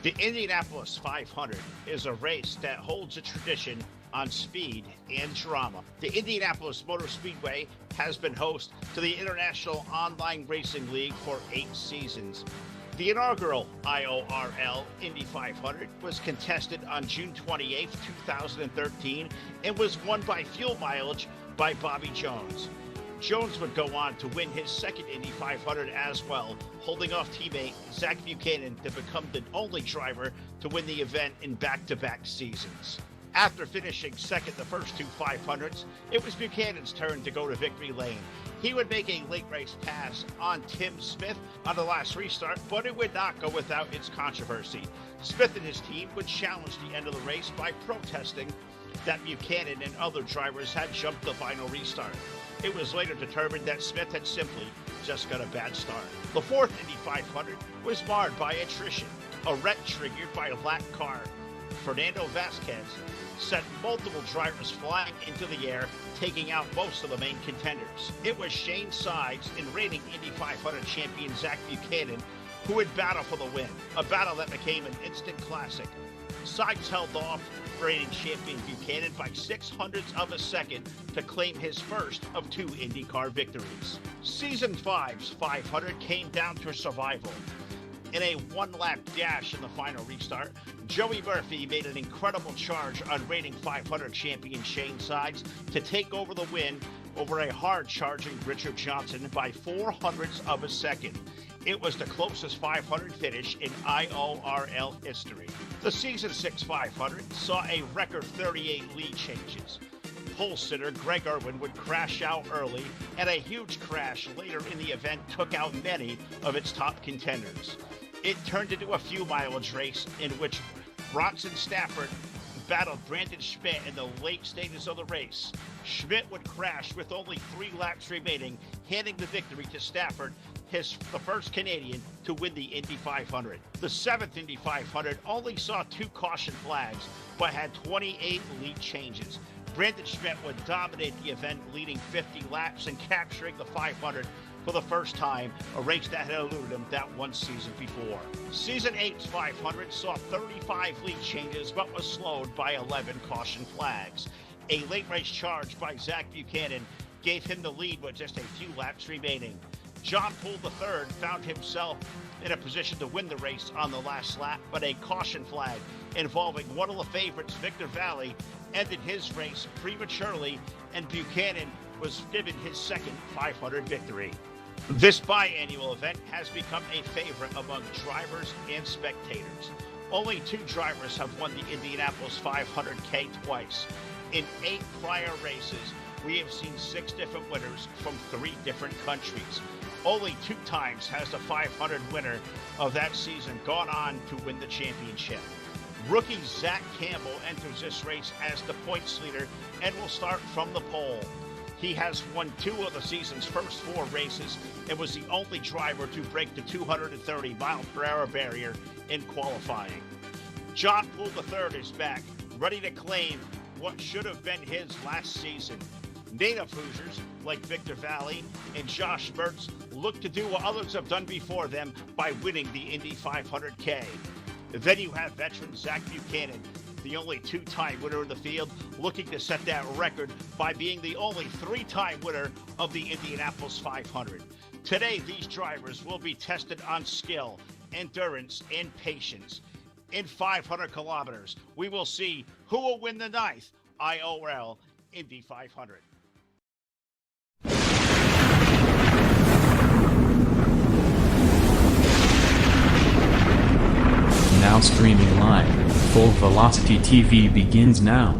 The Indianapolis 500 is a race that holds a tradition on speed and drama. The Indianapolis Motor Speedway has been host to the International Online Racing League for 8 seasons. The inaugural IORL Indy 500 was contested on June 28, 2013, and was won by fuel mileage by Bobby Jones. Jones would go on to win his second Indy 500 as well, holding off teammate Zach Buchanan to become the only driver to win the event in back-to-back seasons. After finishing second the first 2 500s, it was Buchanan's turn to go to victory lane. He would make a late race pass on Tim Smith on the last restart, but it would not go without its controversy. Smith and his team would challenge the end of the race by protesting that Buchanan and other drivers had jumped the final restart. It was later determined that Smith had simply just got a bad start. The fourth Indy 500 was marred by attrition. A wreck triggered by a lap car. Fernando Vasquez sent multiple drivers flying into the air, taking out most of the main contenders. It was Shane Sides and reigning Indy 500 champion Zach Buchanan who would battle for the win, a battle that became an instant classic. Sides held off reigning champion Buchanan by 0.06 of a second to claim his first of 2 IndyCar victories. Season 5's 500 came down to survival. In a one-lap dash in the final restart, Joey Murphy made an incredible charge on reigning 500 champion Shane Sides to take over the win over a hard-charging Richard Johnson by 0.04 of a second. It was the closest 500 finish in IORL history. The Season 6 500 saw a record 38 lead changes. Pole sitter Greg Irwin would crash out early, and a huge crash later in the event took out many of its top contenders. It turned into a fuel mileage race in which Bronson Stafford battled Brandon Schmidt in the late stages of the race. Schmidt would crash with only 3 laps remaining, handing the victory to Stafford, the first Canadian to win the Indy 500. The 7th Indy 500 only saw 2 caution flags, but had 28 lead changes. Brandon Schmidt would dominate the event, leading 50 laps and capturing the 500 for the first time, a race that had eluded him that one season before. Season 8's 500 saw 35 lead changes, but was slowed by 11 caution flags. A late race charge by Zach Buchanan gave him the lead with just a few laps remaining. John Poole III found himself in a position to win the race on the last lap, but a caution flag involving one of the favorites, Victor Valley, ended his race prematurely, and Buchanan was given his second 500 victory. This biannual event has become a favorite among drivers and spectators. Only 2 drivers have won the Indianapolis 500K twice. In 8 prior races, we have seen 6 different winners from 3 different countries. Only 2 times has the 500 winner of that season gone on to win the championship. Rookie Zach Campbell enters this race as the points leader and will start from the pole. He has won 2 of the season's first 4 races and was the only driver to break the 230 mile-per-hour barrier in qualifying. John Poole III is back, ready to claim what should have been his last season. Native Hoosiers like Victor Valley and Josh Mertz look to do what others have done before them by winning the Indy 500K. Then you have veteran Zach Buchanan, the only 2-time winner in the field, looking to set that record by being the only 3-time winner of the Indianapolis 500. Today, these drivers will be tested on skill, endurance, and patience. In 500 kilometers, we will see who will win the 9th IORL Indy 500. Now streaming live, Full Velocity TV begins now.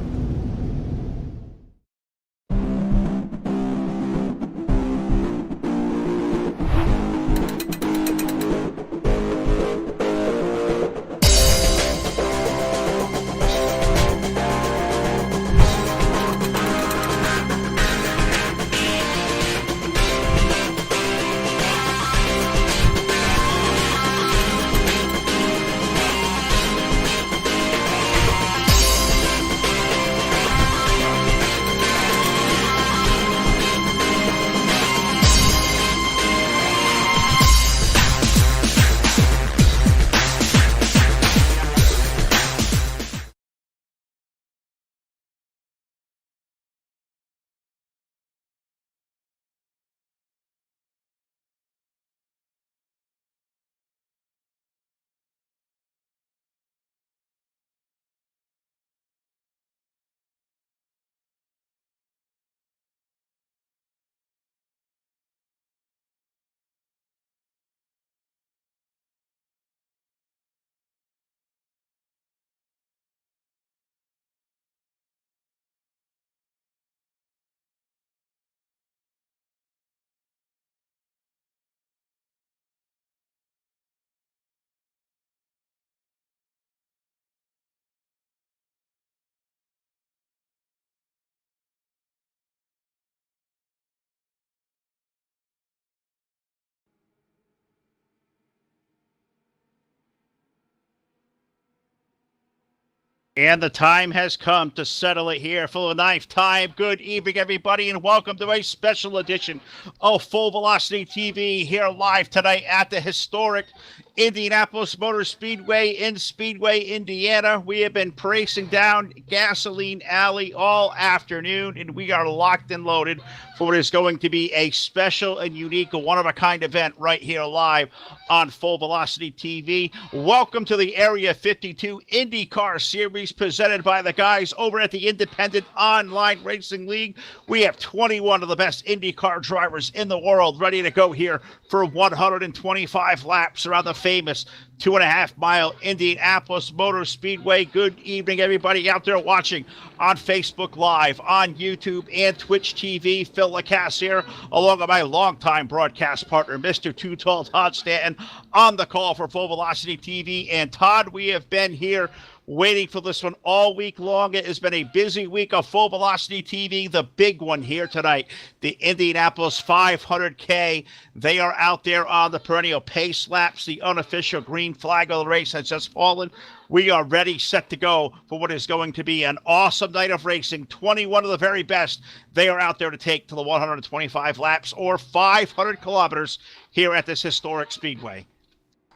And the time has come to settle it here for the ninth time. Good evening, everybody, and welcome to a special edition of Full Velocity TV here live tonight at the historic Indianapolis Motor Speedway in Speedway, Indiana. We have been racing down Gasoline Alley all afternoon, and we are locked and loaded for what is going to be a special and unique, one-of-a-kind event right here live on Full Velocity TV. Welcome to the Area 52 IndyCar Series presented by the guys over at the Independent Online Racing League. We have 21 of the best IndyCar drivers in the world ready to go here for 125 laps around the famous 2.5-mile Indianapolis Motor Speedway. Good evening, everybody out there watching on Facebook Live, on YouTube, and Twitch TV. Phil Lacasse here, along with my longtime broadcast partner, Mr. Too Tall Todd Stanton, on the call for Full Velocity TV. And Todd, we have been here waiting for this one all week long. It has been a busy week of Full Velocity TV. The big one here tonight, the Indianapolis 500K. They are out there on the perennial pace laps. The unofficial green flag of the race has just fallen. We are ready, set to go for what is going to be an awesome night of racing. 21 of the very best. They are out there to take to the 125 laps or 500 kilometers here at this historic speedway.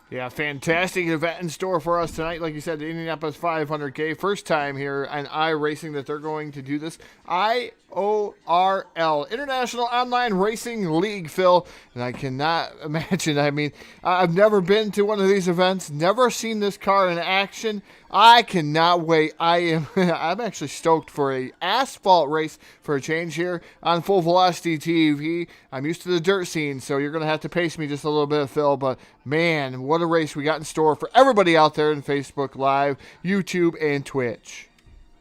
Yeah, fantastic event in store for us tonight. Like you said, the Indianapolis 500K. First time here on iRacing that they're going to do this. IORL, International Online Racing League, Phil. And I cannot imagine. I mean, I've never been to one of these events, never seen this car in action. I cannot wait. I'm actually stoked for a asphalt race for a change here on Full Velocity TV. I'm used to the dirt scene, so you're going to have to pace me just a little bit, Phil. But, man, what a race we got in store for everybody out there in Facebook Live, YouTube, and Twitch.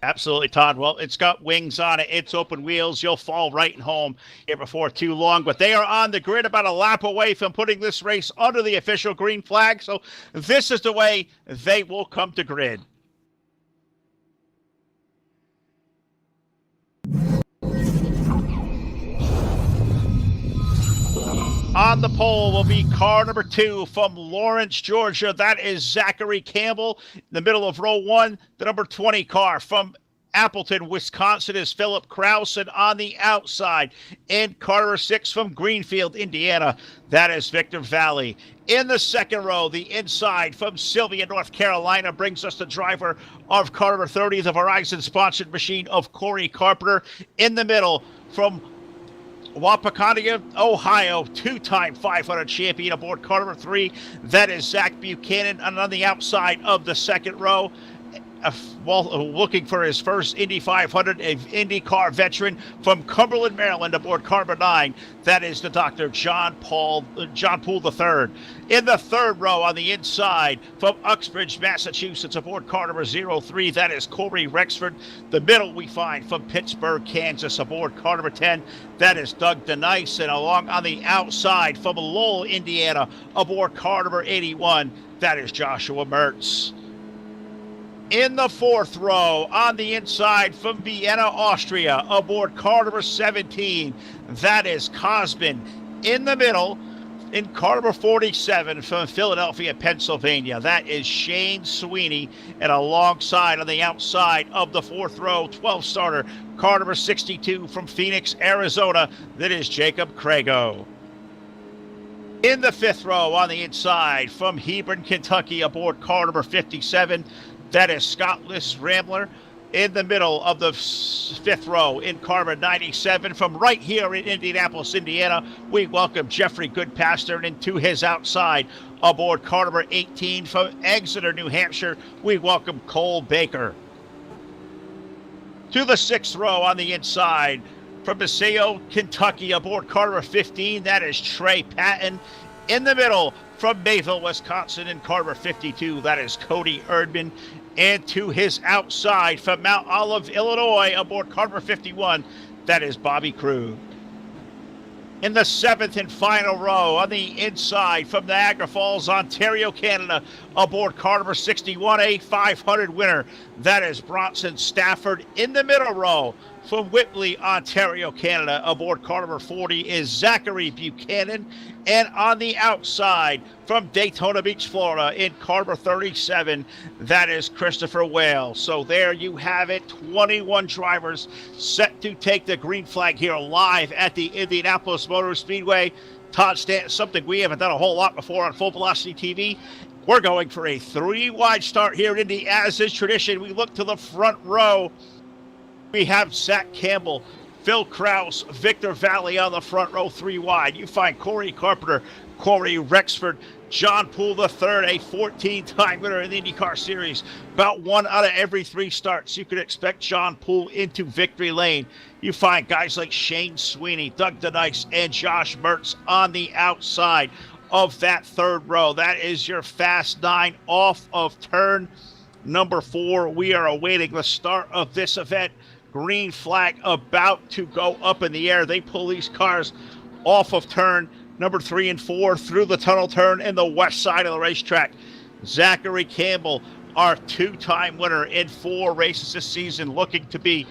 Absolutely, Todd. Well, it's got wings on it. It's open wheels. You'll fall right home here before too long. But they are on the grid about a lap away from putting this race under the official green flag. So this is the way they will come to grid. On the pole will be car number 2 from Lawrence, Georgia. That is Zachary Campbell. In the middle of row 1, the number 20 car from Appleton, Wisconsin is Philip Krause. And on the outside, in car number 6 from Greenfield, Indiana, that is Victor Valley. In the second row, the inside from Sylvia, North Carolina, brings us the driver of car number 30, the Verizon-sponsored machine of Corey Carpenter. In the middle, from Wapakoneta, Ohio, two-time 500 champion aboard car number 3. That is Zach Buchanan. And on the outside of the second row, looking for his first Indy 500, an IndyCar veteran from Cumberland, Maryland, aboard car number 9. That is the Dr. John Poole III. In the third row on the inside from Uxbridge, Massachusetts, aboard car number 03. That is Corey Rexford. The middle we find from Pittsburgh, Kansas, aboard car number 10. That is Doug DeNice. And along on the outside from Lowell, Indiana, aboard car number 81. That is Joshua Mertz. In the fourth row, on the inside from Vienna, Austria, aboard car number 17, that is Cosman. In the middle, in car number 47 from Philadelphia, Pennsylvania, that is Shane Sweeney. And alongside on the outside of the fourth row, 12-starter, car number 62 from Phoenix, Arizona, that is Jacob Crago. In the fifth row, on the inside from Hebron, Kentucky, aboard car number 57, that is Scott Liss Rambler. In the middle of the fifth row, in car number 97, from right here in Indianapolis, Indiana, we welcome Jeffrey Goodpaster. And into his outside, aboard car number 18, from Exeter, New Hampshire, we welcome Cole Baker. To the sixth row on the inside, from Passaic, Kentucky, aboard car number 15, that is Trey Patton. In the middle, from Mayville, Wisconsin, in car number 52, that is Cody Erdman. And to his outside, from Mount Olive, Illinois, aboard car number 51, that is Bobby Krug. In the seventh and final row, on the inside, from Niagara Falls, Ontario, Canada, aboard car number 61, a 500 winner, that is Bronson Stafford. In the middle row, From Whitley, Ontario, Canada, aboard car number 40 is Zachary Buchanan. And on the outside, from Daytona Beach, Florida, in car number 37, that is Christopher Whale. So there you have it, 21 drivers set to take the green flag here live at the Indianapolis Motor Speedway. Todd Stanton, something we haven't done a whole lot before on Full Velocity TV. We're going for a 3-wide start here in Indy. As is tradition, we look to the front row. We have Zach Campbell, Phil Kraus, Victor Valley on the front row, 3 wide. You find Corey Carpenter, Corey Rexford, John Poole III, a 14-time winner in the IndyCar Series. About 1 out of every 3 starts, you could expect John Poole into victory lane. You find guys like Shane Sweeney, Doug DeNice, and Josh Mertz on the outside of that 3rd row. That is your Fast 9 off of turn number 4. We are awaiting the start of this event. Green flag about to go up in the air. They pull these cars off of turn number 3 and 4 through the tunnel turn in the west side of the racetrack. Zachary Campbell, our 2-time winner in 4 races this season, looking to be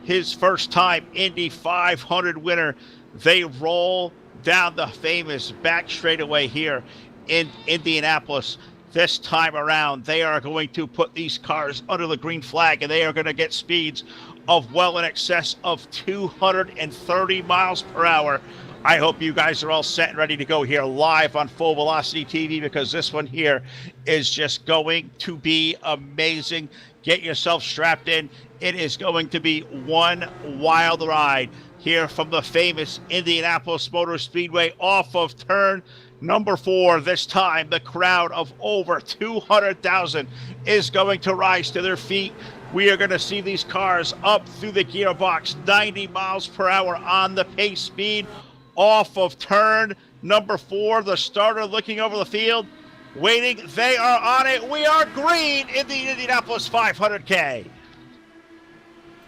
his first time Indy 500 winner. They roll down the famous back straightaway here in Indianapolis. This time around, they are going to put these cars under the green flag, and they are going to get speeds of well in excess of 230 miles per hour. I hope you guys are all set and ready to go here live on Full Velocity TV, because this one here is just going to be amazing. Get yourself strapped in. It is going to be one wild ride here from the famous Indianapolis Motor Speedway off of turn number 4. This time, the crowd of over 200,000 is going to rise to their feet. We are going to see these cars up through the gearbox, 90 miles per hour on the pace speed. Off of turn number 4, the starter looking over the field, waiting. They are on it. We are green in the Indianapolis 500K.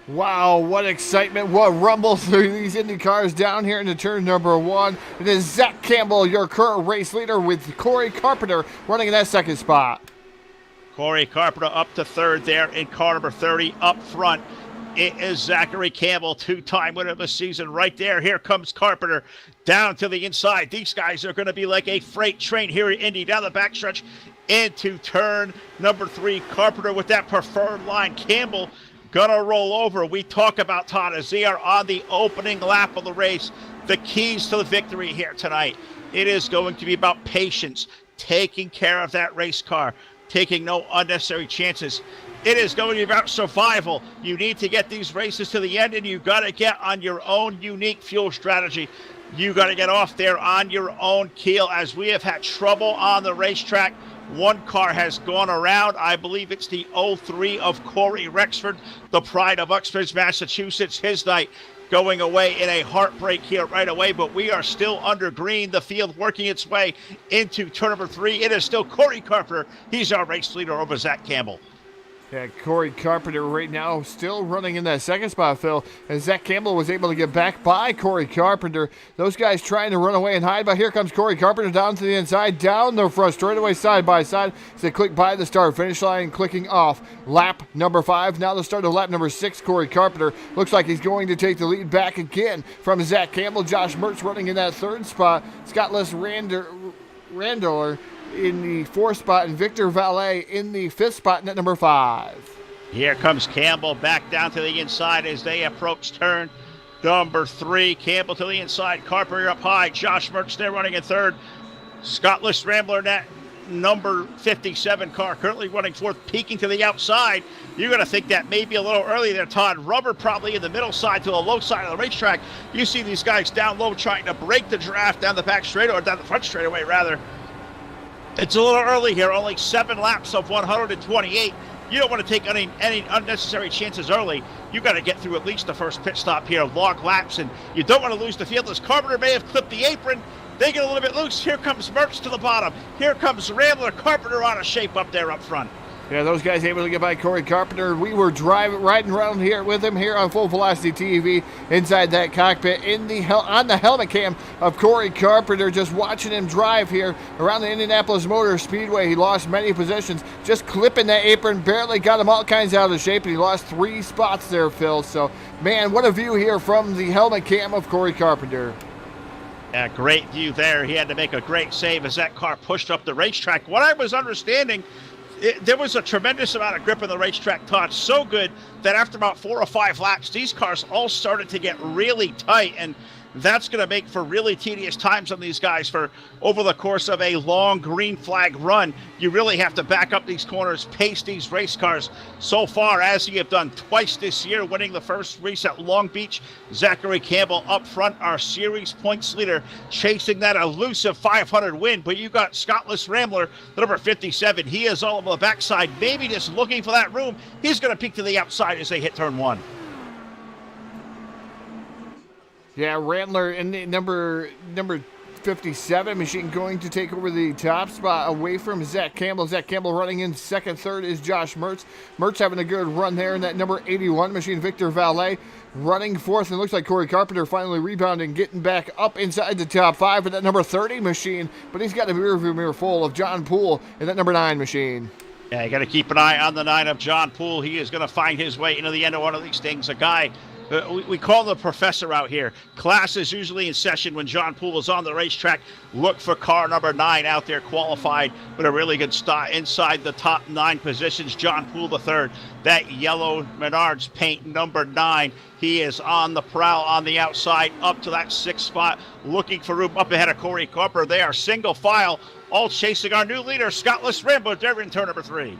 Wow, what excitement, what rumbles through these Indy cars down here into turn number 1. It is Zach Campbell, your current race leader, with Corey Carpenter running in that 2nd spot. Corey Carpenter up to 3rd there in car number 30 up front. It is Zachary Campbell, 2-time winner of the season right there. Here comes Carpenter down to the inside. These guys are going to be like a freight train here in Indy down the backstretch into turn number 3. Carpenter with that preferred line. Campbell gonna roll over. We talk about Todd as they are on the opening lap of the race. The keys to the victory here tonight. It is going to be about patience, taking care of that race car, taking no unnecessary chances. It is going to be about survival. You need to get these races to the end, and you got to get on your own unique fuel strategy. You got to get off there on your own keel, as we have had trouble on the racetrack. One car has gone around. I believe it's the 03 of Corey Rexford, the pride of Uxbridge, Massachusetts. His night going away in a heartbreak here right away, but we are still under green. The field working its way into turn number 3. It is still Corey Carpenter. He's our race leader over Zach Campbell. Yeah, Corey Carpenter right now still running in that 2nd spot, Phil, and Zach Campbell was able to get back by Corey Carpenter. Those guys trying to run away and hide, but here comes Corey Carpenter down to the inside, down the front, straightaway side by side. As they click by the start-finish line, clicking off lap number 5. Now the start of lap number 6, Corey Carpenter looks like he's going to take the lead back again from Zach Campbell. Josh Mertz running in that 3rd spot. Scott Les Randler in the 4th spot, and Victor Valet in the 5th spot, net number 5. Here comes Campbell back down to the inside as they approach turn number 3. Campbell to the inside, Carpenter up high, Josh Mertz there running in 3rd. Scott Les Rambler, net number 57 car, currently running 4th, peeking to the outside. You're going to think that may be a little early there, Todd. Rubber probably in the middle side to the low side of the racetrack. You see these guys down low trying to break the draft down the back straight, or down the front straightaway rather. It's a little early here, only 7 laps of 128. You don't want to take any unnecessary chances early. You got to get through at least the first pit stop here, log laps, and you don't want to lose the field, as Carpenter may have clipped the apron. They get a little bit loose. Here comes Mertz to the bottom. Here comes Rambler. Carpenter out of shape up there up front. Yeah, those guys able to get by Corey Carpenter. We were riding around here with him here on Full Velocity TV inside that cockpit on the helmet cam of Corey Carpenter, just watching him drive here around the Indianapolis Motor Speedway. He lost many positions, just clipping that apron, barely got him all kinds out of shape, and he lost 3 spots there, Phil. So, man, what a view here from the helmet cam of Corey Carpenter. Yeah, great view there. He had to make a great save as that car pushed up the racetrack. What I was understanding, there was a tremendous amount of grip in the racetrack, Todd. So good that after about 4 or 5 laps, these cars all started to get really tight, and that's going to make for really tedious times on these guys for over the course of a long green flag run. You really have to back up these corners, pace these race cars. So far, as you have done twice this year, winning the first race at Long Beach, Zachary Campbell up front, our series points leader, chasing that elusive 500 win. But you got Scottless Rambler, the number 57. He is all over the backside, maybe just looking for that room. He's going to peek to the outside as they hit turn 1. Yeah, Randler in the number 57 machine going to take over the top spot away from Zach Campbell. Zach Campbell running in second. Third is Josh Mertz. Mertz having a good run there in that number 81 machine. Victor Valet running fourth. And it looks like Corey Carpenter finally rebounding, getting back up inside the top 5 with that number 30 machine. But he's got a rearview mirror full of John Poole in that number 9 machine. Yeah, you got to keep an eye on the 9 of John Poole. He is going to find his way into the end of one of these things. A guy, we call him the professor out here. Class is usually in session when John Poole is on the racetrack. Look for car number 9 out there, qualified with a really good start inside the top 9 positions. John Poole the third, that yellow Menards paint number 9. He is on the prowl on the outside up to that 6th spot, looking for room up ahead of Corey Carpenter. They are single file, all chasing our new leader, Scottless Rambler. They're in turn number 3.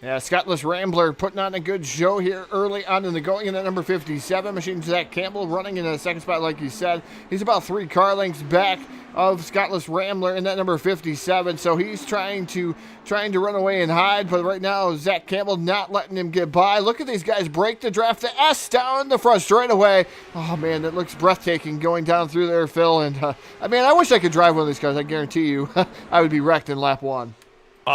Yeah, Scottless Rambler putting on a good show here early on in the going in that number 57 machine. Zach Campbell running in the second spot, like you said. He's about 3 car lengths back of Scottless Rambler in that number 57, so he's trying to run away and hide, but right now Zach Campbell not letting him get by. Look at these guys break the draft. The S down the front straight away. Oh man, that looks breathtaking going down through there, Phil. And I wish I could drive one of these cars. I guarantee you I would be wrecked in lap 1.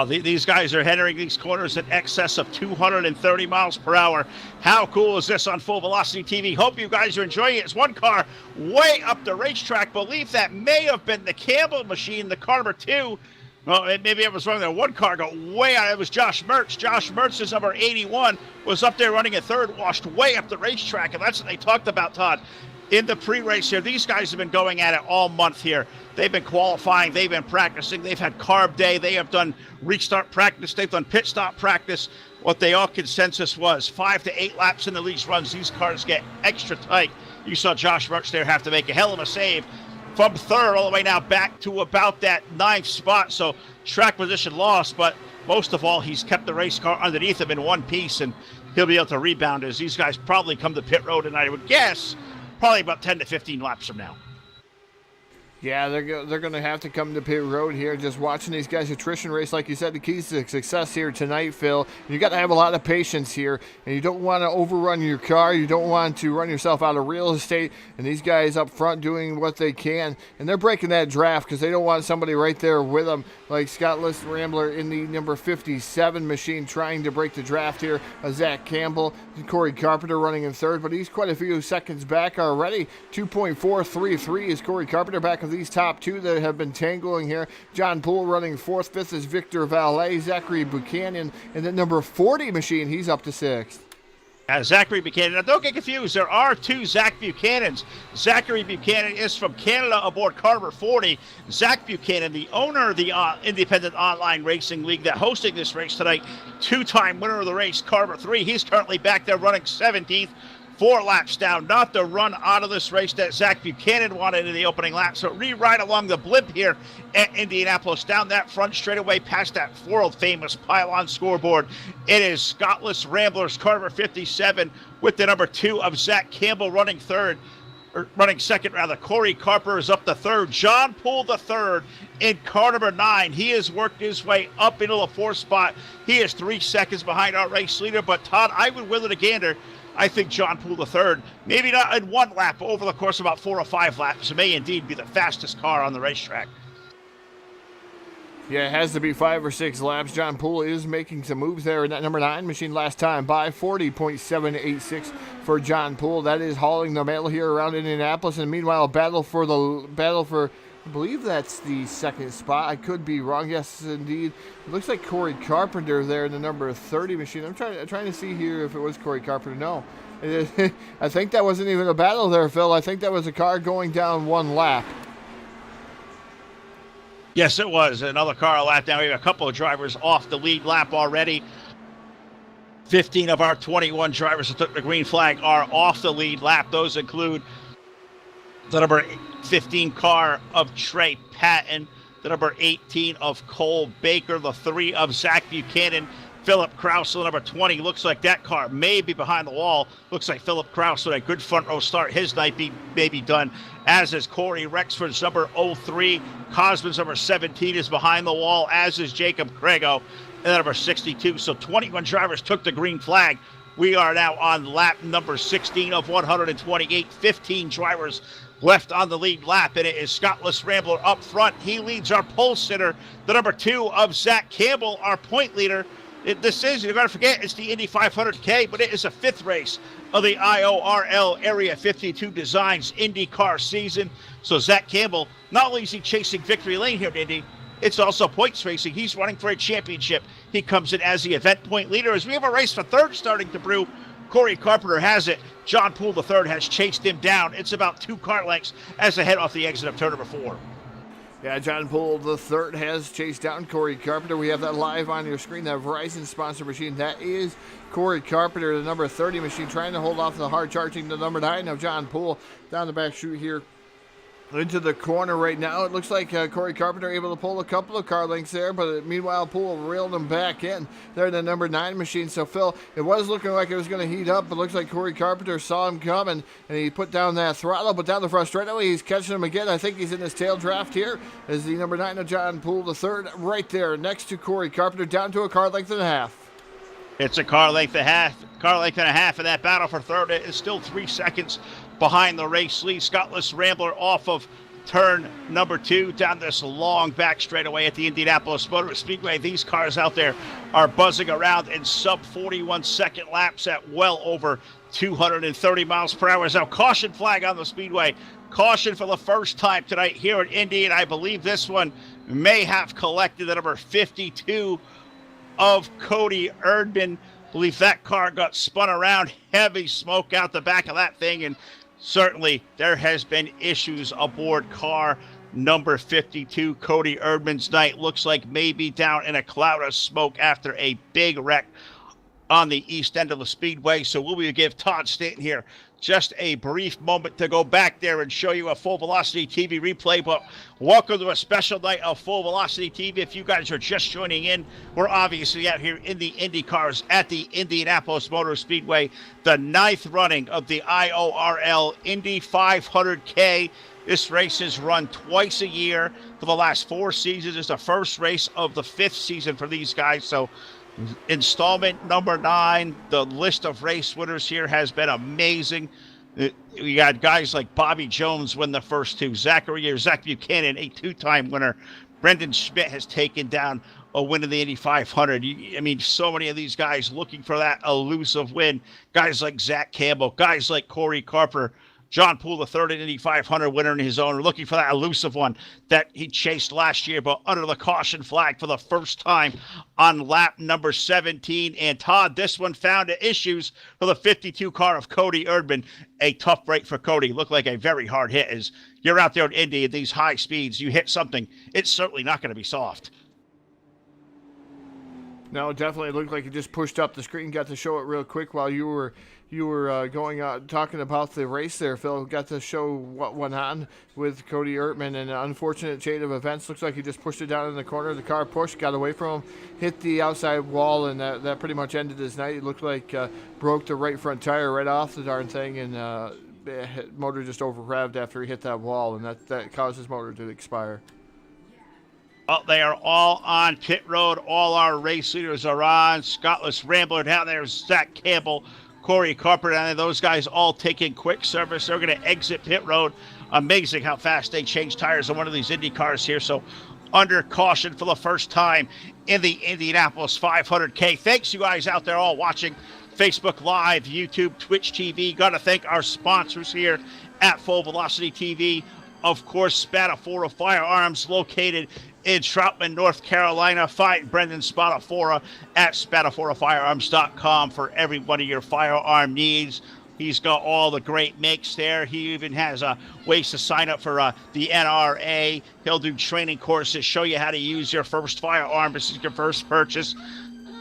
These guys are entering these corners in excess of 230 miles per hour. How cool is this on Full Velocity TV? Hope you guys are enjoying it. It's one car way up the racetrack. Believe that may have been the Campbell machine, the car number 2. Well, maybe I was wrong there. One car got way out. It was Josh Mertz. Josh Mertz's number 81 was up there running a third, washed way up the racetrack, and that's what they talked about, Todd. In the pre-race here, these guys have been going at it all month here. They've been qualifying, they've been practicing, they've had carb day, they have done restart practice, they've done pit stop practice. What they all consensus was 5 to 8 laps in the lease runs, these cars get extra tight. You saw Josh Mertz there have to make a hell of a save from third all the way now back to about that 9th spot. So track position lost, but most of all, he's kept the race car underneath him in one piece, and he'll be able to rebound as these guys probably come to pit road, and I would guess probably about 10 to 15 laps from now. Yeah, they're going to have to come to pit road here. Just watching these guys attrition race, like you said, the keys to success here tonight, Phil. You got to have a lot of patience here, and you don't want to overrun your car. You don't want to run yourself out of real estate. And these guys up front doing what they can, and they're breaking that draft because they don't want somebody right there with them, like Scottless Rambler in the number 57 machine trying to break the draft here. Zach Campbell, Corey Carpenter running in third, but he's quite a few seconds back already. 2.433 is Corey Carpenter back of these top 2 that have been tangling here. John Poole running 4th. 5th is Victor Valet. Zachary Buchanan in the number 40 machine. He's up to 6th. Zachary Buchanan. Now, don't get confused. There are 2 Zach Buchanans. Zachary Buchanan is from Canada aboard car number 40. Zach Buchanan, the owner of the Independent Online Racing League that hosting this race tonight, 2-time winner of the race, car number 3. He's currently back there running 17th. 4 laps down, not the run out of this race that Zach Buchanan wanted in the opening lap. So re-ride along the blimp here at Indianapolis, down that front straightaway past that world-famous pylon scoreboard. It is Scottless Ramblers, car number 57, with the number 2 of Zach Campbell running second. Corey Carpenter is up the third. John Poole the third in car number 9. He has worked his way up into the 4th spot. He is 3 seconds behind our race leader, but Todd, I would will it a gander. I think John Poole the third, maybe not in 1 lap, but over the course of about 4 or 5 laps, may indeed be the fastest car on the racetrack. Yeah, it has to be 5 or 6 laps. John Poole is making some moves there in that number 9 machine last time by 40.786 for John Poole. That is hauling the mail here around Indianapolis. And meanwhile, battle for, I believe that's the second spot. I could be wrong. Yes, indeed. It looks like Corey Carpenter there in the number 30 machine. I'm trying to see here if it was Corey Carpenter. No. I think that wasn't even a battle there, Phil. I think that was a car going down one lap. Yes, it was. Another car a lap down. We have a couple of drivers off the lead lap already. 15 of our 21 drivers that took the green flag are off the lead lap. Those include the number 15 car of Trey Patton, the number 18 of Cole Baker, the 3 of Zach Buchanan, Philip Kraus, the number 20. Looks like that car may be behind the wall. Looks like Philip Kraus with a good front row start. His night may be done, as is Corey Rexford's number 03. Cosman's number 17 is behind the wall, as is Jacob Craigo, and number 62. So 21 drivers took the green flag. We are now on lap number 16 of 128. 15 drivers left on the lead lap, and it is Scottless Rambler up front. He leads our pole sitter, the number 2 of Zach Campbell, our point leader. This is, you're going to forget, it's the Indy 500K, but it is a 5th race of the IORL Area 52 Designs IndyCar season. So Zach Campbell, not only is he chasing victory lane here at Indy, it's also points racing. He's running for a championship. He comes in as the event point leader. As we have a race for third starting to brew, Corey Carpenter has it. John Poole III has chased him down. It's about 2 car lengths as they head off the exit of turn number 4. Yeah, John Poole III has chased down Corey Carpenter. We have that live on your screen, that Verizon sponsor machine. That is Corey Carpenter, the number 30 machine, trying to hold off the hard charging the number 9 of John Poole down the back chute here into the corner right now. It looks like Corey Carpenter able to pull a couple of car lengths there, but meanwhile Poole reeled him back in there in the number 9 machine. So Phil, it was looking like it was going to heat up, but looks like Corey Carpenter saw him coming and he put down that throttle, but down the front straightaway he's catching him again. I think he's in his tail draft here as the number 9 of John Poole III right there next to Corey Carpenter, down to a car length and a half. It's a car length and a half, and that battle for third is still 3 seconds behind the race lead. Scottless Rambler off of turn number 2 down this long back straightaway at the Indianapolis Motor Speedway. These cars out there are buzzing around in sub 41 second laps at well over 230 miles per hour. Now caution flag on the speedway. Caution for the first time tonight here at Indy, and I believe this one may have collected the number 52 of Cody Erdman. I believe that car got spun around. Heavy smoke out the back of that thing, and certainly there has been issues aboard car number 52. Cody Erdman's night looks like maybe down in a cloud of smoke after a big wreck on the east end of the speedway. So we'll give Todd Stanton here just a brief moment to go back there and show you a Full Velocity TV replay. But welcome to a special night of Full Velocity TV. If you guys are just joining in, we're obviously out here in the Indy cars at the Indianapolis Motor Speedway, the 9th running of the IORL Indy 500K. This race is run twice a year for the last 4 seasons. It's the first race of the 5th season for these guys. So installment number 9, the list of race winners here has been amazing. We got guys like Bobby Jones win the first 2. Zach Buchanan, a 2-time winner. Brendan Schmidt has taken down a win in the Indy 500. I mean, so many of these guys looking for that elusive win. Guys like Zach Campbell, guys like Corey Carpenter, John Poole, the 3rd Indy 500 winner in his own, looking for that elusive one that he chased last year, but under the caution flag for the first time on lap number 17. And Todd, this one found issues for the 52 car of Cody Erdman. A tough break for Cody. Looked like a very hard hit. As you're out there in Indy at these high speeds, you hit something, it's certainly not going to be soft. No, it definitely looked like he just pushed up the screen, got to show it real quick while you were going out talking about the race there, Phil. Got to show what went on with Cody Erdman, and an unfortunate chain of events. Looks like he just pushed it down in the corner. The car pushed, got away from him, hit the outside wall, and that pretty much ended his night. It looked like broke the right front tire right off the darn thing, and motor just over revved after he hit that wall, and that caused his motor to expire. Well, they are all on pit road. All our race leaders are on. Scottless Rambler down there. Zach Campbell, Corey Carpenter, and those guys all taking quick service. They're going to exit pit road. Amazing how fast they change tires on one of these Indy cars here. So under caution for the first time in the Indianapolis 500K. Thanks you guys out there all watching Facebook Live, YouTube, Twitch TV. Got to thank our sponsors here at Full Velocity TV. Of course, Spadafora Firearms, located in Troutman, North Carolina. Find Brendan Spadafora at SpadaforaFirearms.com for every one of your firearm needs. He's got all the great makes there. He even has ways to sign up for the NRA. He'll do training courses, show you how to use your first firearm. This is your first purchase.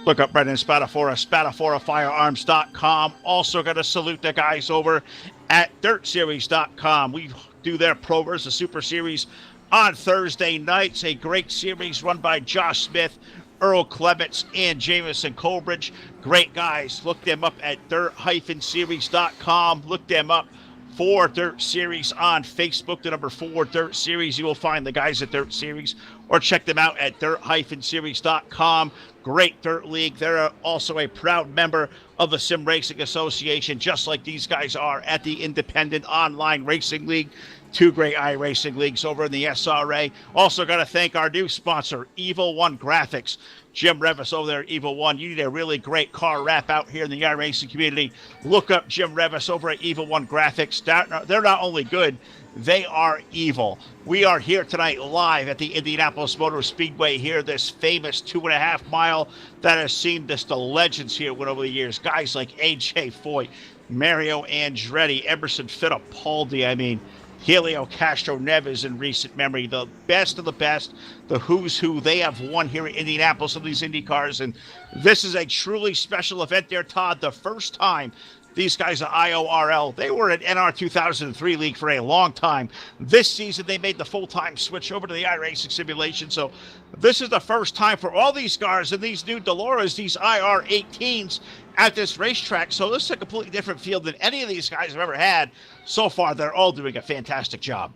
Look up Brendan Spadafora, SpadaforaFirearms.com. Also going to salute the guys over at DirtSeries.com. We do their Provers, the Super Series, on Thursday nights. A great series run by Josh Smith, Earl Clements, and Jamison Colbridge. Great guys. Look them up at dirt-series.com. Look them up for Dirt Series on Facebook, the number 4 Dirt Series. You will find the guys at Dirt Series, or check them out at dirt-series.com. Great dirt league. They're also a proud member of the Sim Racing Association, just like these guys are at the Independent Online Racing League. 2 great iRacing leagues over in the SRA. Also got to thank our new sponsor, Evil One Graphics. Jim Revis over there at Evil One. You need a really great car wrap out here in the iRacing community. Look up Jim Revis over at Evil One Graphics. They're not only good, they are evil. We are here tonight live at the Indianapolis Motor Speedway here, this famous 2.5 mile that has seen the legends here went over the years. Guys like A.J. Foyt, Mario Andretti, Emerson Fittipaldi, Helio Castro Neves in recent memory. The best of the best, the who's who. They have won here in Indianapolis of these Indy cars, and this is a truly special event there, Todd. The first time these guys at IORL, they were at NR 2003 League for a long time. This season, they made the full-time switch over to the iRacing simulation, so this is the first time for all these cars and these new Deloras, these IR18s, at this racetrack. So this is a completely different field than any of these guys have ever had. So far, they're all doing a fantastic job.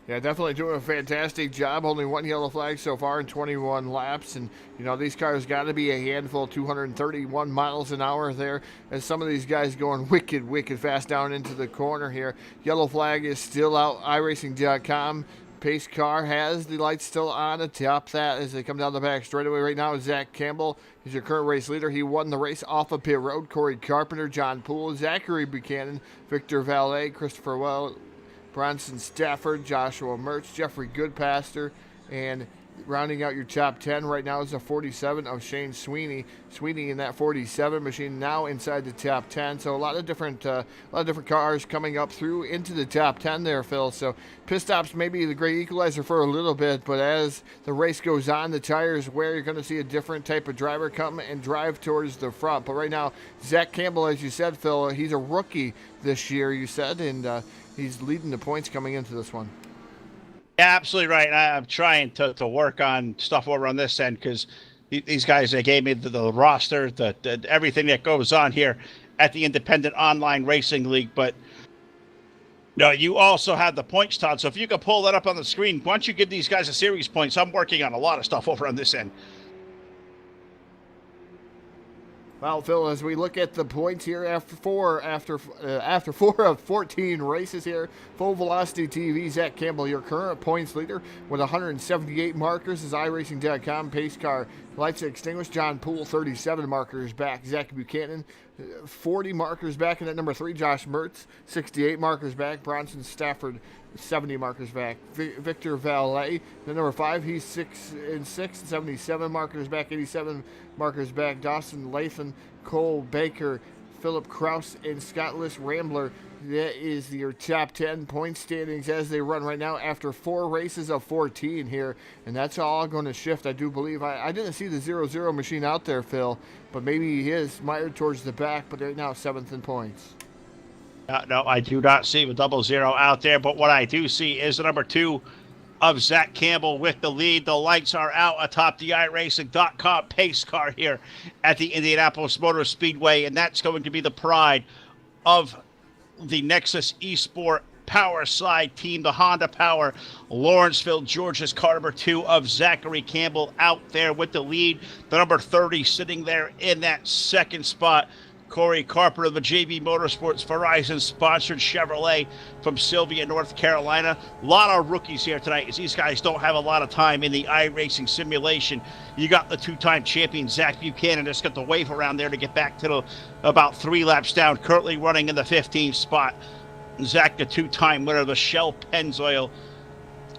Yeah, definitely doing a fantastic job. Only 1 yellow flag so far in 21 laps. And, these cars got to be a handful, 231 miles an hour there. As some of these guys going wicked fast down into the corner here. Yellow flag is still out. iRacing.com. Pace car has the lights still on atop that as they come down the back straightaway. Right now, Zach Campbell is your current race leader. He won the race off of pit road. Corey Carpenter, John Poole, Zachary Buchanan, Victor Valet, Christopher Well, Bronson Stafford, Joshua Mertz, Jeffrey Goodpaster, and rounding out your top 10 right now is a 47 of Shane Sweeney. Sweeney in that 47 machine now inside the top 10. So a lot of different cars coming up through into the top 10 there, Phil. So pit stops may be the great equalizer for a little bit, but as the race goes on, the tires wear, you're going to see a different type of driver come and drive towards the front. But right now, Zach Campbell, as you said, Phil, he's a rookie this year, you said, and he's leading the points coming into this one. Yeah, absolutely right. I'm trying to work on stuff over on this end because these guys, they gave me the roster, the everything that goes on here at the Independent Online Racing League. But no, you also have the points, Todd. So if you could pull that up on the screen, why don't you give these guys a series points? I'm working on a lot of stuff over on this end. Well, Phil, as we look at the points here after four of 14 races here, Full Velocity TV, Zach Campbell, your current points leader with 178 markers is iRacing.com. Pace car lights extinguished. John Poole, 37 markers back. Zach Buchanan, 40 markers back. And at number 3, Josh Mertz, 68 markers back. Bronson Stafford, 70 markers back. Victor Valet, the number 5, he's 6 77 markers back, 87 markers back. Dawson Lathan, Cole Baker, Philip Kraus, and Scott List Rambler. That is your top 10 point standings as they run right now after 4 races of 14 here. And that's all going to shift, I do believe. I didn't see the 0-0 machine out there, Phil, but maybe he is mired towards the back, but right now 7th in points. No, I do not see the 00 out there, but what I do see is the number 2 of Zach Campbell with the lead. The lights are out atop the iRacing.com pace car here at the Indianapolis Motor Speedway, and that's going to be the pride of the Nexus Esport Power Slide team, the Honda Power Lawrenceville, Georgia's car number 2 of Zachary Campbell out there with the lead. The number 30 sitting there in that second spot. Corey Carpenter of the JB Motorsports Verizon-sponsored Chevrolet from Sylvia, North Carolina. A lot of rookies here tonight, as these guys don't have a lot of time in the iRacing simulation. You got the two-time champion, Zach Buchanan, just got the wave around there to get back to about 3 laps down, currently running in the 15th spot. Zach, the two-time winner of the Shell Pennzoil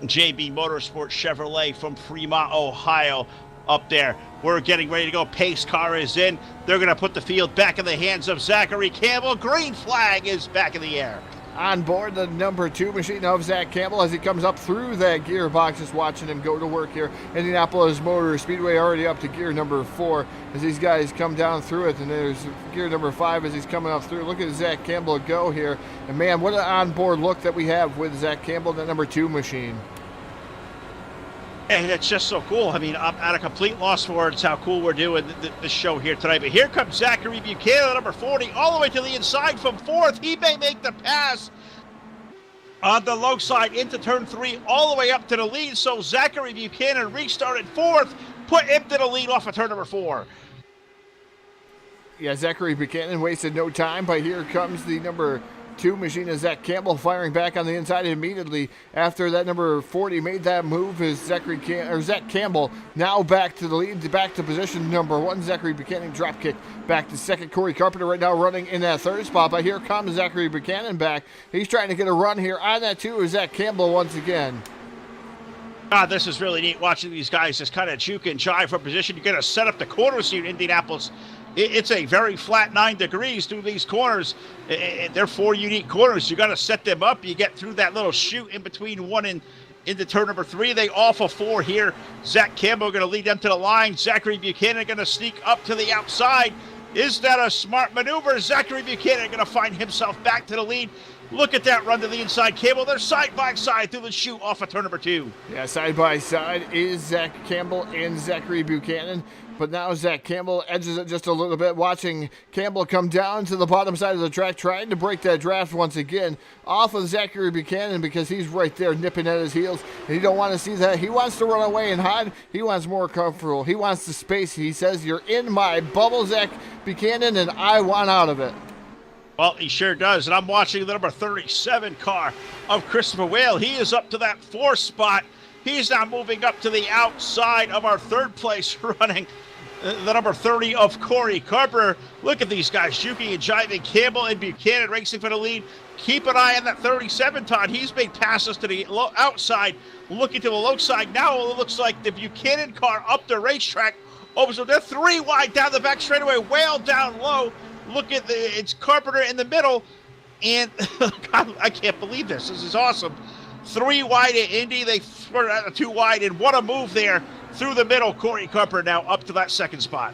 JB Motorsports Chevrolet from Fremont, Ohio. Up there, we're getting ready to go. Pace car is in. They're going to put the field back in the hands of Zachary Campbell. Green flag is back in the air. On board the number 2 machine of Zach Campbell as he comes up through that gearbox. Just watching him go to work here. Indianapolis Motor Speedway already up to gear number 4 as these guys come down through it. And there's gear number 5 as he's coming up through. Look at Zach Campbell go here. And man, what an onboard look that we have with Zach Campbell, the number 2 machine. And it's just so cool. I mean, I'm at a complete loss for words how cool we're doing this show here tonight. But here comes Zachary Buchanan, number 40, all the way to the inside from 4th. He may make the pass on the low side into turn 3, all the way up to the lead. So Zachary Buchanan restarted 4th, put him to the lead off of turn number 4. Yeah, Zachary Buchanan wasted no time, but here comes the number 2 machine is Zach Campbell firing back on the inside immediately after that number 40 made that move. Is Zach Campbell now back to the lead, back to position number 1. Zachary Buchanan drop kick back to 2nd. Corey Carpenter right now running in that 3rd spot, but here comes Zachary Buchanan back. He's trying to get a run here on that 2 is Zach Campbell once again. God, this is really neat watching these guys just kind of juke and jive for position. You're going to set up the corners here in Indianapolis. It's a very flat 9 degrees through these corners. They're 4 unique corners. You got to set them up. You get through that little chute in between 1 and into turn number 3. They off of 4 here. Zach Campbell going to lead them to the line. Zachary Buchanan going to sneak up to the outside. Is that a smart maneuver? Zachary Buchanan going to find himself back to the lead. Look at that run to the inside. Campbell, they're side by side through the chute off of turn number 2. Yeah, side by side is Zach Campbell and Zachary Buchanan. But now Zach Campbell edges it just a little bit, watching Campbell come down to the bottom side of the track, trying to break that draft once again off of Zachary Buchanan because he's right there nipping at his heels. And he don't want to see that. He wants to run away and hide. He wants more comfortable. He wants the space. He says, "You're in my bubble, Zach Buchanan, and I want out of it." Well, he sure does. And I'm watching the number 37 car of Christopher Whale. He is up to that 4th spot. He's now moving up to the outside of our 3rd place running. The number 30 of Corey Carpenter. Look at these guys, juking and jiving. Campbell and Buchanan racing for the lead. Keep an eye on that 37, Todd. He's made passes to the outside, looking to the low side. Now it looks like the Buchanan car up the racetrack. Oh, so they're 3 wide down the back straightaway, Whale down low. Look at it's Carpenter in the middle. And God, I can't believe this. This is awesome. 3 wide at Indy. They were 2 wide, and what a move there. Through the middle, Corey Carpenter now up to that 2nd spot.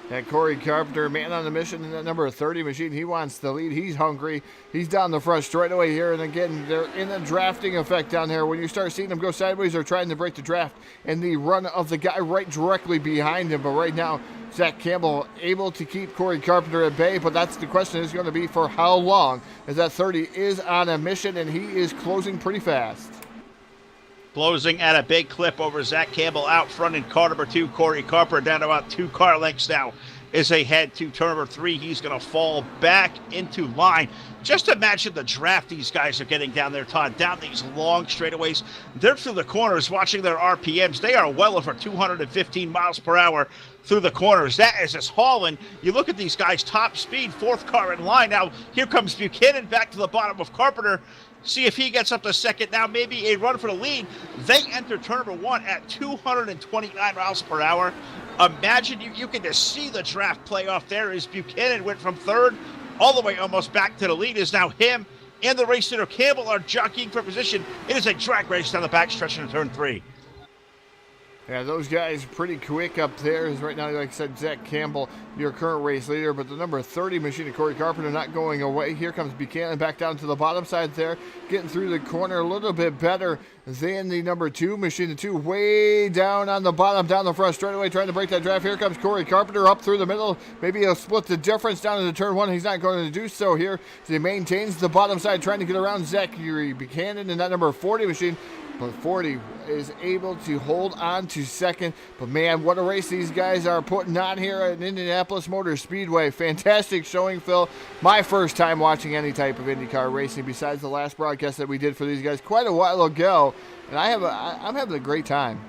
And Corey Carpenter, man on a mission in that number 30 machine. He wants the lead. He's hungry. He's down the front straightaway here. And again, they're in a drafting effect down there. When you start seeing them go sideways, they're trying to break the draft and the run of the guy right directly behind him. But right now, Zach Campbell able to keep Corey Carpenter at bay. But that's the question is going to be for how long, as that 30 is on a mission and he is closing pretty fast. Closing at a big clip over Zach Campbell out front in car number 2. Corey Carpenter down to about 2 car lengths now as they head to turn number 3. He's going to fall back into line. Just imagine the draft these guys are getting down there, Todd, down these long straightaways. They're through the corners watching their RPMs. They are well over 215 miles per hour through the corners. That is just hauling. You look at these guys, top speed, 4th car in line. Now here comes Buchanan back to the bottom of Carpenter. See if he gets up to 2nd. Now maybe a run for the lead. They enter turn number 1 at 229 miles per hour. Imagine you can just see the draft play off there as Buchanan went from 3rd all the way almost back to the lead. Is now him and the race leader Campbell are jockeying for position. It is a drag race down the backstretch into turn 3. Yeah, those guys pretty quick up there. Is right now, like I said, Zach Campbell, your current race leader, but the number 30 machine of Corey Carpenter not going away. Here comes Buchanan back down to the bottom side there, getting through the corner a little bit better than the number 2 machine. The 2 way down on the bottom, down the front straightaway, trying to break that draft. Here comes Corey Carpenter up through the middle. Maybe he'll split the difference down into turn 1. He's not going to do so here. So he maintains the bottom side, trying to get around Zachary Buchanan and that number 40 machine. but 40 is able to hold on to second. But man, what a race these guys are putting on here at Indianapolis Motor Speedway. Fantastic showing, Phil. My first time watching any type of IndyCar racing besides the last broadcast that we did for these guys quite a while ago, and I'm having a great time.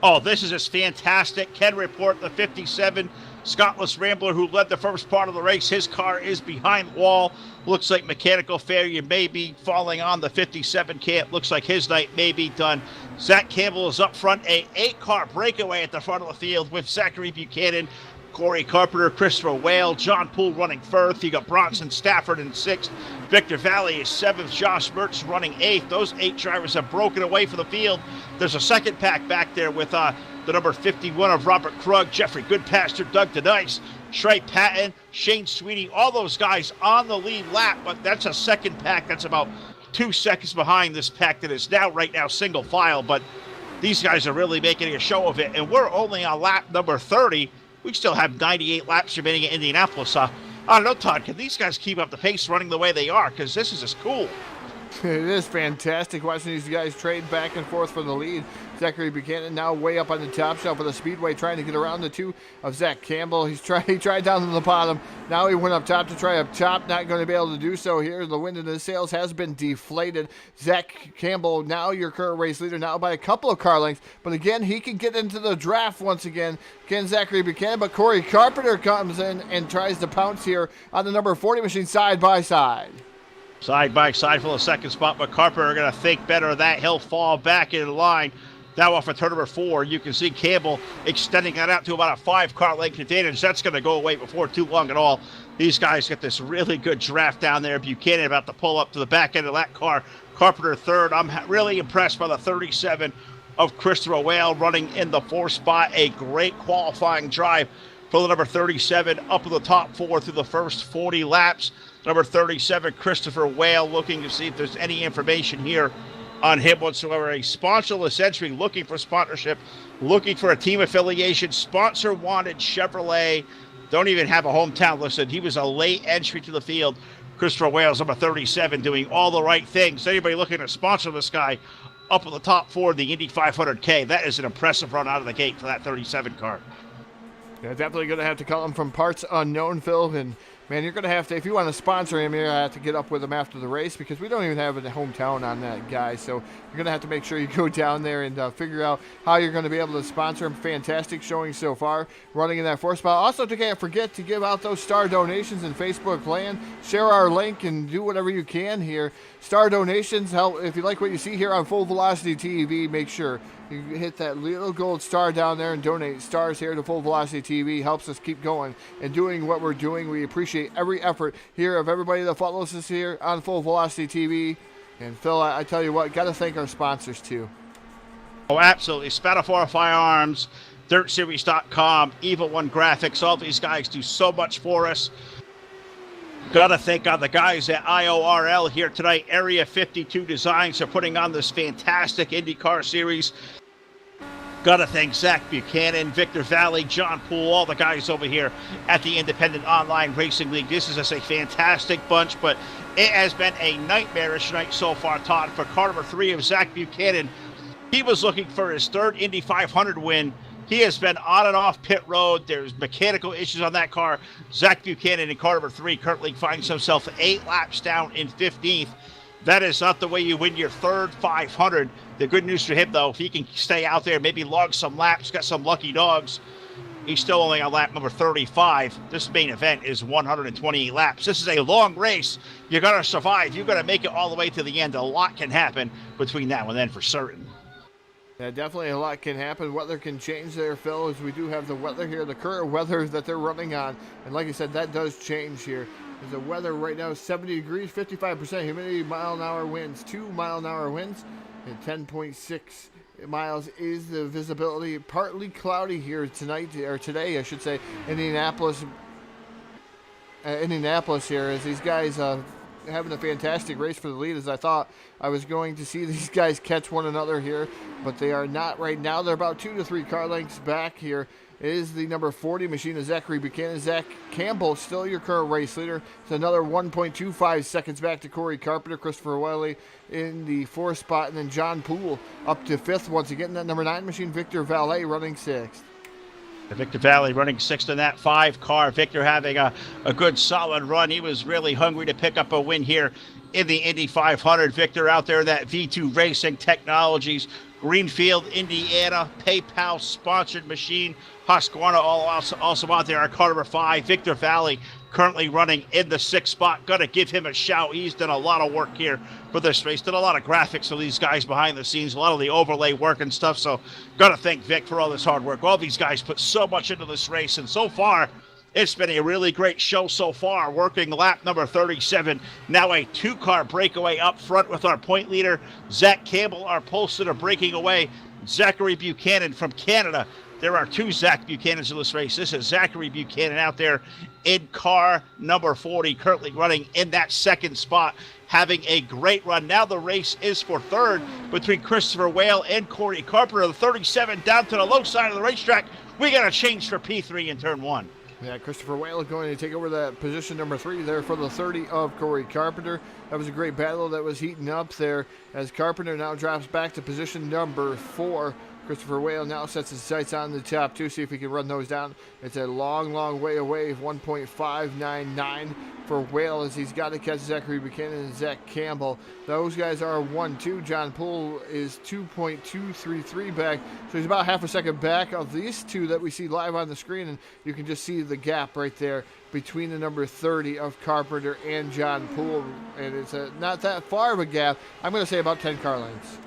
Oh, this is just fantastic. Ken Report, the 57 Scottless Rambler who led the first part of the race. His car is behind the wall. Looks like mechanical failure may be falling on the 57 camp. Looks like his night may be done. Zach Campbell is up front. A 8-car breakaway at the front of the field with Zachary Buchanan, Corey Carpenter, Christopher Whale, John Poole running first. You got Bronson Stafford in 6th. Victor Valley is 7th. Josh Mertz running 8th. Those 8 drivers have broken away for the field. There's a second pack back there with the number 51 of Robert Krug, Jeffrey Goodpasture, Doug DeNice, Trey Patton, Shane Sweeney, all those guys on the lead lap. But that's a second pack that's about 2 seconds behind this pack that is right now single file. But these guys are really making a show of it. And we're only on lap number 30. We still have 98 laps remaining at Indianapolis. I don't know, Todd, can these guys keep up the pace running the way they are? Because this is just cool. It is fantastic watching these guys trade back and forth for the lead. Zachary Buchanan now way up on the top shelf of the speedway trying to get around the 2 of Zach Campbell. He tried down to the bottom. Now he went up top to try up top. Not going to be able to do so here. The wind in his sails has been deflated. Zach Campbell, now your current race leader, now by a couple of car lengths. But again, he can get into the draft once again. Again, Zachary Buchanan, but Corey Carpenter comes in and tries to pounce here on the number 40 machine side by side. Side by side for the second spot, but Carpenter going to think better of that. He'll fall back into line. Now off of turn number 4, you can see Campbell extending that out to about a 5-car length advantage. That's going to go away before too long at all. These guys get this really good draft down there. Buchanan about to pull up to the back end of that car. Carpenter third. I'm really impressed by the 37 of Christopher Whale running in the 4th spot. A great qualifying drive for the number 37 up in the top 4 through the first 40 laps. Number 37, Christopher Whale, looking to see if there's any information here on him whatsoever. A sponsorless entry, looking for sponsorship, looking for a team affiliation. Sponsor wanted Chevrolet. Don't even have a hometown listed. He was a late entry to the field. Christopher Whale's number 37, doing all the right things. Anybody looking to sponsor this guy up in the top 4 of the Indy 500K? That is an impressive run out of the gate for that 37 car. Yeah, definitely going to have to call him from parts unknown, Phil. And man, you're going to have to, if you want to sponsor him, you're going to have to get up with him after the race because we don't even have a hometown on that guy. So you're going to have to make sure you go down there and figure out how you're going to be able to sponsor him. Fantastic showing so far, running in that 4th spot. Also, can't forget to give out those star donations in Facebook land. Share our link and do whatever you can here. Star donations help. If you like what you see here on Full Velocity TV, make sure you hit that little gold star down there and donate stars here to Full Velocity TV. Helps us keep going and doing what we're doing. We appreciate every effort here of everybody that follows us here on Full Velocity TV. And Phil, I tell you what, got to thank our sponsors too. Oh, absolutely. Spatafor Firearms, DirtSeries.com, Evil One Graphics. All these guys do so much for us. Got to thank the guys at IORL here tonight. Area 52 Designs are putting on this fantastic IndyCar series. Got to thank Zach Buchanan, Victor Valley, John Poole, all the guys over here at the Independent Online Racing League. This is just a fantastic bunch, but it has been a nightmarish night so far, Todd, for car number 3 of Zach Buchanan. He was looking for his 3rd Indy 500 win. He has been on and off pit road. There's mechanical issues on that car. Zach Buchanan in car number 3 currently finds himself 8 laps down in 15th. That is not the way you win your 3rd 500. The good news for him, though, if he can stay out there, maybe log some laps, got some lucky dogs, he's still only on lap number 35. This main event is 128 laps. This is a long race. You're going to survive. You're going to make it all the way to the end. A lot can happen between now and then for certain. Yeah, definitely a lot can happen. Weather can change there, Phil, as we do have the weather here, the current weather that they're running on. And like I said, that does change here. The weather right now is 70 degrees, 55% humidity, mile-an-hour winds, 2 mile-an-hour winds, and 10.6 miles is the visibility. Partly cloudy here tonight, or today, I should say, Indianapolis here, as these guys having a fantastic race for the lead, as I thought I was going to see these guys catch one another here, but they are not right now. They're about 2 to 3 car lengths back here is the number 40 machine of Zachary Buchanan. Zach Campbell, still your current race leader. It's another 1.25 seconds back to Corey Carpenter. Christopher Wiley in the 4th spot, and then John Poole up to 5th once again. That number 9 machine, Victor Valet, running 6th. Victor Valley running 6th in that 5 car. Victor having a good solid run. He was really hungry to pick up a win here in the Indy 500. Victor out there, that V2 Racing Technologies, Greenfield, Indiana, PayPal sponsored machine. Husqvarna also out there. Our car number 5, Victor Valley, currently running in the 6th spot. Got to give him a shout. He's done a lot of work here for this race. Did a lot of graphics of these guys behind the scenes, a lot of the overlay work and stuff. So got to thank Vic for all this hard work. All these guys put so much into this race, and so far, it's been a really great show so far. Working lap number 37. Now a 2-car breakaway up front with our point leader, Zach Campbell. Our pole sitter breaking away, Zachary Buchanan from Canada. There are 2 Zach Buchanans in this race. This is Zachary Buchanan out there in car number 40, currently running in that 2nd spot, having a great run. Now the race is for 3rd between Christopher Whale and Corey Carpenter. The 37 down to the low side of the racetrack. We got a change for P3 in turn 1. Yeah, Christopher Whale going to take over that position number 3 there for the 30 of Corey Carpenter. That was a great battle that was heating up there as Carpenter now drops back to position number 4. Christopher Whale now sets his sights on the top 2, see if he can run those down. It's a long, long way away, 1.599 for Whale as he's got to catch Zachary Buchanan and Zach Campbell. Those guys are 1-2. John Poole is 2.233 back, so he's about half a second back of these 2 that we see live on the screen, and you can just see the gap right there between the number 30 of Carpenter and John Poole, and it's not that far of a gap. I'm going to say about 10 car lengths.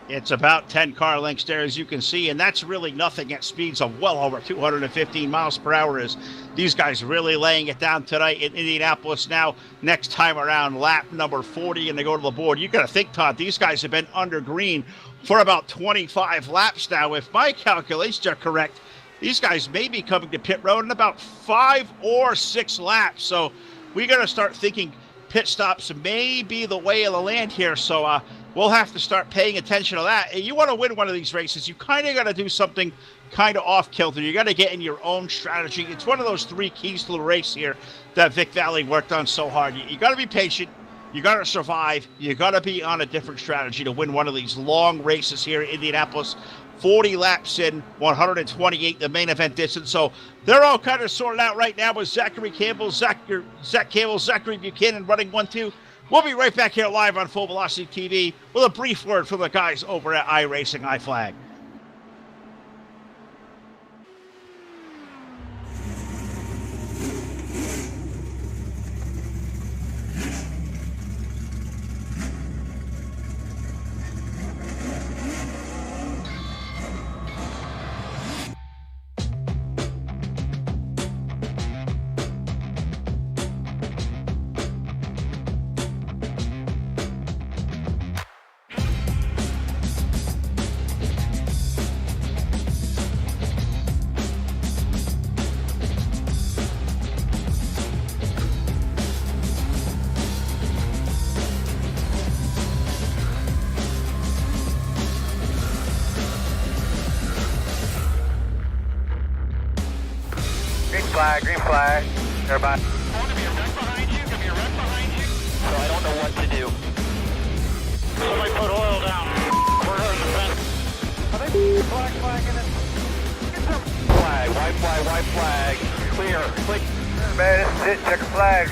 It's about 10 car lengths there, as you can see, and that's really nothing at speeds of well over 215 miles per hour. As these guys really laying it down tonight in Indianapolis. Now, next time around, lap number 40, and they go to the board. You got to think, Todd, these guys have been under green for about 25 laps now. If my calculations are correct, these guys may be coming to pit road in about 5 or 6 laps. So we got to start thinking pit stops may be the way of the land here. So we'll have to start paying attention to that. And you want to win one of these races, you kind of got to do something kind of off kilter. You got to get in your own strategy. It's one of those 3 keys to the race here that Vic Valley worked on so hard. You got to be patient. You got to survive. You got to be on a different strategy to win one of these long races here in Indianapolis. 40 laps in, 128 the main event distance. So they're all kind of sorted out right now with Zachary Campbell, Zach Campbell, Zachary Buchanan running 1-2. We'll be right back here live on Full Velocity TV with a brief word from the guys over at iRacing iFlag. Green flag, everybody. Going to be a wreck behind you, going to be a wreck behind you. So I don't know what to do. Somebody put oil down. We're in the fence. Are they flagging it? White flag. Clear. Click. Man, this is it. Check a flag.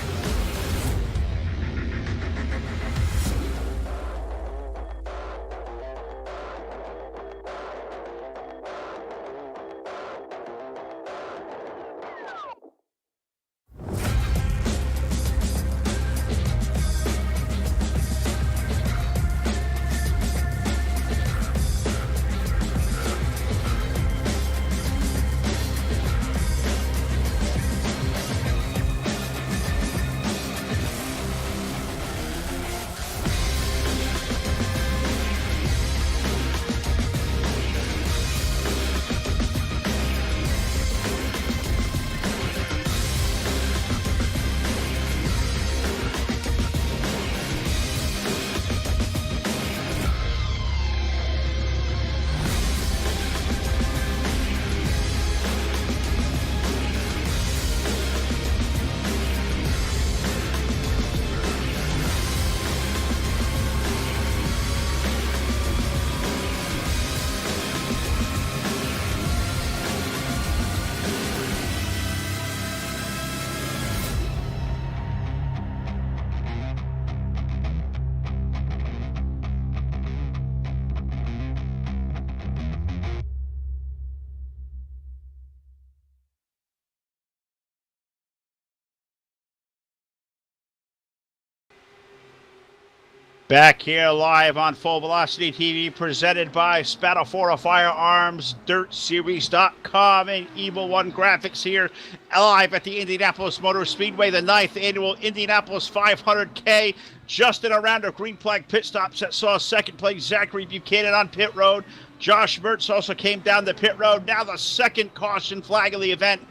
Back here live on Full Velocity TV, presented by Spatafora Firearms, DirtSeries.com, and Evil One Graphics here, live at the Indianapolis Motor Speedway, the 9th annual Indianapolis 500K. Just in a round of green flag pit stops that saw second place Zachary Buchanan on pit road. Josh Mertz also came down the pit road. Now the second caution flag of the event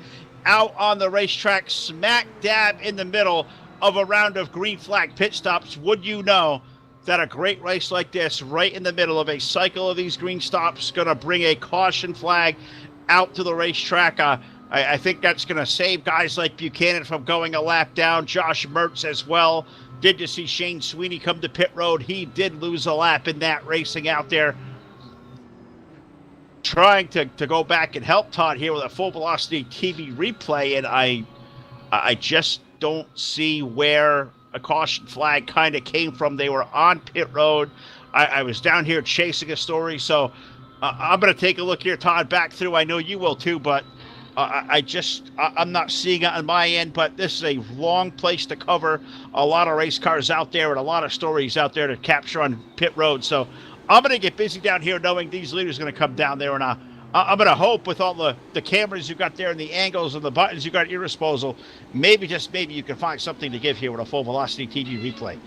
out on the racetrack, smack dab in the middle of a round of green flag pit stops. Would you know that a great race like this, right in the middle of a cycle of these green stops, going to bring a caution flag out to the racetrack? I think that's going to save guys like Buchanan from going a lap down. Josh Mertz as well. Did you see Shane Sweeney come to pit road? He did lose a lap in that racing out there. Trying to go back and help Todd here with a Full Velocity TV replay, and I just don't see where a caution flag kind of came from. They were on pit road. I was down here chasing a story, so I'm going to take a look here, Todd, back through. I know you will too, but I'm not seeing it on my end, but this is a long place to cover. A lot of race cars out there and a lot of stories out there to capture on pit road. So I'm going to get busy down here knowing these leaders are going to come down there, and I'm going to hope with all the cameras you got there and the angles and the buttons you got at your disposal, maybe, just maybe, you can find something to give here with a Full Velocity TV replay.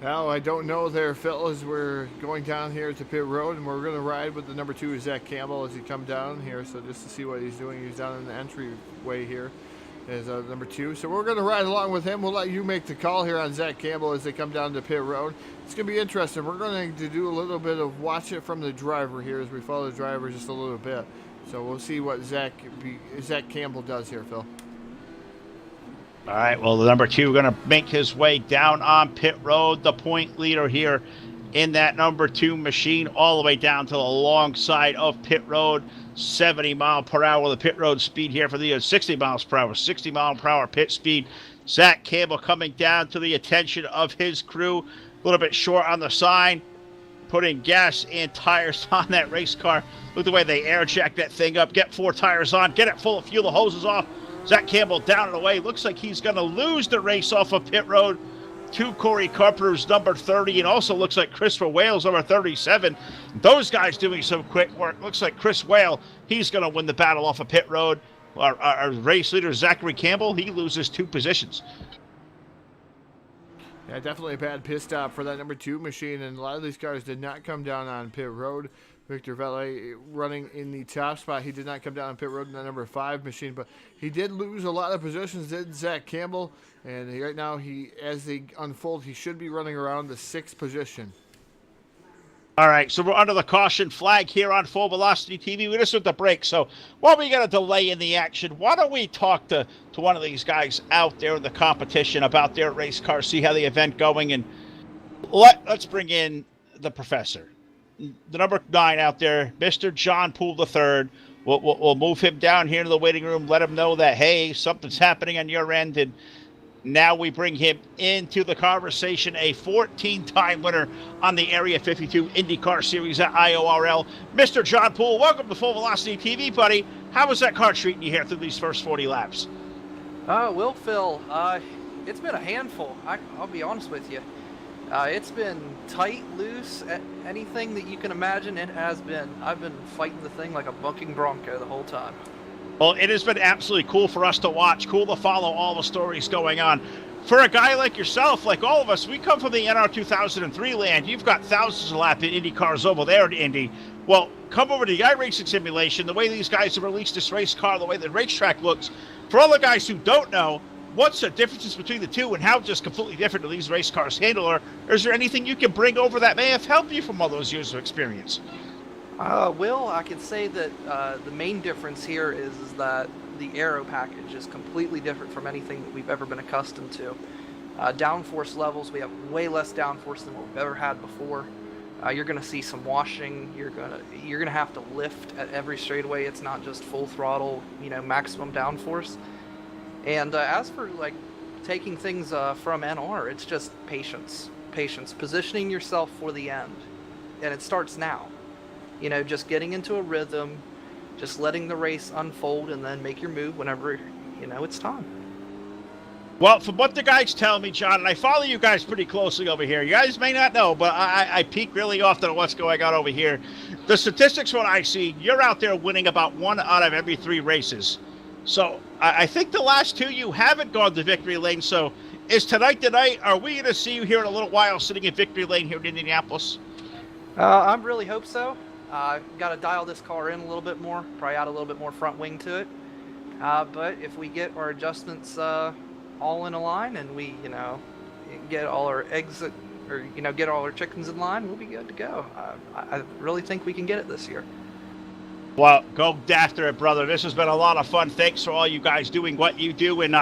Well, I don't know there, Phil, as we're going down here to pit road, and we're going to ride with the number 2, Zach Campbell, as he come down here. So just to see what he's doing, he's down in the entryway here as number 2. So we're going to ride along with him. We'll let you make the call here on Zach Campbell as they come down to pit road. It's going to be interesting. We're going to do a little bit of watch it from the driver here as we follow the driver just a little bit. So we'll see what Zach Campbell does here, Phil. All right, well, the number 2 going to make his way down on pit road, the point leader here in that number 2 machine, all the way down to the long side of pit road. 70 mile per hour, the pit road speed here for the 60 miles per hour, 60 mile per hour pit speed. Zach Campbell coming down to the attention of his crew, a little bit short on the sign, putting gas and tires on that race car. Look at the way they air jack that thing up, get 4 tires on, get it full of fuel, the hoses off. Zach Campbell down and away. Looks like he's going to lose the race off of pit road to Corey Carpenter's number 30, and also looks like Christopher Wales, number 37. Those guys doing some quick work. Looks like Chris Whale, he's going to win the battle off of pit road. Our race leader, Zachary Campbell, he loses 2 positions. Yeah, definitely a bad pit stop for that number 2 machine, and a lot of these cars did not come down on pit road. Victor Velle running in the top spot. He did not come down on pit road in the number 5 machine, but he did lose a lot of positions, did Zach Campbell. And right now, as they unfold, he should be running around the 6th position. All right, so we're under the caution flag here on Full Velocity TV. We just took the break, so while we got a delay in the action, why don't we talk to one of these guys out there in the competition about their race car, see how the event going, and let's bring in the professor. The number 9 out there, Mr. John Poole III. We'll move him down here to the waiting room, let him know that, hey, something's happening on your end, and now we bring him into the conversation, a 14-time winner on the Area 52 IndyCar Series at IORL. Mr. John Poole, welcome to Full Velocity TV, buddy. How was that car treating you here through these first 40 laps? Well, Phil, it's been a handful. I'll be honest with you. It's been tight, loose, anything that you can imagine. It has been. I've been fighting the thing like a bucking bronco the whole time. Well, it has been absolutely cool for us to watch, cool to follow all the stories going on. For a guy like yourself, like all of us, we come from the NR 2003 land. You've got thousands of laps in Indy cars over there at Indy. Well, come over to the iRacing simulation, the way these guys have released this race car, the way the racetrack looks. For all the guys who don't know, what's the differences between the two and how just completely different do these race cars handle? Or is there anything you can bring over that may have helped you from all those years of experience? Will, I can say that the main difference here is that the aero package is completely different from anything that we've ever been accustomed to. Downforce levels, we have way less downforce than what we've ever had before. You're going to see some washing. You're gonna have to lift at every straightaway. It's not just full throttle, maximum downforce. And as for like taking things from NR, it's just patience, positioning yourself for the end, and it starts now. Just getting into a rhythm, just letting the race unfold, and then make your move whenever it's time. Well, from what the guys tell me, John, and I follow you guys pretty closely over here. You guys may not know, but I peek really often at what's going on over here. The statistics, what I see, you're out there winning about 1 out of every 3 races. So I think the last 2 you haven't gone to victory lane. So is tonight the night? Are we going to see you here in a little while sitting in victory lane here in Indianapolis? I really hope so. Got to dial this car in a little bit more, probably add a little bit more front wing to it. But if we get our adjustments all in a line and we, get all our eggs, get all our chickens in line, we'll be good to go. I really think we can get it this year. Well, go after it, brother. This has been a lot of fun. Thanks for all you guys doing what you do. And,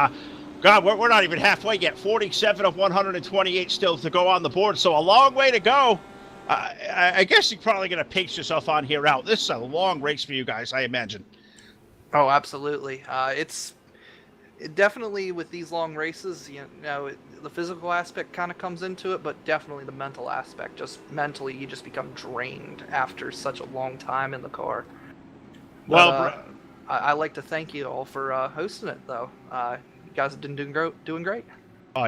God, we're not even halfway yet. 47 of 128 still to go on the board, so a long way to go. I guess you're probably going to pace yourself on here out. This is a long race for you guys, I imagine. Oh, absolutely. It's definitely with these long races, the physical aspect kind of comes into it, but definitely the mental aspect. Just mentally, you just become drained after such a long time in the car. Well, I like to thank you all for hosting it, though. You guys have been doing great.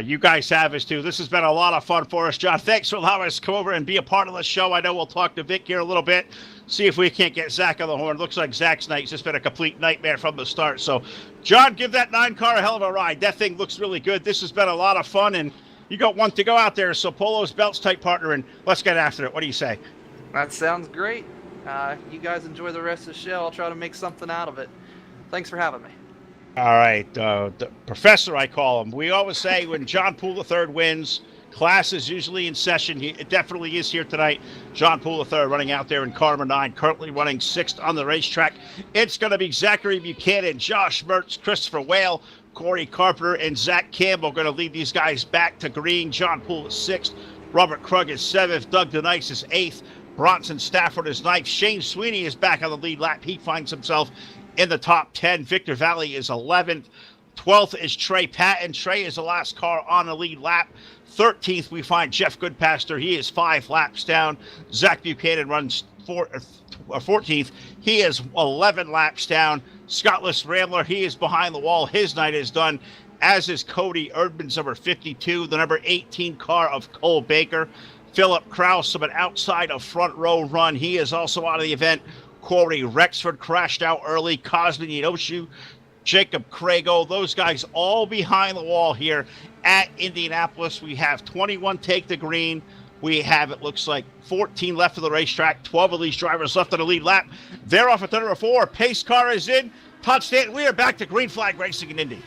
You guys have us, too. This has been a lot of fun for us, John. Thanks for allowing us to come over and be a part of the show. I know we'll talk to Vic here a little bit, see if we can't get Zach on the horn. Looks like Zach's night's just been a complete nightmare from the start. So, John, give that 9-car a hell of a ride. That thing looks really good. This has been a lot of fun, and you got one to go out there. So, Polo's belts tight, partner, and let's get after it. What do you say? That sounds great. You guys enjoy the rest of the show. I'll try to make something out of it. Thanks for having me. All right, the professor, I call him. We always say when John Poole III wins, class is usually in session. It definitely is here tonight. John Poole III running out there in car number 9, currently running 6th on the racetrack. It's going to be Zachary Buchanan, Josh Mertz, Christopher Whale, Corey Carpenter, and Zach Campbell going to lead these guys back to green. John Poole is 6th. Robert Krug is 7th. Doug DeNice is 8th. Bronson Stafford is 9th. Shane Sweeney is back on the lead lap. He finds himself in the top 10. Victor Valley is 11th. 12th is Trey Patton. Trey is the last car on the lead lap. 13th, we find Jeff Goodpaster. He is 5 laps down. Zach Buchanan runs 14th. He is 11 laps down. Scottless Rambler, he is behind the wall. His night is done, as is Cody Erdman's number 52, the number 18 car of Cole Baker. Philip Kraus of an outside of front row run. He is also out of the event. Corey Rexford crashed out early. Cosmin Yoshu, Jacob Crago, those guys all behind the wall here at Indianapolis. We have 21 take the green. We have, it looks like, 14 left of the racetrack. 12 of these drivers left on the lead lap. They're off at turn number 4. Pace car is in. Touchdown. We are back to green flag racing in Indy.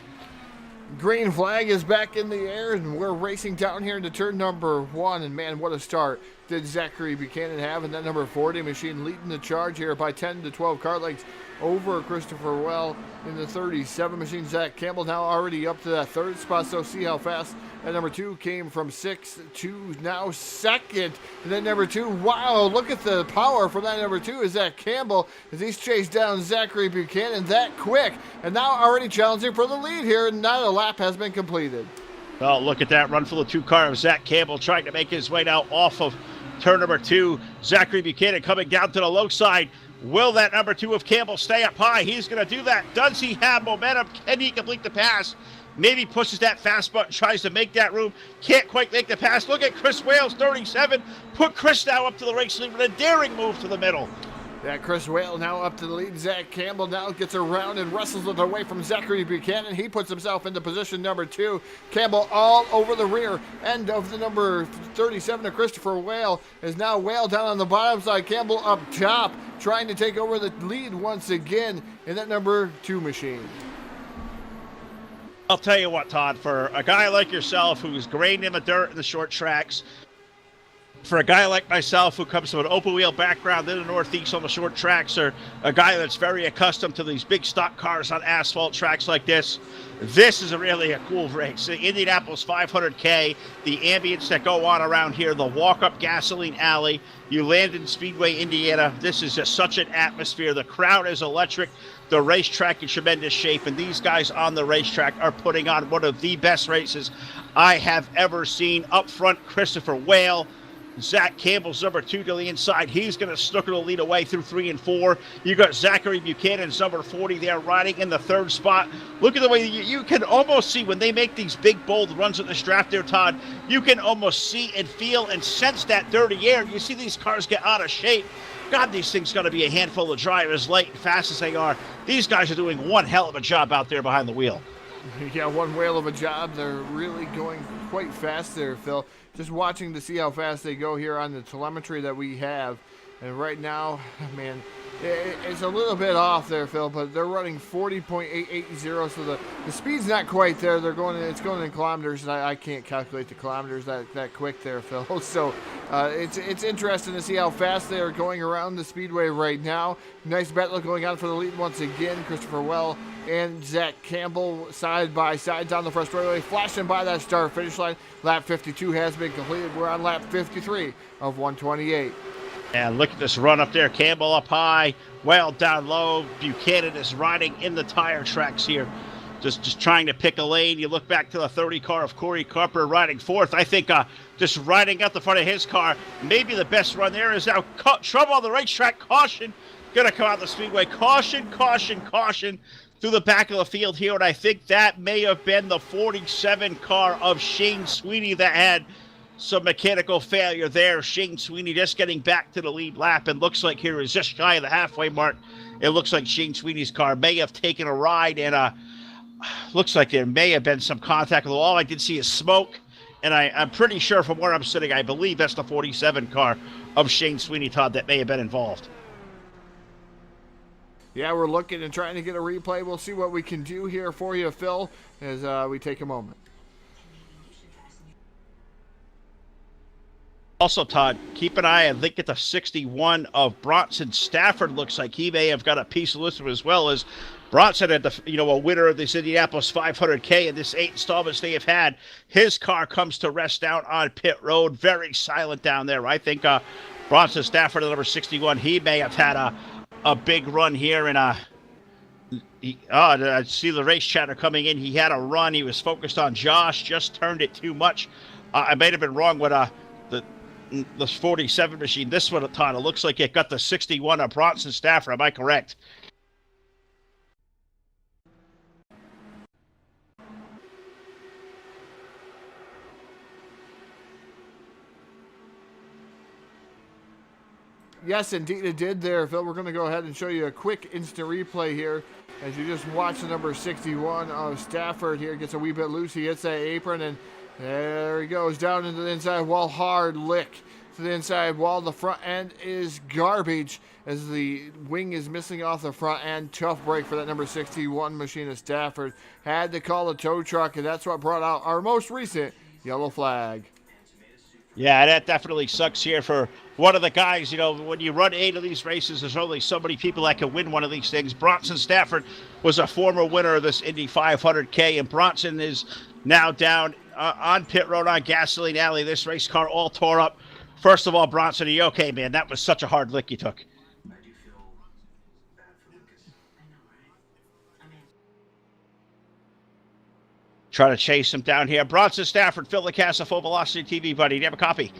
Green flag is back in the air, and we're racing down here into turn number 1. And man, what a start did Zachary Buchanan have in that number 40 machine, leading the charge here by 10 to 12 car lengths over Christopher Well in the 37 machine. Zach Campbell now already up to that 3rd spot, so see how fast that number 2 came from 6th to now 2nd. And then number 2, wow, look at the power from that number 2 is Zach Campbell as he's chased down Zachary Buchanan that quick. And now already challenging for the lead here, and now the lap has been completed. Well, look at that run for the 2 car of Zach Campbell trying to make his way now off of turn number 2. Zachary Buchanan coming down to the low side. Will that number 2 of Campbell stay up high? He's going to do that. Does he have momentum? Can he complete the pass? Maybe pushes that fast button, tries to make that room. Can't quite make the pass. Look at Chris Wales, 37. Put Chris now up to the race lead with a daring move to the middle. Yeah, Chris Whale now up to the lead. Zach Campbell now gets around and wrestles it away from Zachary Buchanan. He puts himself into position number 2. Campbell all over the rear end of the number 37 of Christopher Whale is now Whale down on the bottom side. Campbell up top trying to take over the lead once again in that number 2 machine. I'll tell you what, Todd, for a guy like yourself who's grained in the dirt in the short tracks, for a guy like myself who comes from an open wheel background in the Northeast on the short tracks, or a guy that's very accustomed to these big stock cars on asphalt tracks like this is really a cool race. The Indianapolis 500K, the ambience that go on around here, the walk-up gasoline alley, you land in Speedway, Indiana. This is just such an atmosphere. The crowd is electric. The racetrack in tremendous shape, and these guys on the racetrack are putting on one of the best races I have ever seen. Up front, Christopher Whale Zach Campbell's number 2 to the inside. He's going to snooker the lead away through 3 and 4. You got Zachary Buchanan's number 40 there riding in the 3rd spot. Look at the way you can almost see when they make these big, bold runs at the strap there, Todd. You can almost see and feel and sense that dirty air. You see these cars get out of shape. God, these things got to be a handful to drive as light and fast as they are. These guys are doing one hell of a job out there behind the wheel. Yeah, one whale of a job. They're really going quite fast there, Phil. Just watching to see how fast they go here on the telemetry that we have. And right now, man, it's a little bit off there, Phil, but they're running 40.880, so the speed's not quite there. It's going in kilometers, and I can't calculate the kilometers that quick there, Phil. So it's interesting to see how fast they are going around the speedway right now. Nice battle going on for the lead once again. Christopher Well and Zach Campbell side by side down the first straightaway, flashing by that start finish line. Lap 52 has been completed. We're on lap 53 of 128. And look at this run up there. Campbell up high, Well down low. Buchanan is riding in the tire tracks here. Just trying to pick a lane. You look back to the 30 car of Corey Carper riding 4th. I think just riding out the front of his car, maybe the best run there is now trouble on the racetrack. Caution. Going to come out the speedway. Caution, caution, caution through the back of the field here. And I think that may have been the 47 car of Shane Sweeney that had some mechanical failure there. Shane Sweeney just getting back to the lead lap, and looks like here is just shy of the halfway mark. It looks like Shane Sweeney's car may have taken a ride, and looks like there may have been some contact with the wall. I did see a smoke, and I'm pretty sure from where I'm sitting, I believe that's the 47 car of Shane Sweeney, Todd, that may have been involved. Yeah, we're looking and trying to get a replay. We'll see what we can do here for you, Phil, as we take a moment. Also, Todd, keep an eye. I think at the 61 of Bronson Stafford. Looks like he may have got a piece of this as well, as Bronson had a winner of this Indianapolis 500K in this 8 installments they have had. His car comes to rest down on pit road. Very silent down there. I think Bronson Stafford, number 61, he may have had a big run here. And I see the race chatter coming in. He had a run. He was focused on Josh. Just turned it too much. I may have been wrong with the 47 machine. This one, Todd, it looks like it got the 61 of Bronson Stafford. Am I correct? Yes, indeed it did there, Phil. We're going to go ahead and show you a quick instant replay here as you just watch the number 61 of Stafford here. Gets a wee bit loose. He hits that apron, and there he goes down into the inside wall. Hard lick to the inside wall. The front end is garbage as the wing is missing off the front end. Tough break for that number 61 machine of Stafford. Had to call the tow truck, and that's what brought out our most recent yellow flag. Yeah, that definitely sucks here for one of the guys. When you run 8 of these races, there's only so many people that can win one of these things. Bronson Stafford was a former winner of this Indy 500K, and Bronson is now down on pit road on Gasoline Alley. This race car all tore up. First of all, Bronson, are you okay, man? That was such a hard lick you took. Try to chase him down here. Bronson Stafford, Phil LaCassa, Full Velocity TV, buddy. Do you have a copy?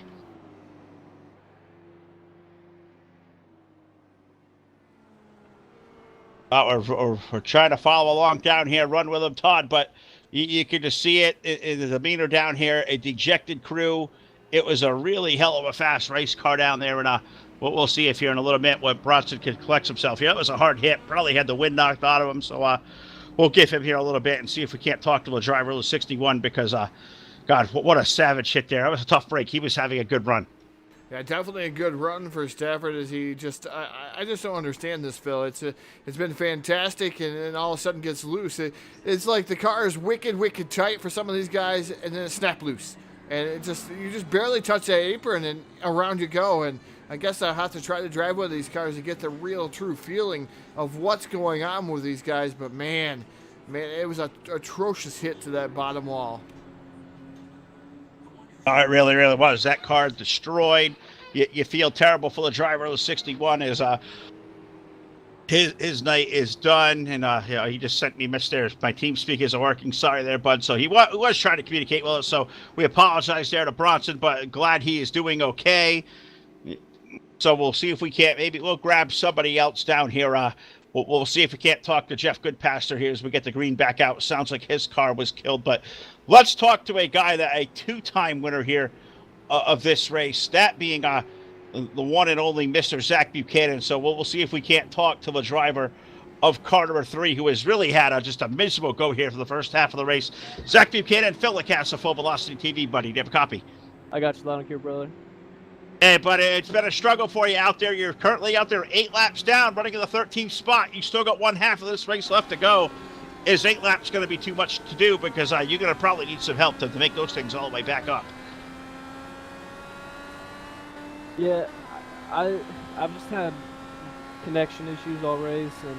We're trying to follow along down here, run with him, Todd, but you can just see it in the demeanor down here, a dejected crew. It was a really hell of a fast race car down there, and we'll see if here in a little bit what Bronson can collect himself. Yeah, it was a hard hit. Probably had the wind knocked out of him, so we'll give him here a little bit and see if we can't talk to the driver of the 61 because, God, what a savage hit there. That was a tough break. He was having a good run. Yeah, definitely a good run for Stafford as he just, I just don't understand this, Phil. It's been fantastic, and then all of a sudden gets loose. It's like the car is wicked tight for some of these guys, and then it snapped loose. And you just barely touch that apron, and around you go. And I guess I'll have to try to drive one of these cars to get the real, true feeling of what's going on with these guys. But man, it was an atrocious hit to that bottom wall. Oh, it really was. That car destroyed. You feel terrible for the driver of the 61 as his night is done, and he just sent me a message there. My team speak isn't working. Sorry there, bud. So he was trying to communicate with us, so we apologize there to Bronson, but glad he is doing okay. So we'll see if we can't. Maybe we'll grab somebody else down here. We'll see if we can't talk to Jeff Goodpaster here as we get the green back out. Sounds like his car was killed, but let's talk to a guy that a two-time winner here of this race, that being the one and only Mr. Zach Buchanan. So we'll see if we can't talk to the driver of car number 3, who has really had just a miserable go here for the first half of the race. Zach Buchanan, Phil LaCassa, Full Velocity TV, buddy. Do you have a copy? I got you loud and clear, brother. Hey, but it's been a struggle for you out there. You're currently out there 8 laps down, running in the 13th spot. You still got one half of this race left to go. Is 8 laps going to be too much to do? Because you're going to probably need some help to make those things all the way back up. Yeah, I've just had connection issues all race, and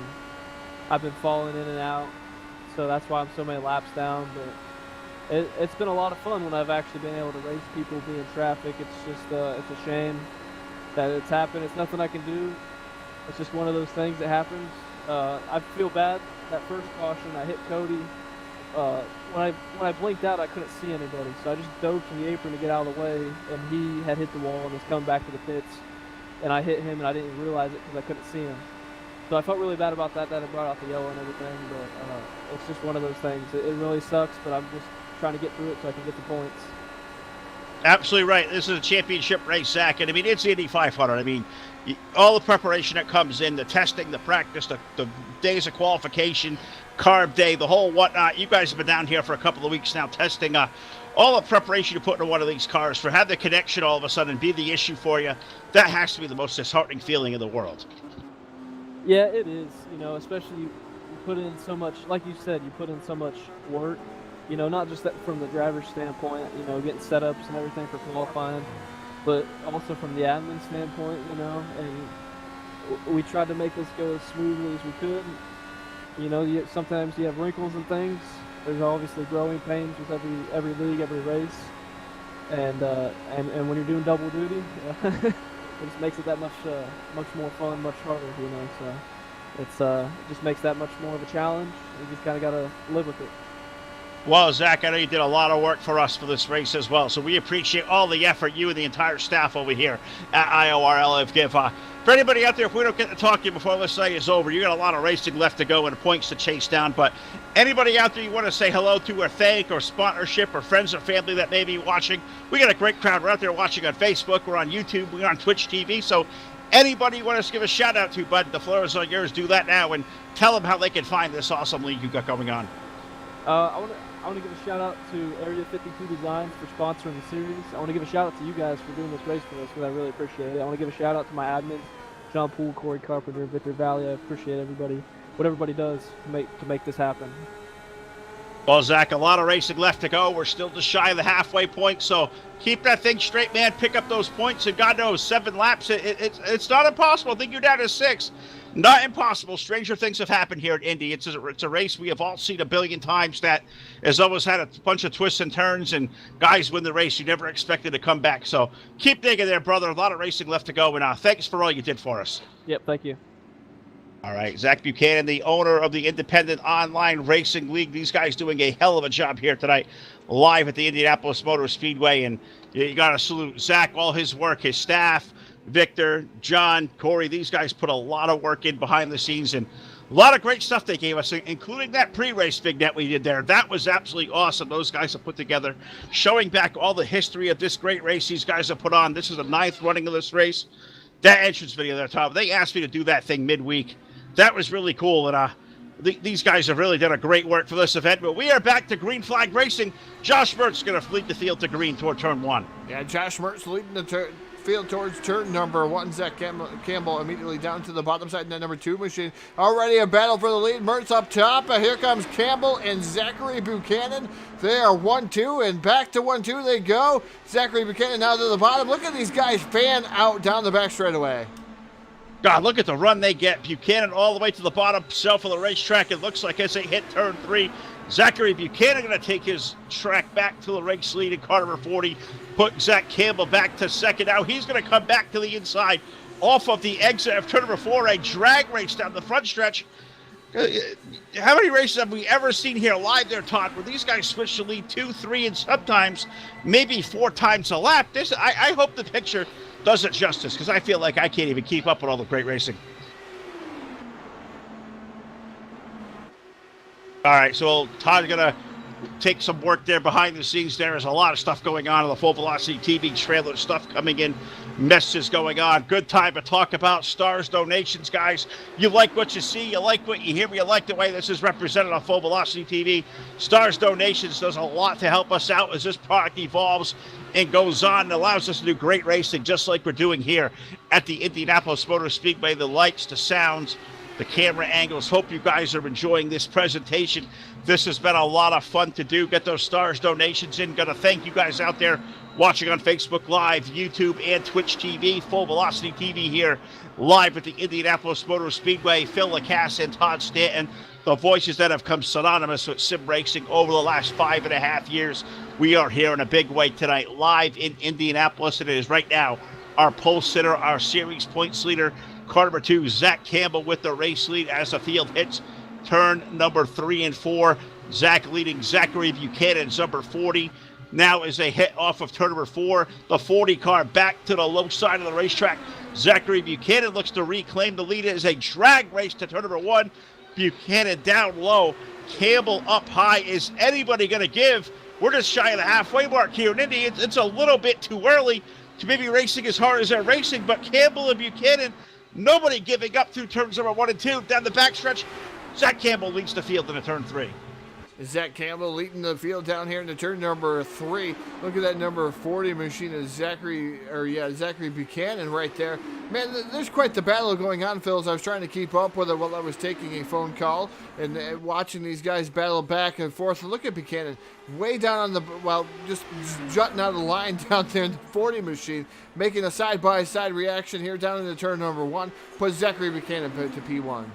I've been falling in and out. So that's why I'm so many laps down. But it's been a lot of fun when I've actually been able to race people, be in traffic. It's just it's a shame that it's happened. It's nothing I can do. It's just one of those things that happens. I feel bad. That first caution, I hit Cody. When I blinked out, I couldn't see anybody, so I just dove to the apron to get out of the way, and he had hit the wall and was coming back to the pits, and I hit him, and I didn't even realize it because I couldn't see him. So I felt really bad about that it brought out the yellow and everything, but it's just one of those things. It really sucks, but I'm just trying to get through it so I can get the points. Absolutely right. This is a championship race, Zach, and I mean, it's the Indy 500. I mean, all the preparation that comes in, the testing, the practice, the days of qualification, carb day, the whole whatnot. You guys have been down here for a couple of weeks now testing all the preparation you put into one of these cars. For have the connection all of a sudden be the issue for you, that has to be the most disheartening feeling in the world. Yeah, it is. Especially you put in so much, like you said, you put in so much work. Not just that from the driver's standpoint, getting setups and everything for qualifying, but also from the admin standpoint, and we tried to make this go as smoothly as we could. Sometimes you have wrinkles and things. There's obviously growing pains with every league, every race, and when you're doing double duty, it just makes it that much more fun, much harder, So it just makes that much more of a challenge. You just kind of got to live with it. Well, Zach, I know you did a lot of work for us for this race as well, so we appreciate all the effort you and the entire staff over here at IORL have given. For anybody out there, if we don't get to talk to you before this night is over, you got a lot of racing left to go and points to chase down, but anybody out there you want to say hello to or thank or sponsorship or friends or family that may be watching, we got a great crowd. We're out there watching on Facebook, we're on YouTube, we're on Twitch TV, so anybody you want us to give a shout out to, bud, the floor is on yours. Do that now and tell them how they can find this awesome league you got going on. I want to give a shout out to Area 52 Designs for sponsoring the series. I want to give a shout out to you guys for doing this race for us because I really appreciate it. I want to give a shout out to my admins, John Poole, Corey Carpenter, Victor Valley. I appreciate what everybody does to make this happen. Well, Zach, a lot of racing left to go. We're still just shy of the halfway point, so keep that thing straight, man. Pick up those points, and God knows, 7 laps, it's not impossible. I think you're down to 6. Not impossible. Stranger things have happened here at Indy. It's a race we have all seen a billion times that has always had a bunch of twists and turns, and guys win the race you never expected to come back. So keep digging there, brother. A lot of racing left to go, and thanks for all you did for us. Yep, thank you. All right, Zach Buchanan, the owner of the Independent Online Racing League. These guys doing a hell of a job here tonight, live at the Indianapolis Motor Speedway, and you got to salute Zach, all his work, his staff, Victor, John, Corey. These guys put a lot of work in behind the scenes, and a lot of great stuff they gave us, including that pre-race vignette we did there. That was absolutely awesome. Those guys have put together, showing back all the history of this great race these guys have put on. This is the 9th running of this race. That entrance video there, Tom, they asked me to do that thing midweek. That was really cool, and these guys have really done a great work for this event. But we are back to green flag racing. Josh Mertz going to lead the field to green toward turn 1. Yeah, Josh Mertz leading the field towards turn number 1. Zach Campbell immediately down to the bottom side, and then number 2 machine already a battle for the lead. Mertz up top, and here comes Campbell and Zachary Buchanan. They are 1-2, and back to 1-2 they go. Zachary Buchanan now to the bottom. Look at these guys fan out down the back straightaway. God, look at the run they get. Buchanan all the way to the bottom shelf of the racetrack. It looks like as they hit turn 3, Zachary Buchanan going to take his track back to the race lead in car number 40. Put Zach Campbell back to second. Now he's going to come back to the inside. off of the exit of turn number 4, a drag race down the front stretch. How many races have we ever seen here live there, Todd, where these guys switch to lead 2, 3, and sometimes maybe 4 times a lap? I hope the picture does it justice, because I feel like I can't even keep up with all the great racing. All right, so Todd's going to take some work there behind the scenes. There is a lot of stuff going on the Full Velocity TV trailer, stuff coming in, messages going on. Good time to talk about stars donations, guys. You like what you see, you like what you hear, you like the way this is represented on Full Velocity TV. Stars donations does a lot to help us out as this product evolves and goes on and allows us to do great racing just like we're doing here at the Indianapolis Motor Speedway. The lights, the sounds, the camera angles. Hope you guys are enjoying this presentation. This has been a lot of fun to do. Get those stars donations in. Gonna thank you guys out there watching on Facebook Live, YouTube, and Twitch TV. Full Velocity TV here live at the Indianapolis Motor Speedway. Phil Lacasse and Todd Stanton, the voices that have come synonymous with sim racing over the last 5.5 years. We are here in a big way tonight, live in Indianapolis, and it is right now our pole sitter, our series points leader, car number 2, Zach Campbell, with the race lead as the field hits turn number 3 and 4. Zach leading Zachary Buchanan's number 40. Now as they hit off of turn number 4, the 40 car back to the low side of the racetrack. Zachary Buchanan looks to reclaim the lead as a drag race to turn number 1. Buchanan down low, Campbell up high. Is anybody going to give? We're just shy of the halfway mark here in Indy. It's a little bit too early to maybe racing as hard as they're racing, but Campbell and Buchanan, nobody giving up through turns number 1 and 2. Down the backstretch, Zach Campbell leads the field into turn 3. Zach Campbell leading the field down here into turn number 3. Look at that number 40 machine of Zachary Buchanan right there. Man, there's quite the battle going on, Phil, as I was trying to keep up with it while I was taking a phone call and watching these guys battle back and forth. Look at Buchanan way down on the, just jutting out of the line down there in the 40 machine, making a side-by-side reaction here down into turn number 1. Put Zachary Buchanan to P1.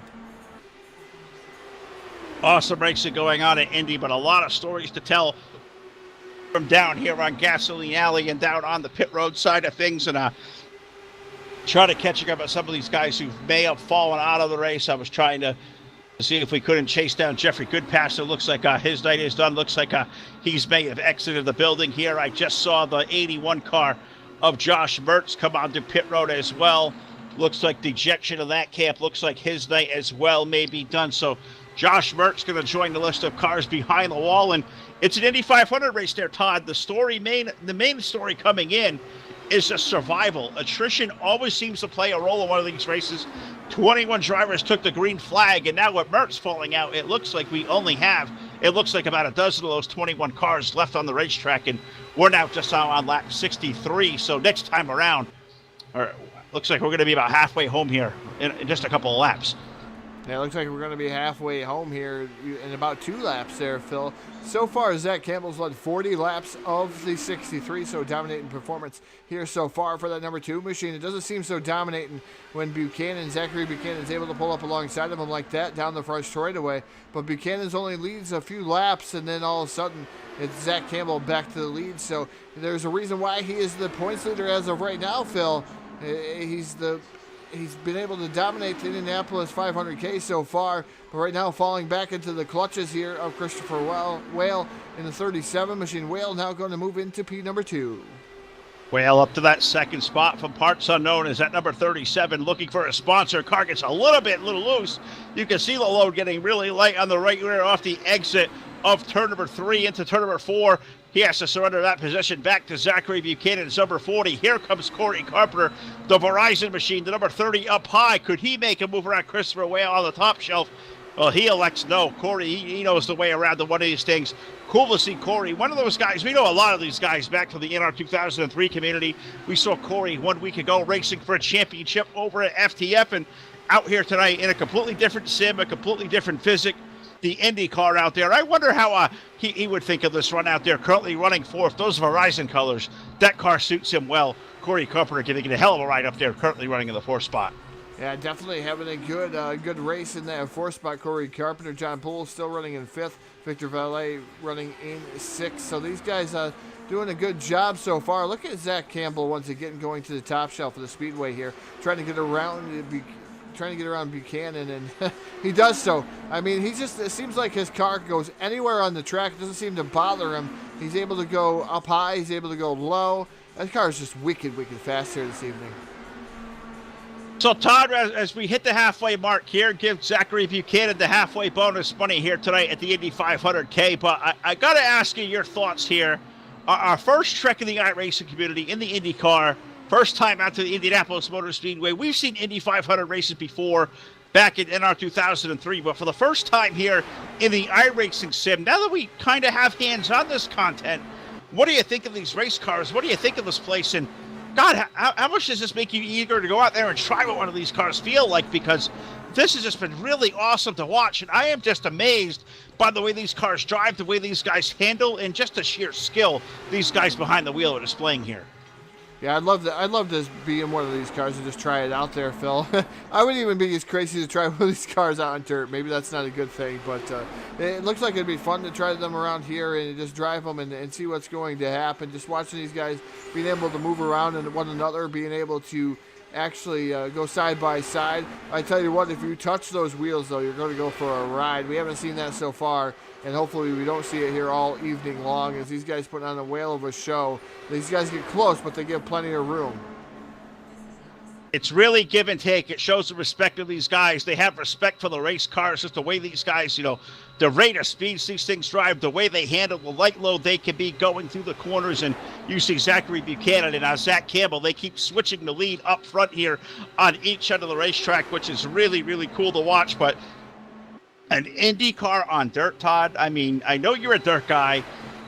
Awesome racing going on at Indy, but a lot of stories to tell from down here on Gasoline Alley and down on the pit road side of things, and try to catch up with some of these guys who may have fallen out of the race. I was trying to see if we couldn't chase down Jeffrey Goodpasser. Looks like his night is done. Looks like he's may have exited the building here. I just saw the 81 car of Josh Mertz come onto pit road as well. Looks like the ejection of that camp. Looks like his night as well may be done. So Josh Mertz going to join the list of cars behind the wall, and it's an Indy 500 race there, Todd. The main story coming in is a survival. Attrition always seems to play a role in one of these races. 21 drivers took the green flag, and now with Mertz falling out, it looks like we only have, about a dozen of those 21 cars left on the racetrack, and we're now just on lap 63. So next time around, looks like we're going to be about halfway home here in just a couple of laps. Yeah, it looks like we're going to be halfway home here in about 2 laps there, Phil. So far, Zach Campbell's led 40 laps of the 63, so dominating performance here so far for that number 2 machine. It doesn't seem so dominating when Zachary Buchanan's able to pull up alongside of him like that down the front straightaway. But Buchanan's only leads a few laps, and then all of a sudden, it's Zach Campbell back to the lead. So there's a reason why he is the points leader as of right now, Phil. He's been able to dominate the Indianapolis 500K so far, but right now falling back into the clutches here of Christopher Whale in the 37 machine. Whale now going to move into P number 2. Whale up to that second spot from parts unknown is at number 37, looking for a sponsor. Car gets a little loose. You can see the load getting really light on the right rear off the exit of turn number 3 into turn number 4. He has to surrender that position back to Zachary Buchanan's number 40. Here comes Corey Carpenter, the Verizon machine, the number 30 up high. Could he make a move around Christopher Whale on the top shelf? Well, he elects no. Corey, he knows the way around to one of these things. Cool to see Corey. One of those guys, we know a lot of these guys back to the NR 2003 community. We saw Corey 1 week ago racing for a championship over at FTF, and out here tonight in a completely different sim, a completely different physics. The IndyCar out there. I wonder how he would think of this run out there, currently running 4th. Those Verizon colors, that car suits him well. Corey Carpenter giving it a hell of a ride up there, currently running in the 4th spot. Yeah, definitely having a good race in that fourth spot. Corey Carpenter, John Poole still running in fifth. Victor Valet running in sixth. So these guys doing a good job so far. Look at Zach Campbell once again going to the top shelf of the speedway here, trying to get around Buchanan, and he does so. I mean, it seems like his car goes anywhere on the track. It doesn't seem to bother him. He's able to go up high. He's able to go low. That car is just wicked fast here this evening. So, Todd, as we hit the halfway mark here, give Zachary Buchanan the halfway bonus money here tonight at the Indy 500K. But I got to ask you your thoughts here. Our first trek in the iRacing community in the IndyCar, first time out to the Indianapolis Motor Speedway. We've seen Indy 500 races before back in NR 2003, but for the first time here in the iRacing sim, now that we kind of have hands on this content, what do you think of these race cars? What do you think of this place? And God, how much does this make you eager to go out there and try what one of these cars feel like? Because this has just been really awesome to watch, and I am just amazed by the way these cars drive, the way these guys handle, and just the sheer skill these guys behind the wheel are displaying here. Yeah, I'd love to be in one of these cars and just try it out there, Phil. I wouldn't even be as crazy to try one of these cars out on dirt. Maybe that's not a good thing, but it looks like it'd be fun to try them around here and just drive them and see what's going to happen. Just watching these guys being able to move around and one another, being able to actually go side by side. I tell you what, if you touch those wheels, though, you're going to go for a ride. We haven't seen that so far, and hopefully we don't see it here all evening long as these guys put on a whale of a show. These guys get close, but they give plenty of room. It's really give and take. It shows the respect of these guys. They have respect for the race cars, just the way these guys, the rate of speeds these things drive, the way they handle the light load they can be going through the corners. And you see Zachary Buchanan and Zach Campbell, they keep switching the lead up front here on each end of the racetrack, which is really, really cool to watch. But an IndyCar on dirt, Todd, I mean, I know you're a dirt guy.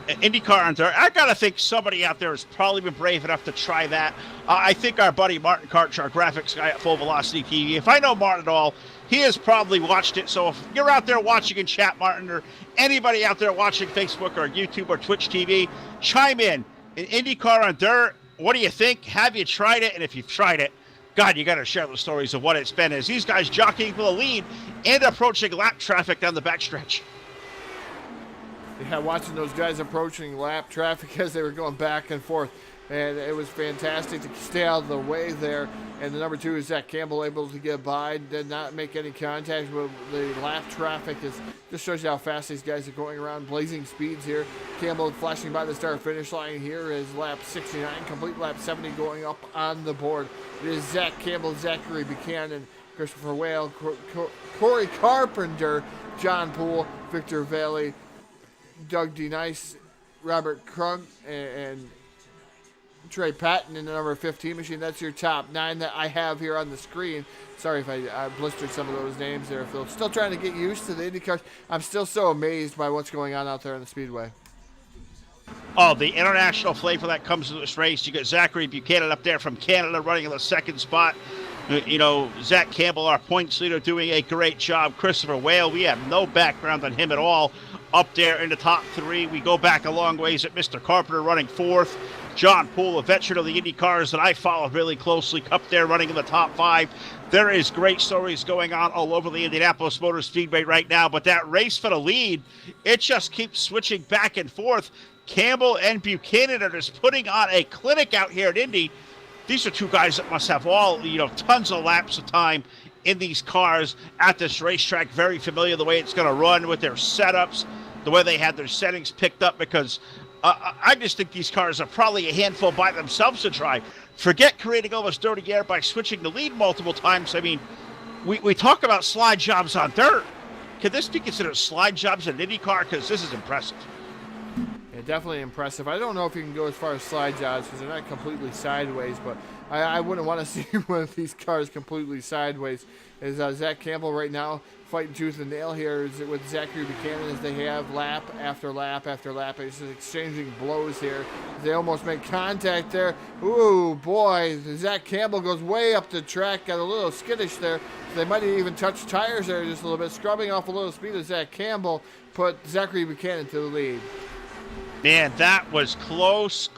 IndyCar on dirt, I gotta think somebody out there has probably been brave enough to try that. I think our buddy Martin Karch, our graphics guy at Full Velocity TV, if I know Martin at all, he has probably watched it. So if you're out there watching in chat, Martin, or anybody out there watching Facebook or YouTube or Twitch TV, chime in. An IndyCar on dirt, what do you think? Have you tried it? And if you've tried it, God, you got to share the stories of what it's been as these guys jockeying for the lead and approaching lap traffic down the backstretch. Yeah, watching those guys approaching lap traffic as they were going back and forth. And it was fantastic to stay out of the way there. And the number two is Zach Campbell able to get by, did not make any contact with the lap traffic. Just shows you how fast these guys are going around, blazing speeds here. Campbell flashing by the start-finish line here is lap 69, complete lap 70 going up on the board. It is Zach Campbell, Zachary Buchanan, Christopher Whale, Corey Carpenter, John Poole, Victor Valet, Doug D. Nice, Robert Krug, and Trey Patton in the number 15 machine. That's your top 9 that I have here on the screen. Sorry if I blistered some of those names there, Phil. Still trying to get used to the IndyCars. I'm still so amazed by what's going on out there in the Speedway. Oh, the international flavor that comes to this race. You got Zachary Buchanan up there from Canada running in the second spot. Zach Campbell, our points leader, doing a great job. Christopher Whale, we have no background on him at all. Up there in the top 3. We go back a long ways at Mr. Carpenter running 4th. John Poole, a veteran of the Indy cars that I follow really closely, up there running in the top 5. There is great stories going on all over the Indianapolis Motor Speedway right now, but that race for the lead, it just keeps switching back and forth. Campbell and Buchanan are just putting on a clinic out here at Indy. These are two guys that must have all, tons of laps of time in these cars at this racetrack. Very familiar the way it's going to run with their setups, the way they had their settings picked up, because I just think these cars are probably a handful by themselves to drive. Forget creating all this dirty air by switching the lead multiple times. I mean, we talk about slide jobs on dirt. Could this be considered slide jobs in an IndyCar? Because this is impressive. Yeah, definitely impressive. I don't know if you can go as far as slide jobs because they're not completely sideways, but I wouldn't want to see one of these cars completely sideways. Is Zach Campbell right now fighting tooth and nail here with Zachary Buchanan as they have lap after lap after lap. It's just exchanging blows here. They almost make contact there. Ooh, boy. Zach Campbell goes way up the track, got a little skittish there. They might have even touched tires there just a little bit, scrubbing off a little speed of Zach Campbell, put Zachary Buchanan to the lead. Man, that was close.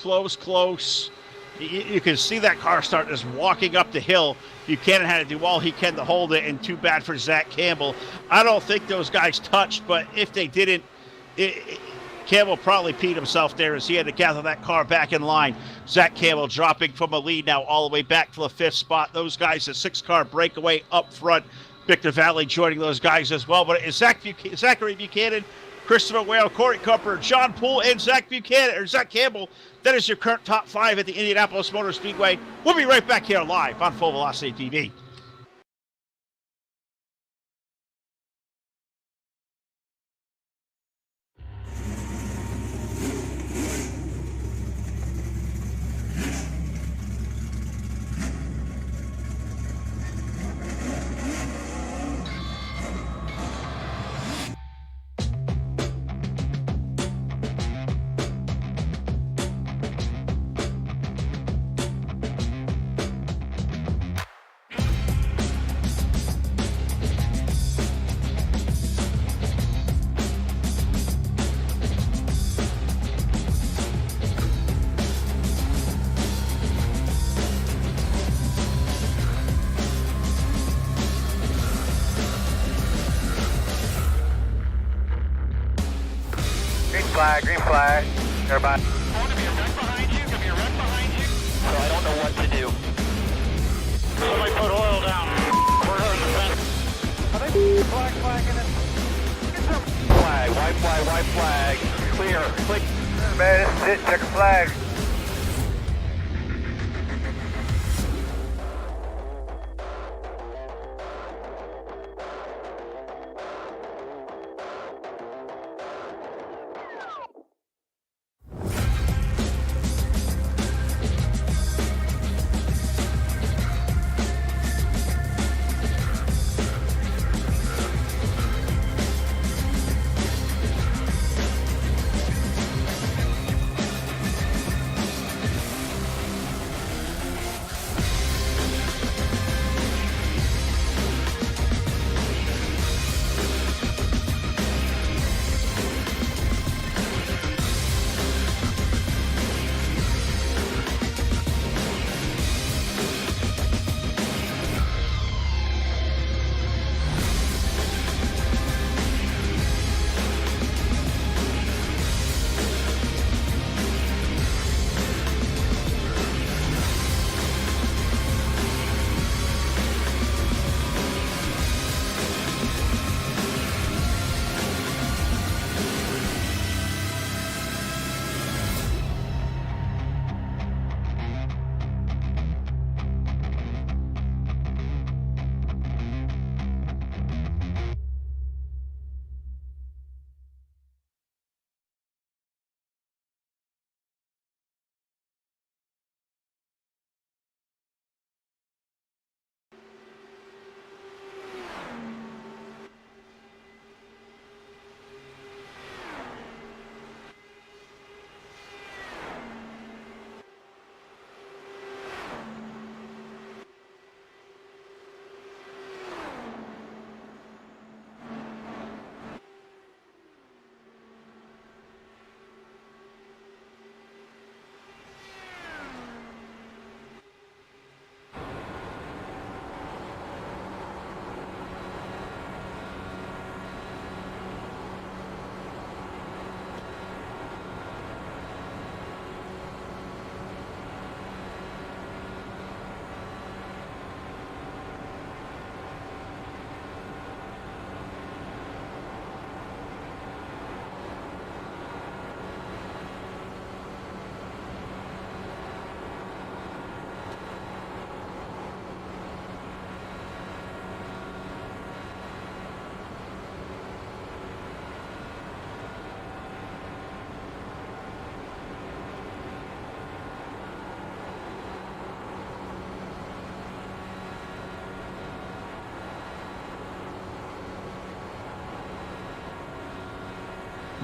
You can see that car start just walking up the hill. Buchanan had to do all he can to hold it, and too bad for Zach Campbell. I don't think those guys touched, but if they didn't, Campbell probably peed himself there as he had to gather that car back in line. Zach Campbell dropping from a lead now all the way back to the 5th spot. Those guys, a 6-car breakaway up front. Victor Valley joining those guys as well. But it's Zachary Buchanan, Christopher Whale, Corey Cooper, John Poole, and Zach Campbell. That is your current top 5 at the Indianapolis Motor Speedway. We'll be right back here live on Full Velocity TV. Green flag. Everybody. Gonna be a wreck behind you. Gonna be a wreck behind you. So I don't know what to do. Somebody put oil down. We're hurting the fence. Are they flagging it? Flag, white flag. Clear. Click. Man, this is it. Check a flag.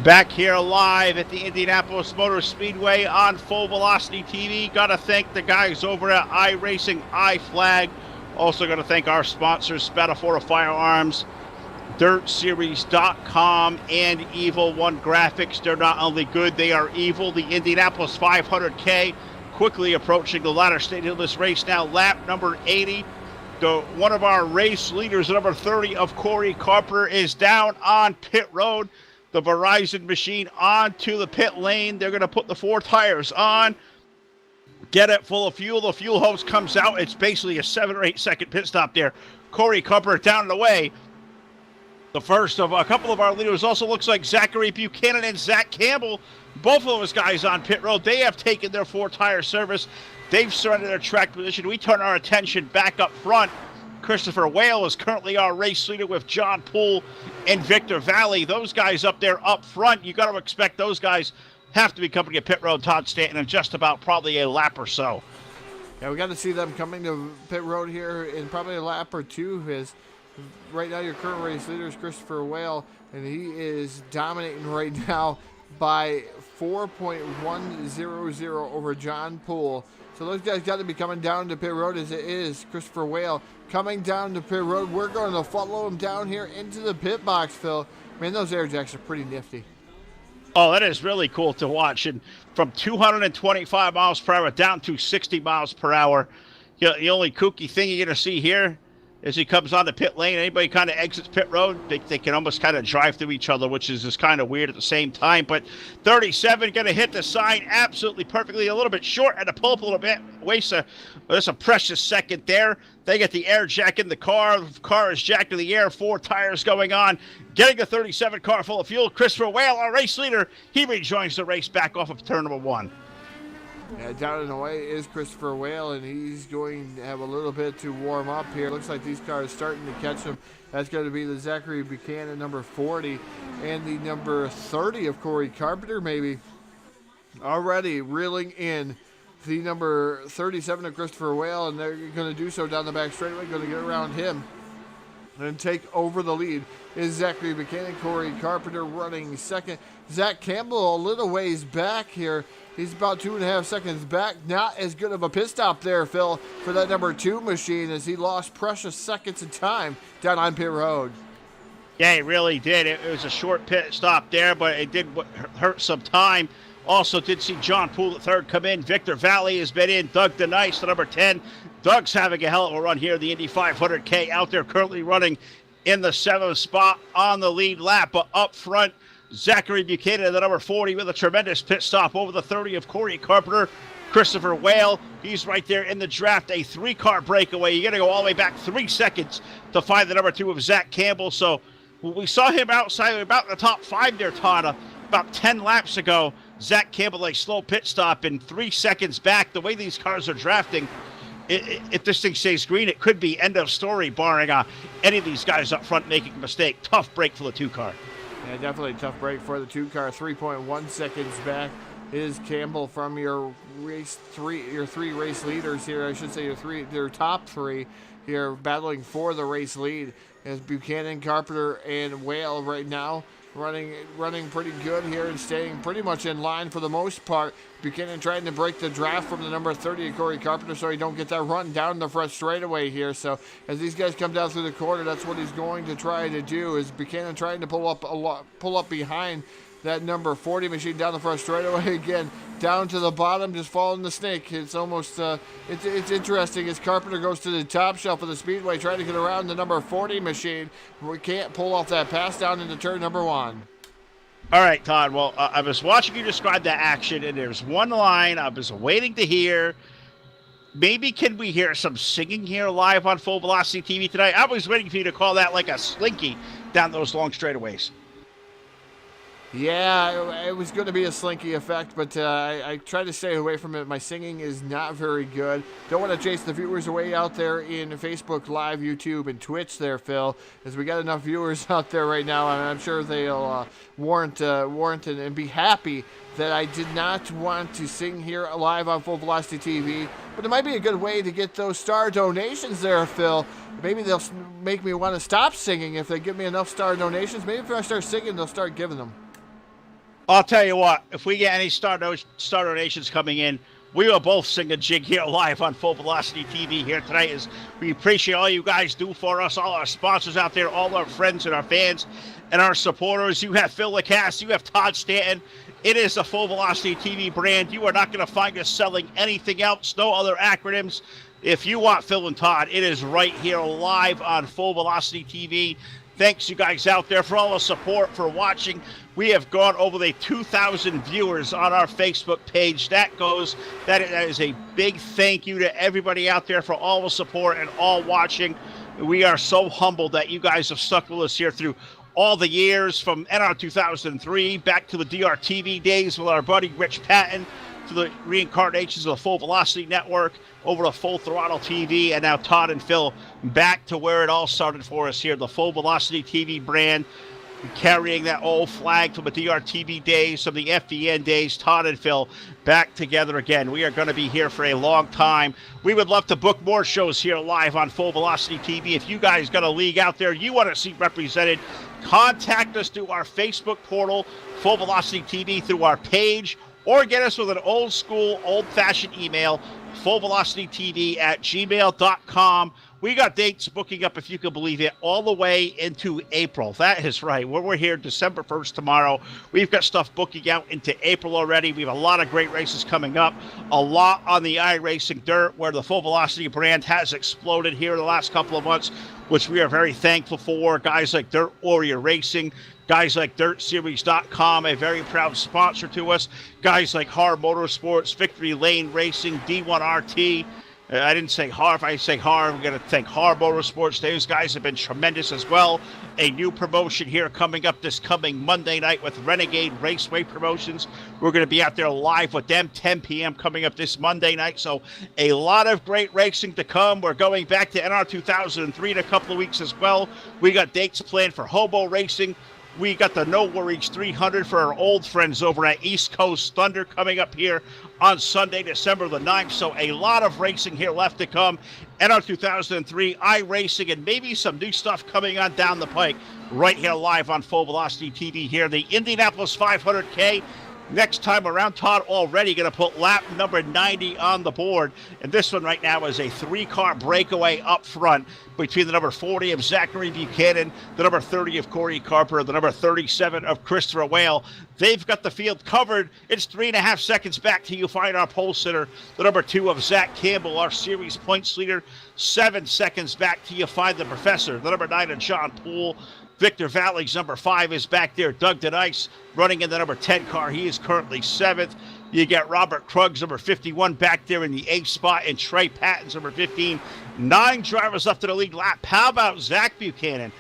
Back here live at the Indianapolis Motor Speedway on Full Velocity TV. Got to thank the guys over at iRacing, iFlag. Also got to thank our sponsors, Spatafora Firearms, DirtSeries.com, and Evil One Graphics. They're not only good, they are evil. The Indianapolis 500K quickly approaching the latter stage of this race now. Lap number 80. One of our race leaders, number 30 of Corey Carpenter, is down on pit road. The Verizon machine onto the pit lane. They're going to put the 4 tires on, get it full of fuel. The fuel hose comes out. It's basically a 7 or 8 second pit stop there. Corey Carpenter down and away. The first of a couple of our leaders also looks like Zachary Buchanan and Zach Campbell. Both of those guys on pit road. They have taken their 4-tire service. They've surrendered their track position. We turn our attention back up front. Christopher Whale is currently our race leader with John Poole and Victor Valley. Those guys up there up front, you got to expect those guys have to be coming to pit road, Todd Stanton, in just about probably a lap or so. Yeah, we got to see them coming to pit road here in probably a lap or two. Right now your current race leader is Christopher Whale, and he is dominating right now by 4.100 over John Poole. So those guys got to be coming down to pit road, as it is Christopher Whale coming down to pit road. We're going to follow him down here into the pit box, Phil. Man, those air jacks are pretty nifty. Oh, that is really cool to watch. And from 225 miles per hour down to 60 miles per hour, the only kooky thing you're going to see here as he comes on the pit lane, anybody kind of exits pit road, they can almost kind of drive through each other, which is just kind of weird at the same time. But 37 going to hit the sign absolutely perfectly. A little bit short at the pull up a little bit. Wastes a precious second there. They get the air jack in the car. The car is jacked in the air. 4 tires going on. Getting the 37 car full of fuel. Christopher Whale, our race leader, he rejoins the race back off of turn number 1. Yeah, down and away is Christopher Whale, and he's going to have a little bit to warm up here. Looks like these cars starting to catch him. That's going to be the Zachary Buchanan, number 40, and the number 30 of Corey Carpenter, maybe. Already reeling in the number 37 of Christopher Whale, and they're going to do so down the back straightaway, going to get around him and take over the lead is Zachary Buchanan. Corey Carpenter running second. Zach Campbell a little ways back here. He's about 2.5 seconds back. Not as good of a pit stop there, Phil, for that number 2 machine, as he lost precious seconds of time down on pit road. Yeah, it really did. It was a short pit stop there, but it did hurt some time. Also did see John Poole at third come in. Victor Valley has been in. Doug DeNice, the number 10. Doug's having a hell of a run here. The Indy 500K out there currently running in the 7th spot on the lead lap. But up front, Zachary Buchanan, the number 40, with a tremendous pit stop over the 30 of Corey Carpenter. Christopher Whale, he's right there in the draft. A 3-car breakaway. You got to go all the way back 3 seconds to find the number 2 of Zach Campbell. So we saw him outside about the top 5 there, Todd, about 10 laps ago. Zach Campbell, a slow pit stop in 3 seconds back. The way these cars are drafting, if this thing stays green, it could be end of story, barring any of these guys up front making a mistake. Tough break for the 2-car. Yeah, definitely a tough break for the 2-car. 3.1 seconds back is Campbell from your 3 race leaders here. I should say your top 3 here battling for the race lead, as Buchanan, Carpenter, and Whale right now running pretty good here and staying pretty much in line for the most part. Buchanan trying to break the draft from the number 30 of Corey Carpenter so he don't get that run down the front straightaway here. So as these guys come down through the corner, that's what he's going to try to do, is Buchanan trying to pull up behind that number 40 machine down the front straightaway again, down to the bottom, just following the snake. It's almost, it's interesting as Carpenter goes to the top shelf of the speedway, trying to get around the number 40 machine. We can't pull off that pass down into turn number 1. All right, Todd. Well, I was watching you describe that action, and there's one line I was waiting to hear. Maybe can we hear some singing here live on Full Velocity TV tonight? I was waiting for you to call that like a slinky down those long straightaways. Yeah, it was going to be a slinky effect, but I try to stay away from it. My singing is not very good. Don't want to chase the viewers away out there in Facebook Live, YouTube, and Twitch there, Phil, as we got enough viewers out there right now, and I'm sure they'll warrant and be happy that I did not want to sing here live on Full Velocity TV. But it might be a good way to get those star donations there, Phil. Maybe they'll make me want to stop singing if they give me enough star donations. Maybe if I start singing, they'll start giving them. I'll tell you what, if we get any star donations coming in, We were both singing jig here live on Full Velocity TV here tonight. As we appreciate all you guys do for us, all our sponsors out there, all our friends and our fans and our supporters. You have Phil Lacasse, you have Todd Stanton. It is the Full Velocity TV brand. You are not going to find us selling anything else, no other acronyms. If you want Phil and Todd, it is right here live on Full Velocity TV. Thanks, you guys out there, for all the support, for watching. We have gone over the 2,000 viewers on our Facebook page. That is a big thank you to everybody out there for all the support and all watching. We are so humbled that you guys have stuck with us here through all the years, from NR 2003 back to the DRTV days with our buddy Rich Patton, to the reincarnations of the Full Velocity Network, over to Full Throttle TV, and now Todd and Phil back to where it all started for us here, the Full Velocity TV brand, carrying that old flag from the DRTV days, from the FVN days. Todd and Phil back together again. We are going to be here for a long time. We would love to book more shows here live on Full Velocity TV. If you guys got a league out there you want to see represented, contact us through our Facebook portal, Full Velocity TV, through our page, or get us with an old school, old-fashioned email, fullvelocitytv@gmail.com. We got dates booking up, if you can believe it, all the way into April. That is right. We're here December 1st tomorrow. We've got stuff booking out into April already. We have a lot of great races coming up. A lot on the iRacing Dirt, where the Full Velocity brand has exploded here in the last couple of months, which we are very thankful for. Guys like Dirt Warrior Racing, guys like DirtSeries.com, a very proud sponsor to us. Guys like Har Motorsports, Victory Lane Racing, D1RT. I didn't say Har. If I say Har, we're going to thank Har Motorsports. Those guys have been tremendous as well. A new promotion here coming up this coming Monday night with Renegade Raceway Promotions. We're going to be out there live with them, 10 p.m. coming up this Monday night. So a lot of great racing to come. We're going back to NR 2003 in a couple of weeks as well. We got dates planned for Hobo Racing. We got the No Worries 300 for our old friends over at East Coast Thunder coming up here on Sunday, December the 9th. So a lot of racing here left to come. NR 2003, iRacing, and maybe some new stuff coming on down the pike right here live on Full Velocity TV here. The Indianapolis 500K. Next time around, Todd already going to put lap number 90 on the board. And this one right now is a 3-car breakaway up front between the number 40 of Zachary Buchanan, the number 30 of Corey Carper, the number 37 of Christopher Whale. They've got the field covered. It's 3.5 seconds back till you find our pole sitter, the number 2 of Zach Campbell, our series points leader. 7 seconds back till you find the professor, the number 9 of John Poole. Victor Valley's number 5 is back there. Doug DeNice running in the number 10 car. He is currently 7th. You get Robert Krug's number 51 back there in the 8th spot, and Trey Patton's number 15. 9 drivers left in the lead lap. How about Zach Buchanan?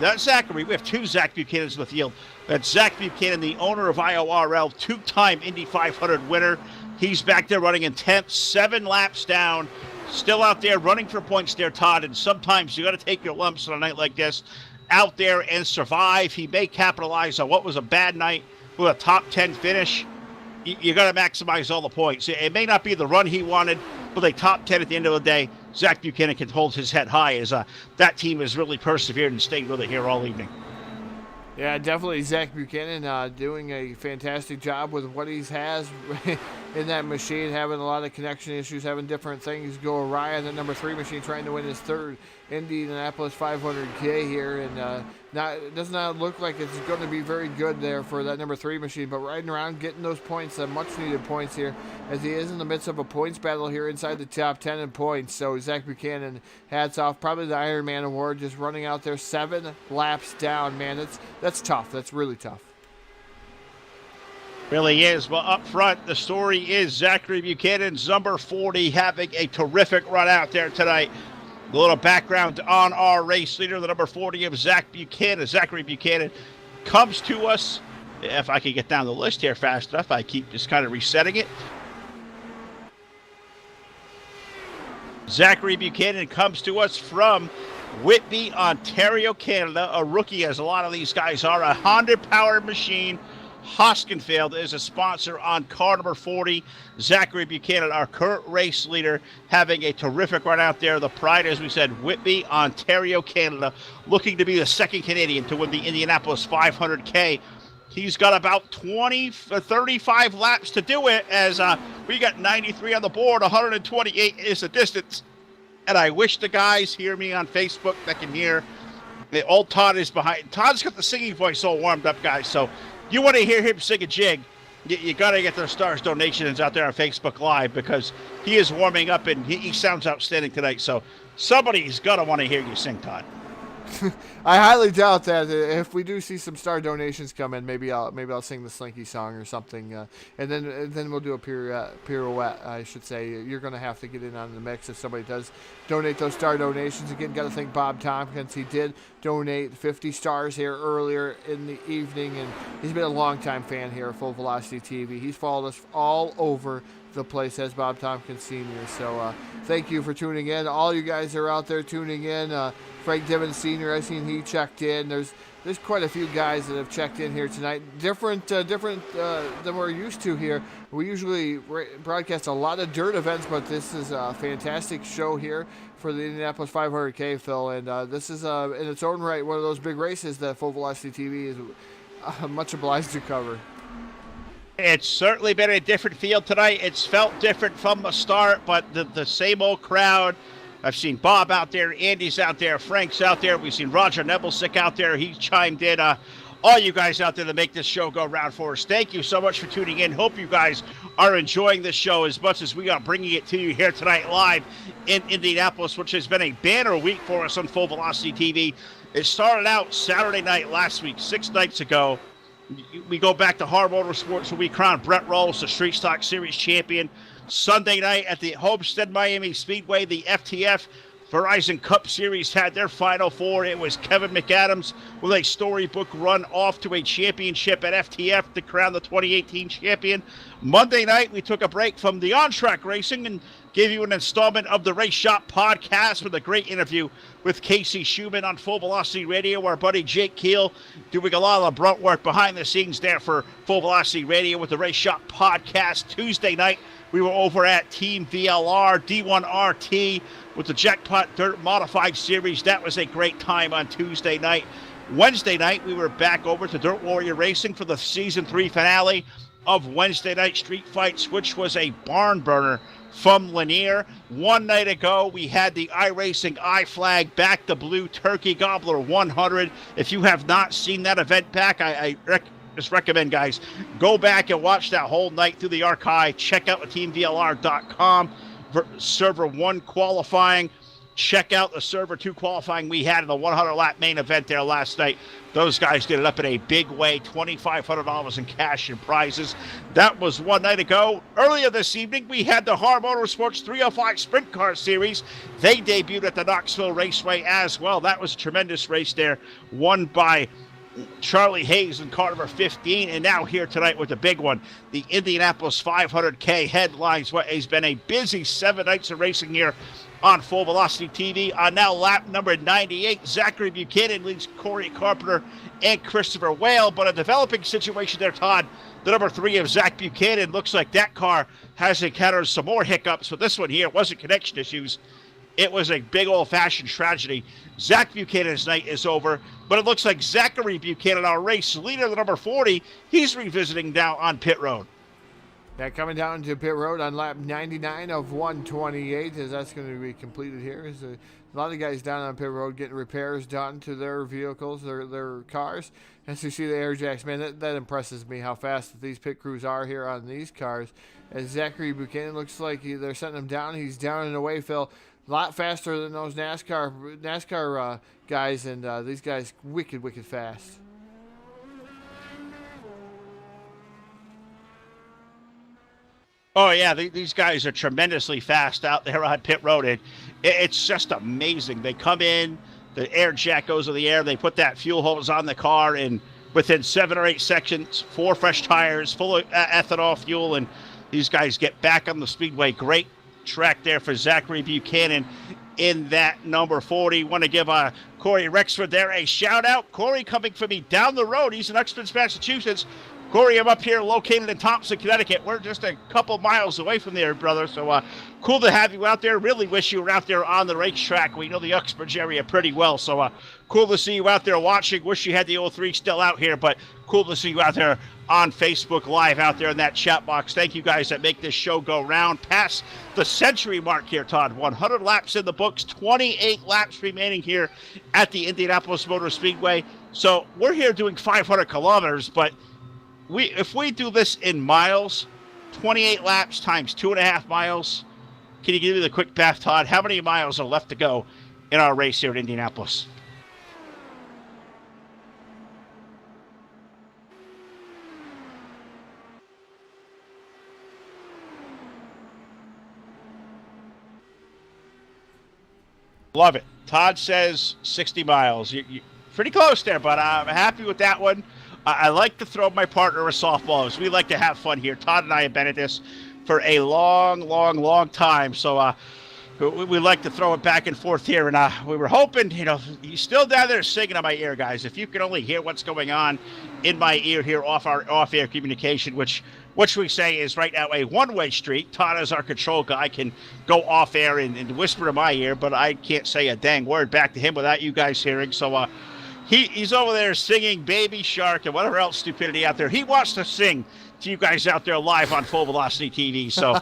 Not Zachary. We have 2 Zach Buchanans in the field. That's Zach Buchanan, the owner of IORL, 2-time Indy 500 winner. He's back there running in 10th, 7 laps down. Still out there running for points there, Todd. And sometimes you got to take your lumps on a night like this, out there and survive. He may capitalize on what was a bad night with a top 10 finish. You got to maximize all the points. It may not be the run he wanted, but a top 10 at the end of the day. Zach Buchanan can hold his head high as that team has really persevered and stayed with it here all evening. Yeah, definitely Zach Buchanan doing a fantastic job with what he has in that machine, having a lot of connection issues, having different things go awry on the number 3 machine, trying to win his 3rd Indianapolis 500K here, and it does not look like it's going to be very good there for that number 3 machine, but riding around, getting those points, much needed points here, as he is in the midst of a points battle here inside the top 10 in points. So Zach Buchanan, hats off, probably the Iron Man award, just running out there 7 laps down, man. That's tough. That's really tough. Really is. Well, up front, the story is Zachary Buchanan's number 40 having a terrific run out there tonight. A little background on our race leader, the number 40 of Zachary Buchanan, comes to us. If I can get down the list here fast enough, I keep just kind of resetting it. Zachary Buchanan comes to us from Whitby, Ontario, Canada. A rookie, as a lot of these guys are, a Honda-powered machine. Hoskenfield is a sponsor on car number 40. Zachary Buchanan, our current race leader, having a terrific run out there. The pride, as we said, Whitby, Ontario, Canada, looking to be the 2nd Canadian to win the Indianapolis 500K. He's got about 35 laps to do it, as we got 93 on the board. 128 is the distance. And I wish the guys hear me on Facebook that can hear. Old Todd is behind. Todd's got the singing voice all warmed up, guys. So you want to hear him sing a jig, you got to get those stars donations out there on Facebook Live, because he is warming up and he sounds outstanding tonight. So somebody's got to want to hear you sing, Todd. I highly doubt that. If we do see some star donations come in, maybe I'll sing the Slinky song or something, and then we'll do a pirouette. I should say. You're going to have to get in on the mix if somebody does donate those star donations. Again, got to thank Bob Tompkins. He did donate 50 stars here earlier in the evening, and he's been a longtime fan here at Full Velocity TV. He's followed us all over the place as Bob Tompkins Sr. So thank you for tuning in. All you guys are out there tuning in. Frank Dimmons Sr., I seen he checked in. There's quite a few guys that have checked in here tonight. Different than we're used to here. We usually broadcast a lot of dirt events, but this is a fantastic show here for the Indianapolis 500K, Phil. And this is, in its own right, one of those big races that Full Velocity TV is much obliged to cover. It's certainly been a different field tonight. It's felt different from the start, but the same old crowd. I've seen Bob out there, Andy's out there, Frank's out there. We've seen Roger Nebelsick out there. He chimed in. All you guys out there to make this show go round for us, thank you so much for tuning in. Hope you guys are enjoying this show as much as we are bringing it to you here tonight live in Indianapolis, which has been a banner week for us on Full Velocity TV. It started out Saturday night last week, 6 nights ago. We go back to Hard Motorsports, where we crowned Brett Rolls the Street Stock Series champion. Sunday night at the Homestead Miami Speedway, the FTF Verizon Cup Series had their Final Four. It was Kevin McAdams with a storybook run off to a championship at FTF to crown the 2018 champion. Monday night, we took a break from the on-track racing and gave you an installment of the Race Shop podcast with a great interview with Casey Schumann on Full Velocity Radio. Our buddy Jake Keel doing a lot of the brunt work behind the scenes there for Full Velocity Radio with the Race Shop podcast. Tuesday night, we were over at Team VLR D1RT with the Jackpot Dirt Modified Series. That was a great time on Tuesday night. Wednesday night, we were back over to Dirt Warrior Racing for the Season 3 finale of Wednesday Night Street Fights, which was a barn burner from Lanier. One night ago, we had the iRacing iFlag Back the Blue Turkey Gobbler 100. If you have not seen that event back, I just recommend, guys, go back and watch that whole night through the archive. Check out the teamvlr.com for Server 1 qualifying. Check out the Server 2 qualifying we had in the 100-lap main event there last night. Those guys did it up in a big way, $2,500 in cash and prizes. That was one night ago. Earlier this evening, we had the Hard Motorsports 305 Sprint Car Series. They debuted at the Knoxville Raceway as well. That was a tremendous race there, won by Charlie Hayes in car number 15, and now here tonight with the big one, the Indianapolis 500K headlines what has been a busy 7 nights of racing here on Full Velocity TV. On now lap number 98, Zachary Buchanan leads Corey Carpenter and Christopher Whale, but a developing situation there, Todd. The number 3 of Zach Buchanan looks like that car has encountered some more hiccups, but this one here wasn't connection issues. It was a big old-fashioned tragedy. Zach Buchanan's night is over, but it looks like Zachary Buchanan, our race leader, the number 40, he's revisiting down on pit road. Yeah, coming down to pit road on lap 99 of 128, as that's going to be completed here. Is a lot of guys down on pit road getting repairs done to their vehicles, their cars. As you see the air jacks, man, that impresses me how fast these pit crews are here on these cars. As Zachary Buchanan looks like they're setting him down. He's down and away, Phil. A lot faster than those NASCAR guys, and these guys wicked fast. Oh, yeah, these guys are tremendously fast out there on pit road. It's just amazing. They come in, the air jack goes in the air, they put that fuel hose on the car, and within 7 or 8 seconds, 4 fresh tires, full of ethanol fuel, and these guys get back on the speedway. Great track there for Zachary Buchanan in that number 40. Want to give Corey Rexford there a shout out. Corey coming for me down the road. He's in Uxbridge, Massachusetts. Corey, I'm up here located in Thompson, Connecticut. We're just a couple miles away from there, brother. So cool to have you out there. Really wish you were out there on the racetrack. We know the Uxbridge area pretty well. So cool to see you out there watching. Wish you had the 03 still out here, but cool to see you out there on Facebook Live out there in that chat box. Thank you guys that make this show go round. Past the century mark here, Todd. 100 laps in the books, 28 laps remaining here at the Indianapolis Motor Speedway. So we're here doing 500 kilometers, but if we do this in miles, 28 laps times 2.5 miles, can you give me the quick math, Todd? How many miles are left to go in our race here at Indianapolis? Love it. Todd says 60 miles. You're pretty close there, but I'm happy with that one. I like to throw my partner a softball, as we like to have fun here. Todd and I have been at this for a long time, so we like to throw it back and forth here. And we were hoping, he's still down there singing in my ear, guys. If you can only hear what's going on in my ear here off our off-air communication, which we say is right now a one-way street. Todd, as our control guy, can go off-air and whisper in my ear, but I can't say a dang word back to him without you guys hearing. So he's over there singing Baby Shark and whatever else stupidity out there. He wants to sing to you guys out there live on Full Velocity TV. So,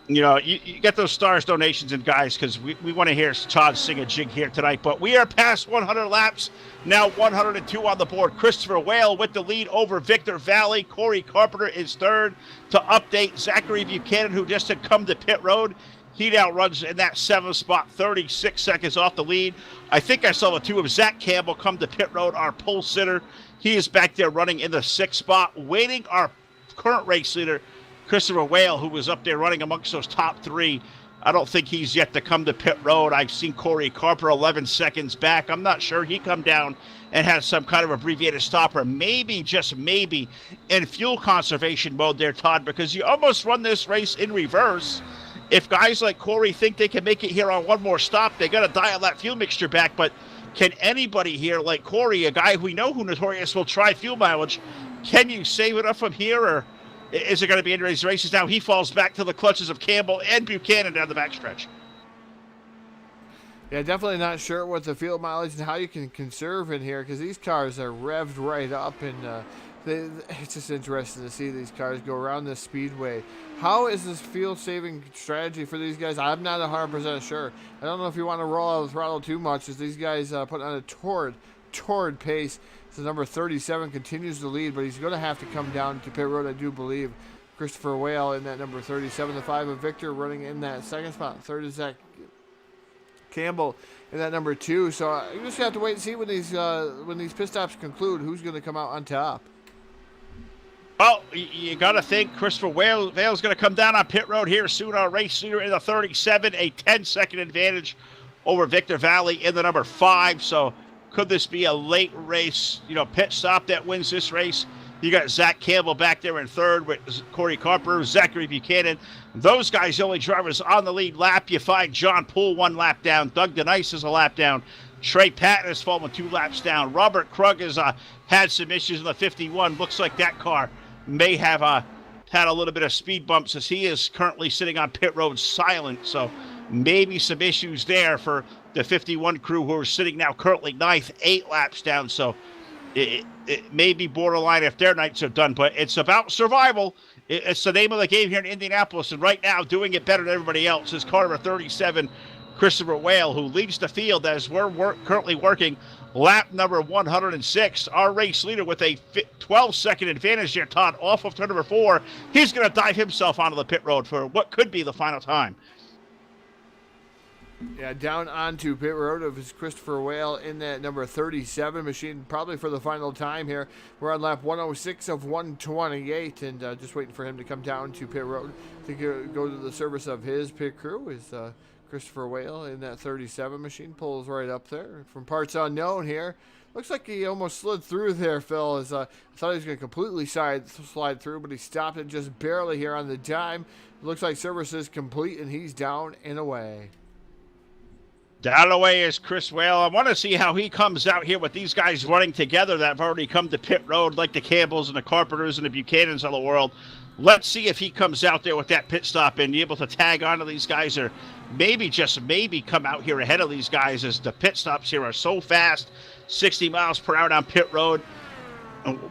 you get those stars donations in, guys, because we want to hear Todd sing a jig here tonight. But we are past 100 laps. Now 102 on the board. Christopher Whale with the lead over Victor Valley. Corey Carpenter is third. To update, Zachary Buchanan, who just had come to pit road, he now runs in that 7th spot, 36 seconds off the lead. I think I saw the two of Zach Campbell come to pit road, our pole sitter. He is back there running in the 6th spot, waiting our current race leader, Christopher Whale, who was up there running amongst those top three. I don't think he's yet to come to pit road. I've seen Corey Carpenter 11 seconds back. I'm not sure. He come down and has some kind of abbreviated stopper, maybe, just maybe, in fuel conservation mode there, Todd, because you almost run this race in reverse. If guys like Corey think they can make it here on one more stop, they got to dial that fuel mixture back. But can anybody here like Corey, a guy we know who notorious will try fuel mileage, can you save enough from here, or is it going to be in these races? Now he falls back to the clutches of Campbell and Buchanan down the backstretch. Yeah, definitely not sure what the fuel mileage and how you can conserve in here, because these cars are revved right up, and it's just interesting to see these cars go around this speedway. How is this fuel-saving strategy for these guys? I'm not 100% sure. I don't know if you want to roll out the throttle too much, as these guys put on a torrid pace. So number 37 continues to lead, but he's going to have to come down to pit road, I do believe. Christopher Whale in that number 37. The 5 of Victor running in that 2nd spot. 3rd is Zach Campbell in that number 2. So you just have to wait and see when these pit stops conclude who's going to come out on top. Well, you got to think Christopher Vale's going to come down on pit road here soon. Our race leader in the 37, a 10-second advantage over Victor Valley in the number 5. So could this be a late race, pit stop that wins this race? You got Zach Campbell back there in 3rd with Corey Carpenter, Zachary Buchanan. Those guys, the only drivers on the lead lap. You find John Poole 1 lap down. Doug DeNice is a lap down. Trey Patton has fallen 2 laps down. Robert Krug has had some issues in the 51. Looks like that car may have had a little bit of speed bumps, as he is currently sitting on pit road silent. So maybe some issues there for the 51 crew, who are sitting now currently 9th, 8 laps down. So it may be borderline if their nights are done, but it's about survival. It's the name of the game here in Indianapolis, and right now doing it better than everybody else is car number 37, Christopher Whale, who leads the field as we're currently working lap number 106. Our race leader with a 12-second advantage here, Todd, off of turn number 4. He's going to dive himself onto the pit road for what could be the final time. Yeah, down onto pit road of Christopher Whale in that number 37 machine, probably for the final time here. We're on lap 106 of 128, and just waiting for him to come down to pit road to go to the service of his pit crew. Is Christopher Whale in that 37 machine, pulls right up there. From parts unknown here, looks like he almost slid through there, Phil. I thought he was going to completely slide through, but he stopped it just barely here on the dime. Looks like service is complete, and he's down and away. Down the way is Chris Whale. I want to see how he comes out here with these guys running together that have already come to pit road, like the Campbells and the Carpenters and the Buchanans of the world. Let's see if he comes out there with that pit stop and be able to tag onto these guys, or maybe, just maybe, come out here ahead of these guys, as the pit stops here are so fast, 60 miles per hour down pit road.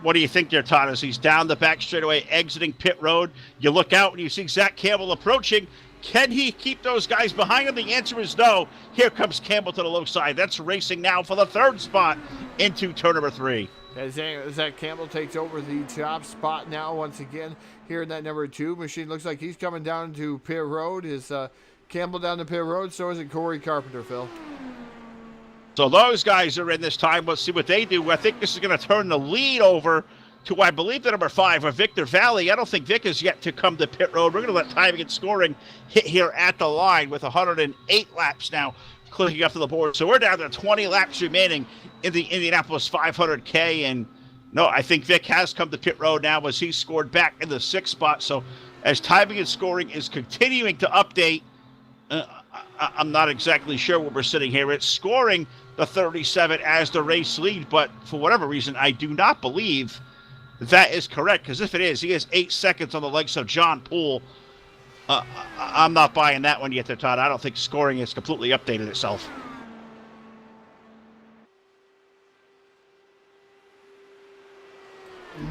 What do you think there, Todd, as he's down the back straightaway exiting pit road? You look out and you see Zach Campbell approaching. Can he keep those guys behind him? The answer is no. Here comes Campbell to the low side. That's racing now for the third spot into turn number 3. As Zach Campbell takes over the top spot now once again here in that number 2 machine. Looks like he's coming down to pit road. Is Campbell down to pit road? So is it Corey Carpenter, Phil. So those guys are in this time. Let's see what they do. I think this is going to turn the lead over to, I believe, the number 5, Victor Valley. I don't think Vic is yet to come to pit road. We're going to let timing and scoring hit here at the line with 108 laps now clicking up to the board. So we're down to 20 laps remaining in the Indianapolis 500K. And no, I think Vic has come to pit road now as he scored back in the 6th spot. So as timing and scoring is continuing to update, I'm not exactly sure where we're sitting here. It's scoring the 37 as the race lead, but for whatever reason, I do not believe that is correct, because if it is, he has 8 seconds on the legs of John Poole. I'm not buying that one yet there, Todd. I don't think scoring has completely updated itself.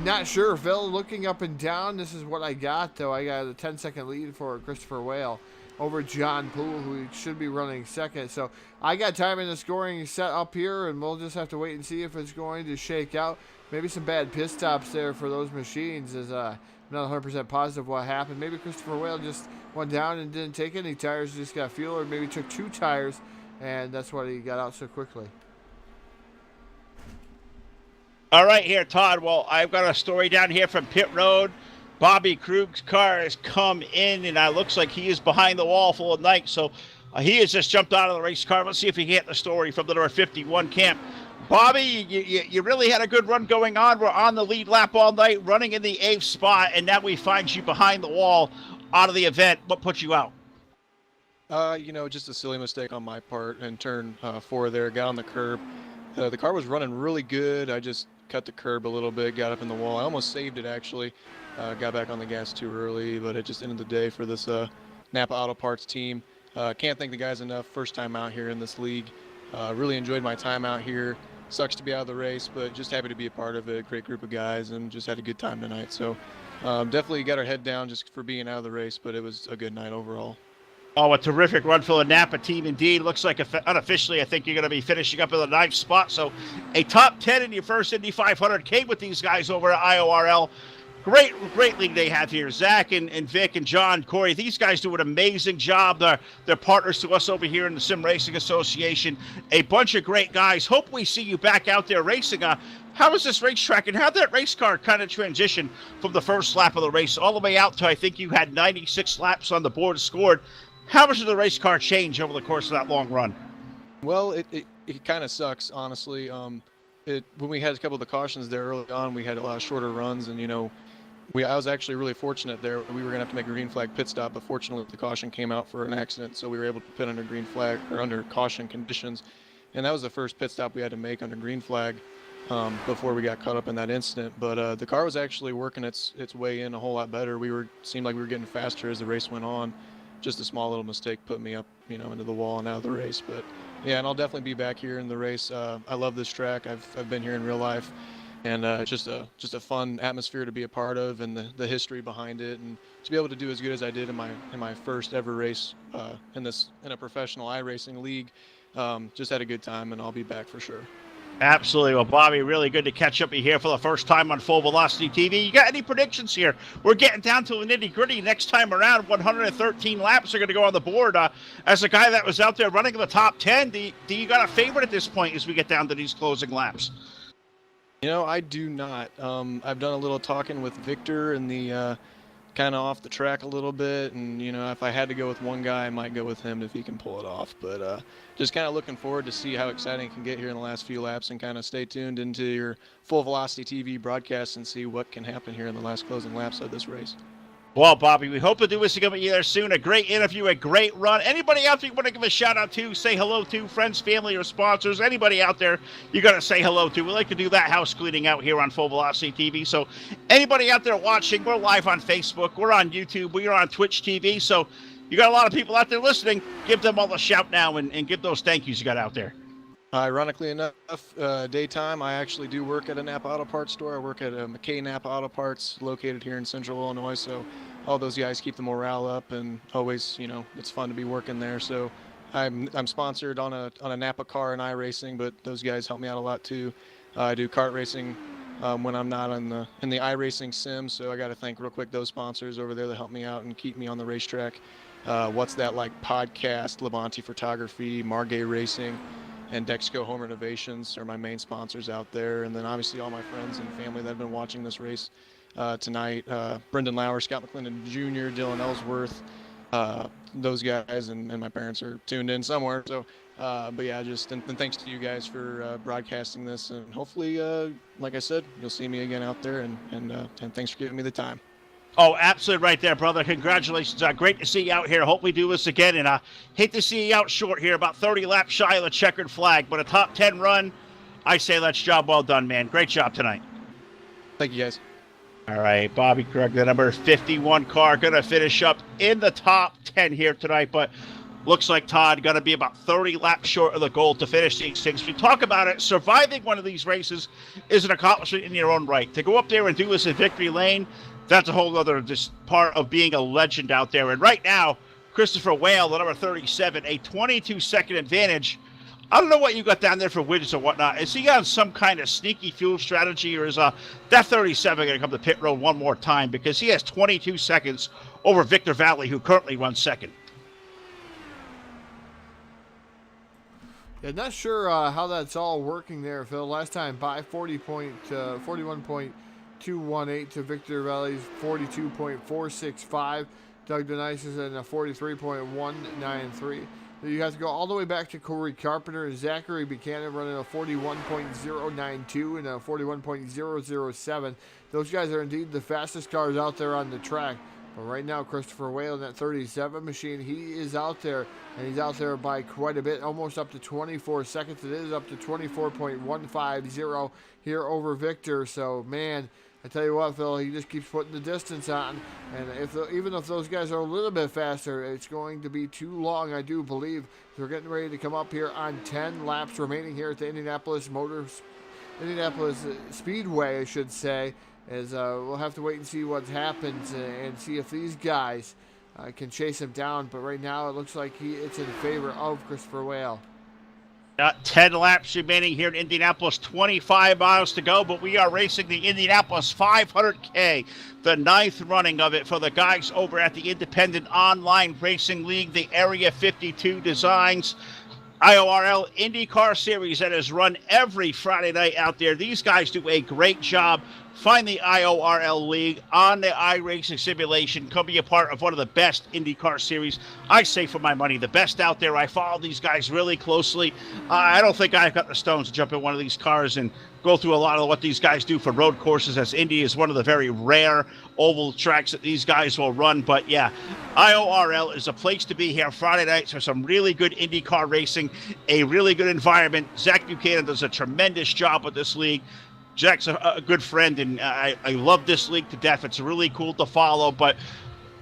Not sure, Phil. Looking up and down, this is what I got, though. I got a 10-second lead for Christopher Whale over John Poole, who should be running second. So I got time in the scoring set up here, and we'll just have to wait and see if it's going to shake out. Maybe some bad pit stops there for those machines, as I'm not 100% positive what happened. Maybe Christopher Whale just went down and didn't take any tires, just got fuel, or maybe took 2 tires, and that's why he got out so quickly. All right, here, Todd. Well, I've got a story down here from pit road. Bobby Krug's car has come in, and it looks like he is behind the wall full of night. So he has just jumped out of the race car. Let's see if he can get the story from the number 51 camp. Bobby, you really had a good run going on. We're on the lead lap all night, running in the 8th spot, and now we find you behind the wall out of the event. What put you out? Just a silly mistake on my part in turn 4 there. Got on the curb. The car was running really good. I just cut the curb a little bit, got up in the wall. I almost saved it, actually. Got back on the gas too early, but it just ended the day for this Napa Auto Parts team. Can't thank the guys enough. First time out here in this league. Really enjoyed my time out here. Sucks to be out of the race, but just happy to be a part of it. Great group of guys, and just had a good time tonight. So definitely got our head down just for being out of the race, but it was a good night overall. Oh, a terrific run for the Napa team indeed. Looks like unofficially, I think you're going to be finishing up in the 9th spot. So a top 10 in your first Indy 500K with these guys over at IORL. Great league they have here. Zach and Vic and John, Corey, these guys do an amazing job. They're partners to us over here in the Sim Racing Association. A bunch of great guys. Hope we see you back out there racing. How was this racetrack, and how did that race car kind of transition from the first lap of the race all the way out to, I think you had 96 laps on the board scored. How much did the race car change over the course of that long run? Well, it kind of sucks, honestly. When we had a couple of the cautions there early on, we had a lot of shorter runs, and I was actually really fortunate there. We were going to have to make a green flag pit stop, but fortunately the caution came out for an accident, so we were able to pit under green flag or under caution conditions. And that was the first pit stop we had to make under green flag before we got caught up in that incident. But the car was actually working its way in a whole lot better. Seemed like we were getting faster as the race went on. Just a small little mistake put me up, into the wall and out of the race. But yeah, and I'll definitely be back here in the race. I love this track. I've been here in real life. And it's just a fun atmosphere to be a part of, and the history behind it, and to be able to do as good as I did in my first ever race in a professional iRacing league. Just had a good time, and I'll be back for sure. Absolutely. Well, Bobby, really good to catch up with you here for the first time on Full Velocity TV. You got any predictions here? We're getting down to the nitty-gritty. Next time around, 113 laps are going to go on the board. As a guy that was out there running in the top 10, do you got a favorite at this point as we get down to these closing laps? I do not. I've done a little talking with Victor in the kind of off the track a little bit, and if I had to go with one guy, I might go with him if he can pull it off. But just kind of looking forward to see how exciting it can get here in the last few laps, and kind of stay tuned into your Full Velocity TV broadcast and see what can happen here in the last closing laps of this race. Well, Bobby, we hope to do this again with you there soon. A great interview, a great run. Anybody out there you want to give a shout out to, say hello to, friends, family, or sponsors, anybody out there you got to say hello to. We like to do that house cleaning out here on Full Velocity TV. So anybody out there watching, we're live on Facebook, we're on YouTube, we're on Twitch TV. So you got a lot of people out there listening. Give them all a shout now and give those thank yous you got out there. Ironically enough, daytime, I actually do work at a Napa Auto Parts store. I work at a McKay Napa Auto Parts located here in Central Illinois. So all those guys keep the morale up, and always, you know, it's fun to be working there. So I'm sponsored on a Napa car and iRacing, but those guys help me out a lot too. I do kart racing when I'm not in the iRacing sim. So I got to thank real quick those sponsors over there that help me out and keep me on the racetrack. What's That Like podcast, Labonte Photography, Margay Racing, and Dexco Home Renovations are my main sponsors out there. And then obviously all my friends and family that have been watching this race tonight. Brendan Lauer, Scott McClendon Jr., Dylan Ellsworth, those guys, and my parents are tuned in somewhere. So, but yeah, just and thanks to you guys for broadcasting this. And hopefully, like I said, you'll see me again out there. And thanks for giving me the time. Oh, absolutely right there, brother. Congratulations. Great to see you out here. Hope we do this again. And hate to see you out short here, about 30 laps shy of the checkered flag. But a top 10 run, I say that's job well done, man. Great job tonight. Thank you, guys. All right, Bobby Krug, the number 51 car, going to finish up in the top 10 here tonight. But looks like Todd going to be about 30 laps short of the goal to finish these things. We talk about it. Surviving one of these races is an accomplishment in your own right. To go up there and do this in victory lane, that's a whole other just part of being a legend out there. And right now, Christopher Whale, the number 37, a 22-second advantage. I don't know what you got down there for widgets or whatnot. Is he on some kind of sneaky fuel strategy, or is that 37 going to come to pit road one more time? Because he has 22 seconds over Victor Valley, who currently runs second. Yeah, not sure how that's all working there, Phil. Last time by 41.218 to Victor Valley's 42.465. Doug Denice is in a 43.193. You have to go all the way back to Corey Carpenter and Zachary Buchanan running a 41.092 and a 41.007. Those guys are indeed the fastest cars out there on the track. But right now, Christopher Whale in that 37 machine, he is out there, and he's out there by quite a bit, almost up to 24 seconds. It is up to 24.150 here over Victor. So, man, I tell you what, Phil, he just keeps putting the distance on. And even if those guys are a little bit faster, it's going to be too long, I do believe. They're getting ready to come up here on 10 laps remaining here at the Indianapolis Speedway, I should say. As we'll have to wait and see what happens and see if these guys can chase him down. But right now, it looks like it's in favor of Christopher Whale. 10 laps remaining here in Indianapolis, 25 miles to go, but we are racing the Indianapolis 500K, the 9th running of it for the guys over at the Independent Online Racing League, the Area 52 Designs IORL IndyCar Series that is run every Friday night out there. These guys do a great job. Find the IORL League on the iRacing simulation. Come be a part of one of the best IndyCar series. I say for my money, the best out there. I follow these guys really closely. I don't think I've got the stones to jump in one of these cars and go through a lot of what these guys do for road courses, as Indy is one of the very rare oval tracks that these guys will run. But yeah, IORL is a place to be here Friday nights for some really good IndyCar racing, a really good environment. Zach Buchanan does a tremendous job with this league. Jack's a good friend, and I love this league to death. It's really cool to follow. But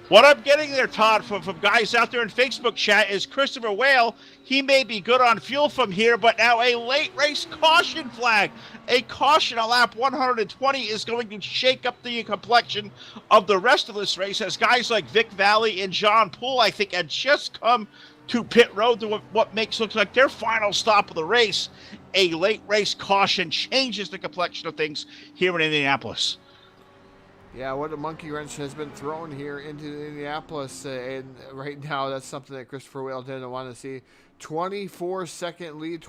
what I'm getting there, Todd, from guys out there in Facebook chat is Christopher Whale. He may be good on fuel from here, but now a late race caution flag. A caution on lap 120 is going to shake up the complexion of the rest of this race, as guys like Vic Valley and John Poole, I think, had just come to pit road to what looks like their final stop of the race. A late race caution changes the complexion of things here in Indianapolis. Yeah, what a monkey wrench has been thrown here into Indianapolis, and right now that's something that Christopher Whale didn't want to see. 28-second lead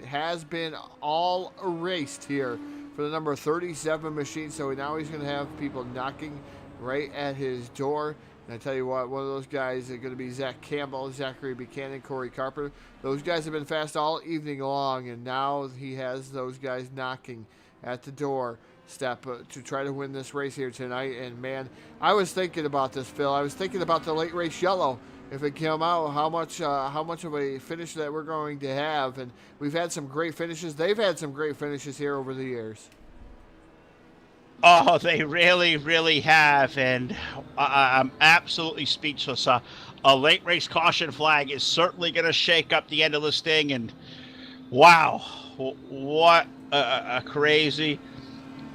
has been all erased here for the number 37 machine, so now he's going to have people knocking right at his door. And I tell you what, one of those guys is going to be Zach Campbell, Zachary Buchanan, Corey Carpenter. Those guys have been fast all evening long, and now he has those guys knocking at the door step to try to win this race here tonight. And man, I was thinking about this, Phil. I was thinking about the late race yellow. If it came out, how much of a finish that we're going to have. And we've had some great finishes. They've had some great finishes here over the years. Oh, they really, really have, and I'm absolutely speechless. A late race caution flag is certainly going to shake up the end of this thing, and wow, what a crazy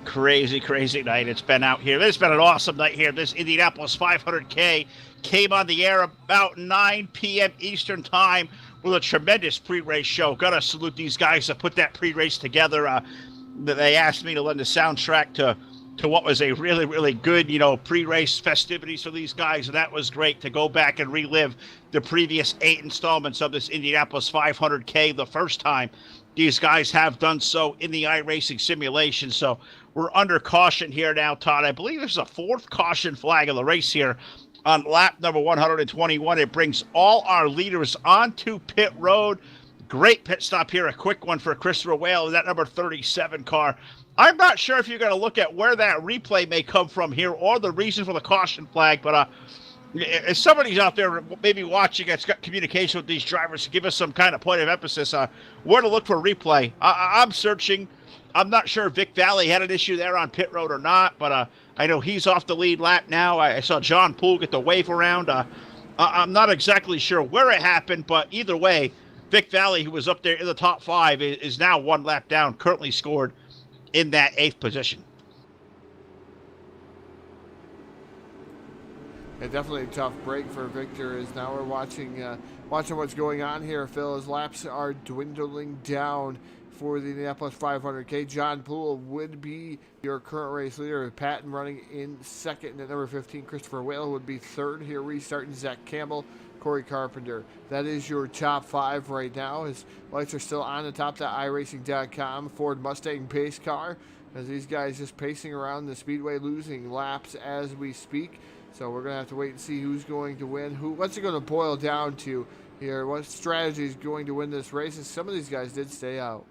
night it's been out here. It's been an awesome night here. This Indianapolis 500K came on the air about 9 p.m. Eastern Time with a tremendous pre-race show. Gotta salute these guys that put that pre-race together. They asked me to lend the soundtrack to what was a really, really good, pre-race festivities for these guys, and that was great to go back and relive the previous 8 installments of this Indianapolis 500K the first time these guys have done so in the iRacing simulation. So we're under caution here now, Todd. I believe there's a 4th caution flag of the race here on lap number 121. It brings all our leaders onto pit road. Great pit stop here, a quick one for Christopher Whale in that number 37 car. I'm not sure if you're going to look at where that replay may come from here or the reason for the caution flag, but if somebody's out there maybe watching that's got communication with these drivers to give us some kind of point of emphasis, where to look for replay. I'm searching. I'm not sure if Vic Valley had an issue there on pit road or not, but I know he's off the lead lap now. I saw John Poole get the wave around. I'm not exactly sure where it happened, but either way, Vic Valley, who was up there in the top 5, is now 1 lap down, currently scored in that 8th position. Yeah, definitely a tough break for Victor, as now we're watching what's going on here, Phil, as laps are dwindling down for the Indianapolis 500K. John Poole would be your current race leader, with Patton running in 2nd, and at number 15, Christopher Whale would be 3rd here, restarting Zach Campbell, Corey Carpenter. That is your top 5 right now. His lights are still on the top, that iRacing.com Ford Mustang pace car, as these guys just pacing around the speedway, losing laps as we speak. So we're going to have to wait and see who's going to win. What's it going to boil down to here? What strategy is going to win this race? And some of these guys did stay out.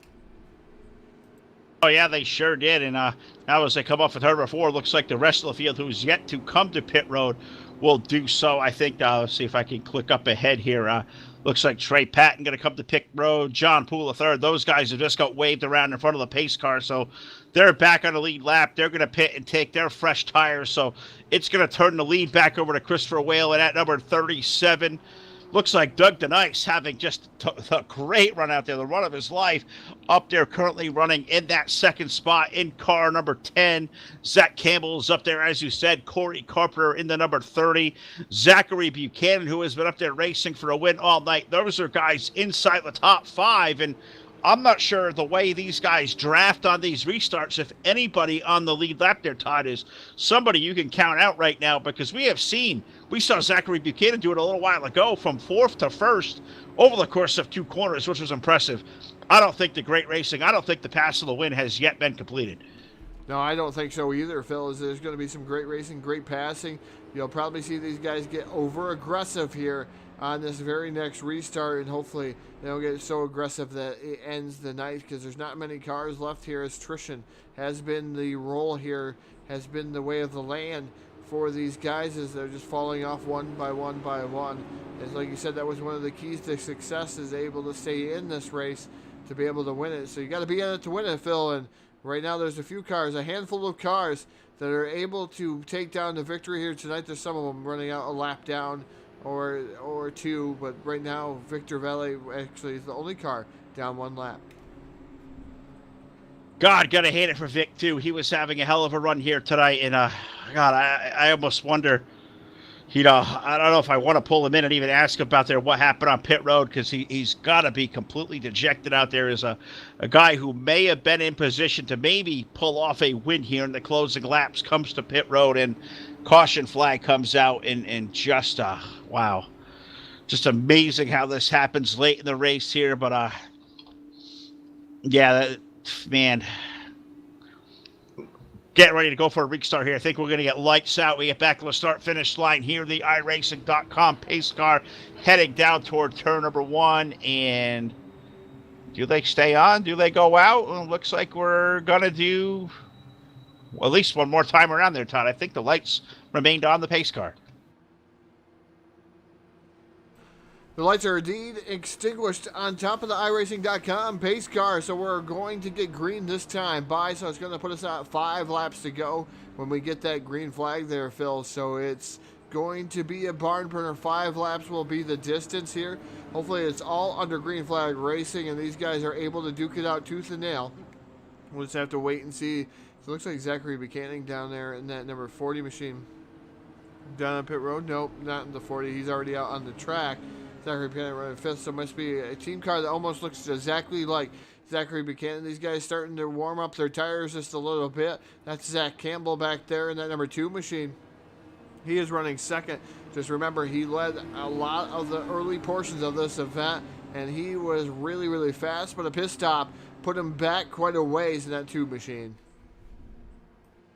Oh, yeah, they sure did. And now as they come off of turn number 4, looks like the rest of the field who's yet to come to pit road will do so. I think, let's see if I can click up ahead here. Looks like Trey Patton going to come to pit road. John Poole, a 3rd. Those guys have just got waved around in front of the pace car. So they're back on the lead lap. They're going to pit and take their fresh tires. So it's going to turn the lead back over to Christopher Whale and at number 37. Looks like Doug DeNice having just a great run out there, the run of his life, up there currently running in that 2nd spot in car number 10. Zach Campbell is up there, as you said. Corey Carpenter in the number 30. Zachary Buchanan, who has been up there racing for a win all night. Those are guys inside the top 5, and I'm not sure the way these guys draft on these restarts, if anybody on the lead lap there, Todd, is somebody you can count out right now, because we saw Zachary Buchanan do it a little while ago from 4th to 1st over the course of 2 corners, which was impressive. I don't think the pass to the win has yet been completed. No, I don't think so either, Phil. There's going to be some great racing, great passing. You'll probably see these guys get over-aggressive here on this very next restart, and hopefully they don't get so aggressive that it ends the night, because there's not many cars left here, as attrition has been the role here, has been the way of the land for these guys, as they're just falling off one by one by one. As like you said, that was one of the keys to success, is able to stay in this race to be able to win it. So you got to be in it to win it, Phil, and right now there's a handful of cars that are able to take down the victory here tonight. There's some of them running out a lap down or 2, but right now Victor Valley actually is the only car down 1 lap. God, gotta hate it for Vic too. He was having a hell of a run here tonight, and God, I almost wonder, I don't know if I want to pull him in and even ask about what happened on pit road, because he's got to be completely dejected out there as a guy who may have been in position to maybe pull off a win here in the closing laps, comes to pit road, and caution flag comes out, and just, wow. Just amazing how this happens late in the race here, but, yeah, man, getting ready to go for a restart here. I think we're going to get lights out. We get back to the start-finish line here. The iRacing.com pace car heading down toward turn number 1. And Do they stay on? Do they go out? Well, looks like we're going to do at least one more time around there, Todd. I think the lights remained on the pace car. The lights are indeed extinguished on top of the iRacing.com pace car, so we're going to get green this time by, so it's going to put us at 5 laps to go when we get that green flag there, Phil. So it's going to be a barn burner. 5 laps will be the distance here. Hopefully it's all under green flag racing, and these guys are able to duke it out tooth and nail. We'll just have to wait and see. So it looks like Zachary Buchanan down there in that number 40 machine. Down on pit road? Nope, not in the 40. He's already out on the track. Zachary Buchanan running 5th, so it must be a team car that almost looks exactly like Zachary Buchanan. These guys starting to warm up their tires just a little bit. That's Zach Campbell back there in that number 2 machine. He is running 2nd. Just remember, he led a lot of the early portions of this event, and he was really, really fast, but a pit stop put him back quite a ways in that 2 machine.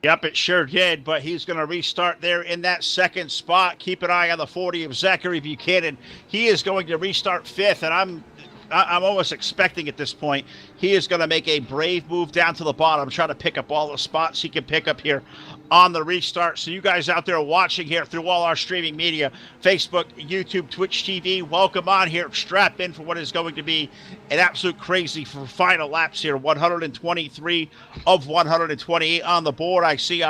Yep, it sure did, but he's going to restart there in that 2nd spot. Keep an eye on the 40 of Zachary Buchanan. He is going to restart 5th, and I'm almost expecting at this point he is going to make a brave move down to the bottom, try to pick up all the spots he can pick up here on the restart. So you guys out there watching here through all our streaming media, Facebook, YouTube, Twitch TV, welcome on here. Strap in for what is going to be an absolute crazy for final laps here. 123 of 128 on the board. I see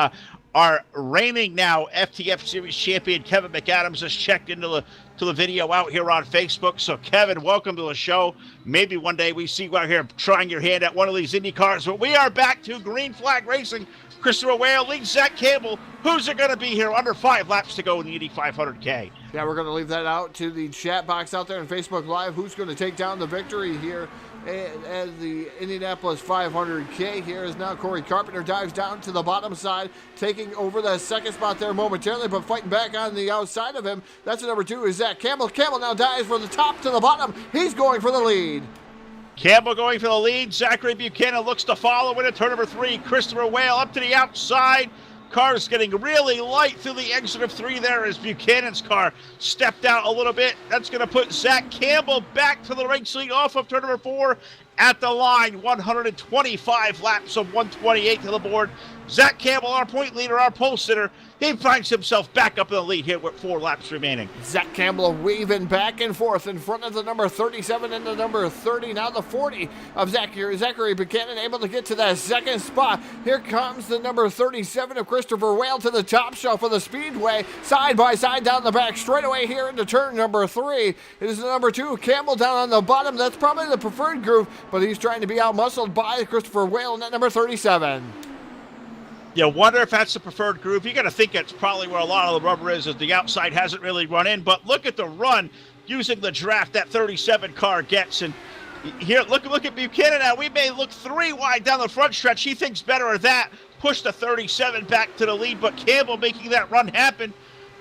our reigning now FTF Series champion Kevin McAdams has checked into the video out here on Facebook. So Kevin, welcome to the show. Maybe one day we see you out here trying your hand at one of these Indy cars, but we are back to green flag racing. Christopher Whale leads Zach Campbell. Who's it going to be here? Under 5 laps to go in the Indy 500K. Yeah, we're going to leave that out to the chat box out there on Facebook Live. Who's going to take down the victory here as the Indianapolis 500K? Here is now Corey Carpenter dives down to the bottom side, taking over the 2nd spot there momentarily, but fighting back on the outside of him. That's the number 2 is Zach Campbell. Campbell now dives from the top to the bottom. He's going for the lead. Campbell going for the lead. Zachary Buchanan looks to follow in turn number 3. Christopher Whale up to the outside. Car's getting really light through the exit of 3 there as Buchanan's car stepped out a little bit. That's going to put Zach Campbell back to the race lead off of turn number 4 at the line. 125 laps of 128 to the board. Zach Campbell, our point leader, our pole sitter, he finds himself back up in the lead here with 4 laps remaining. Zach Campbell weaving back and forth in front of the number 37 and the number 30. Now the 40 of Zachary Buchanan able to get to that 2nd spot. Here comes the number 37 of Christopher Whale to the top shelf of the speedway. Side by side down the back straightaway here into turn number 3. It is the number 2, Campbell down on the bottom. That's probably the preferred groove, but he's trying to be outmuscled by Christopher Whale in that number 37. You wonder if that's the preferred groove. You got to think that's probably where a lot of the rubber is, as the outside hasn't really run in. But look at the run using the draft that 37 car gets. And here, look at Buchanan now. We may look 3 wide down the front stretch. He thinks better of that. Push the 37 back to the lead, but Campbell making that run happen.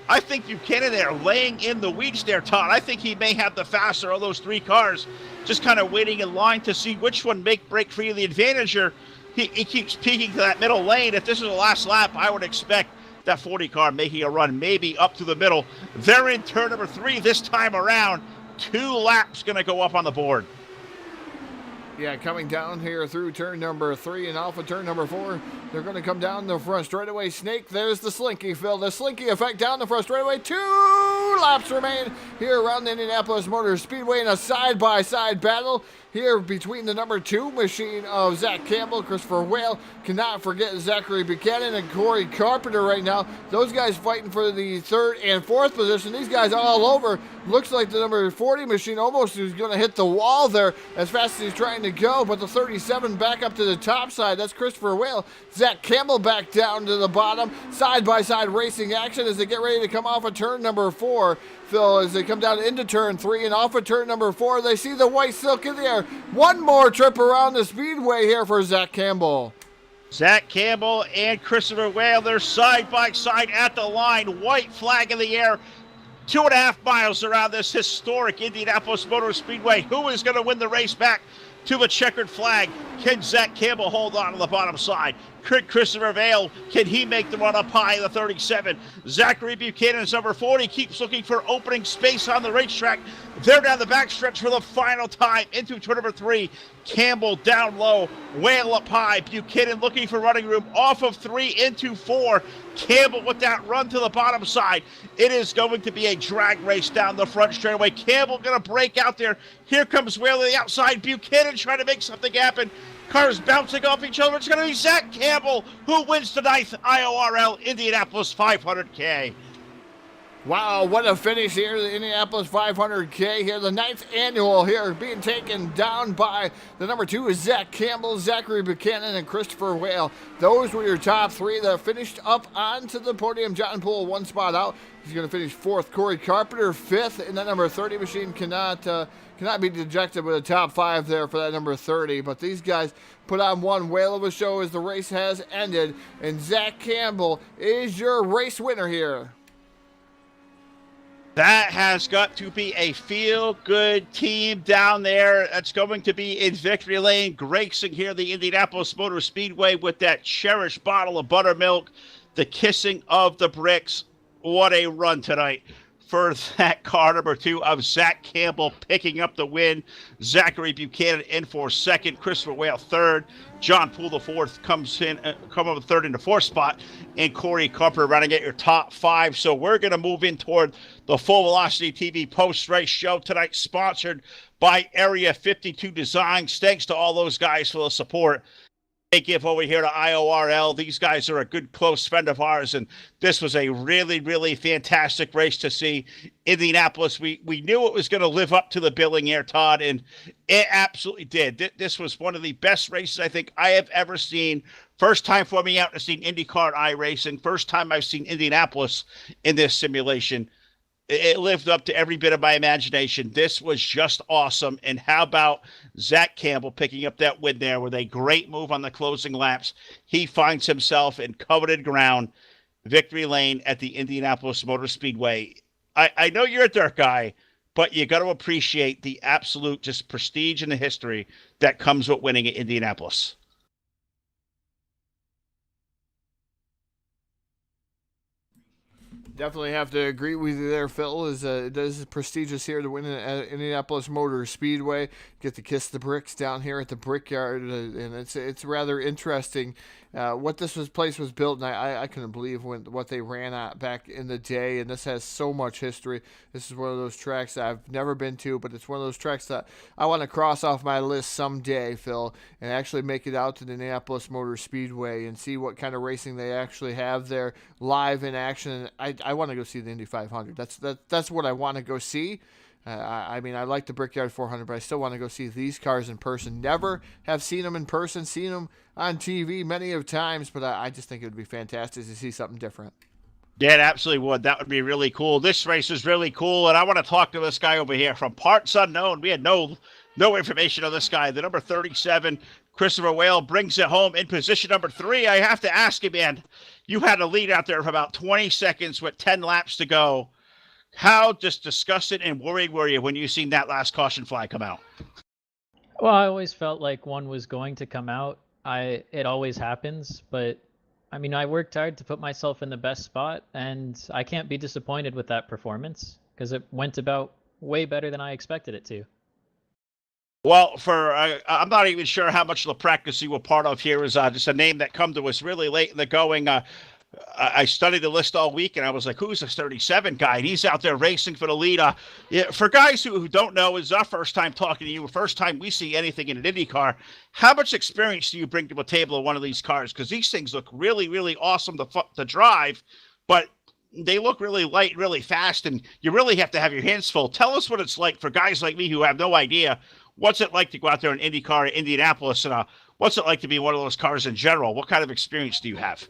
I think Buchanan there laying in the weeds there, Todd. I think he may have the faster of those 3 cars, just kind of waiting in line to see which one break free of the advantage. Or he keeps peeking to that middle lane. If this is the last lap, I would expect that 40 car making a run maybe up to the middle. They're in turn number 3 this time around. 2 laps going to go up on the board. Yeah, coming down here through turn number 3 and off of turn number 4. They're going to come down the front straightaway. Snake, there's the slinky, Phil. The slinky effect down the front straightaway. 2 laps remain here around the Indianapolis Motor Speedway in a side-by-side battle here between the number 2 machine of Zach Campbell, Christopher Whale. Cannot forget Zachary Buchanan and Corey Carpenter right now. Those guys fighting for the 3rd and 4th position. These guys all over. Looks like the number 40 machine almost is going to hit the wall there as fast as he's trying to go, but the 37 back up to the top side. That's Christopher Whale. Zach Campbell back down to the bottom. Side-by-side racing action as they get ready to come off of turn number 4. Phil, as they come down into turn 3 and off of turn number 4, they see the white silk in the air. One more trip around the speedway here for Zach Campbell. Zach Campbell and Christopher Whale, they're side by side at the line. White flag in the air. 2.5 miles around this historic Indianapolis Motor Speedway. Who is going to win the race back to the checkered flag? Can Zach Campbell hold on to the bottom side? Christopher Vale, can he make the run up high in the 37? Zachary Buchanan's number 40 keeps looking for opening space on the racetrack. They're down the backstretch for the final time into turn number 3. Campbell down low, Whale up high. Buchanan looking for running room off of 3 into 4. Campbell with that run to the bottom side. It is going to be a drag race down the front straightaway. Campbell going to break out there. Here comes Whale on the outside. Buchanan trying to make something happen. Cars bouncing off each other. It's going to be Zach Campbell who wins the 9th IORL Indianapolis 500K. Wow, what a finish here, the Indianapolis 500K here, the 9th annual here, being taken down by the number 2 is Zach Campbell, Zachary Buchanan, and Christopher Whale. Those were your top 3 that finished up onto the podium. John Poole 1 spot out. He's going to finish 4th. Corey Carpenter 5th, and that number 30 machine cannot be dejected with a top 5 there for that number 30. But these guys put on one whale of a show as the race has ended, and Zach Campbell is your race winner here. That has got to be a feel-good team down there. That's going to be in victory lane, gracing here the Indianapolis Motor Speedway with that cherished bottle of buttermilk, the kissing of the bricks. What a run tonight for that car number 2 of Zach Campbell picking up the win. Zachary Buchanan in for 2nd, Christopher Whale 3rd, John Poole the 4th comes up 3rd in the 4th spot, and Corey Carpenter running at your top 5. So we're going to move in toward the Full Velocity TV post-race show tonight, sponsored by Area 52 Designs. Thanks to all those guys for the support they give over here to IORL. These guys are a good close friend of ours, and this was a really, really fantastic race to see. Indianapolis, we knew it was going to live up to the billing here, Todd, and it absolutely did. This was one of the best races I think I have ever seen. First time for me out to see IndyCar iRacing. First time I've seen Indianapolis in this simulation. It lived up to every bit of my imagination. This was just awesome. And how about Zach Campbell picking up that win there with a great move on the closing laps? He finds himself in coveted ground, victory lane at the Indianapolis Motor Speedway. I know you're a dirt guy, but you got to appreciate the absolute just prestige and the history that comes with winning at Indianapolis. Definitely have to agree with you there, Phil. It is prestigious here to win at Indianapolis Motor Speedway. Get to kiss the bricks down here at the Brickyard, and it's rather interesting what place was built, and I couldn't believe what they ran at back in the day. And this has so much history. This is one of those tracks that I've never been to, but it's one of those tracks that I want to cross off my list someday, Phil, and actually make it out to the Indianapolis Motor Speedway and see what kind of racing they actually have there live in action. I want to go see the Indy 500. That's what I want to go see. I mean, I like the Brickyard 400, but I still want to go see these cars in person. Never have seen them in person, seen them on TV many of times, but I just think it would be fantastic to see something different. Yeah, it absolutely would. That would be really cool. This race is really cool, and I want to talk to this guy over here from Parts Unknown. We had no information on this guy. The number 37, Christopher Whale, brings it home in position number 3. I have to ask you, man, you had a lead out there for about 20 seconds with 10 laps to go. How just disgusted and worried were you when you seen that last caution flag come out? Well, I always felt like one was going to come out. It always happens, but I mean, I worked hard to put myself in the best spot, and I can't be disappointed with that performance because it went about way better than I expected it to. Well, I'm not even sure how much of the practice you were part of here is just a name that come to us really late in the going. I studied the list all week, and I was like, who's this 37 guy? And he's out there racing for the lead. Yeah, for guys who don't know, it's our first time talking to you, first time we see anything in an IndyCar. How much experience do you bring to a table of one of these cars? Because these things look really, really awesome to drive, but they look really light, really fast, and you really have to have your hands full. Tell us what it's like for guys like me who have no idea. What's it like to go out there in IndyCar, Indianapolis, and what's it like to be one of those cars in general? What kind of experience do you have?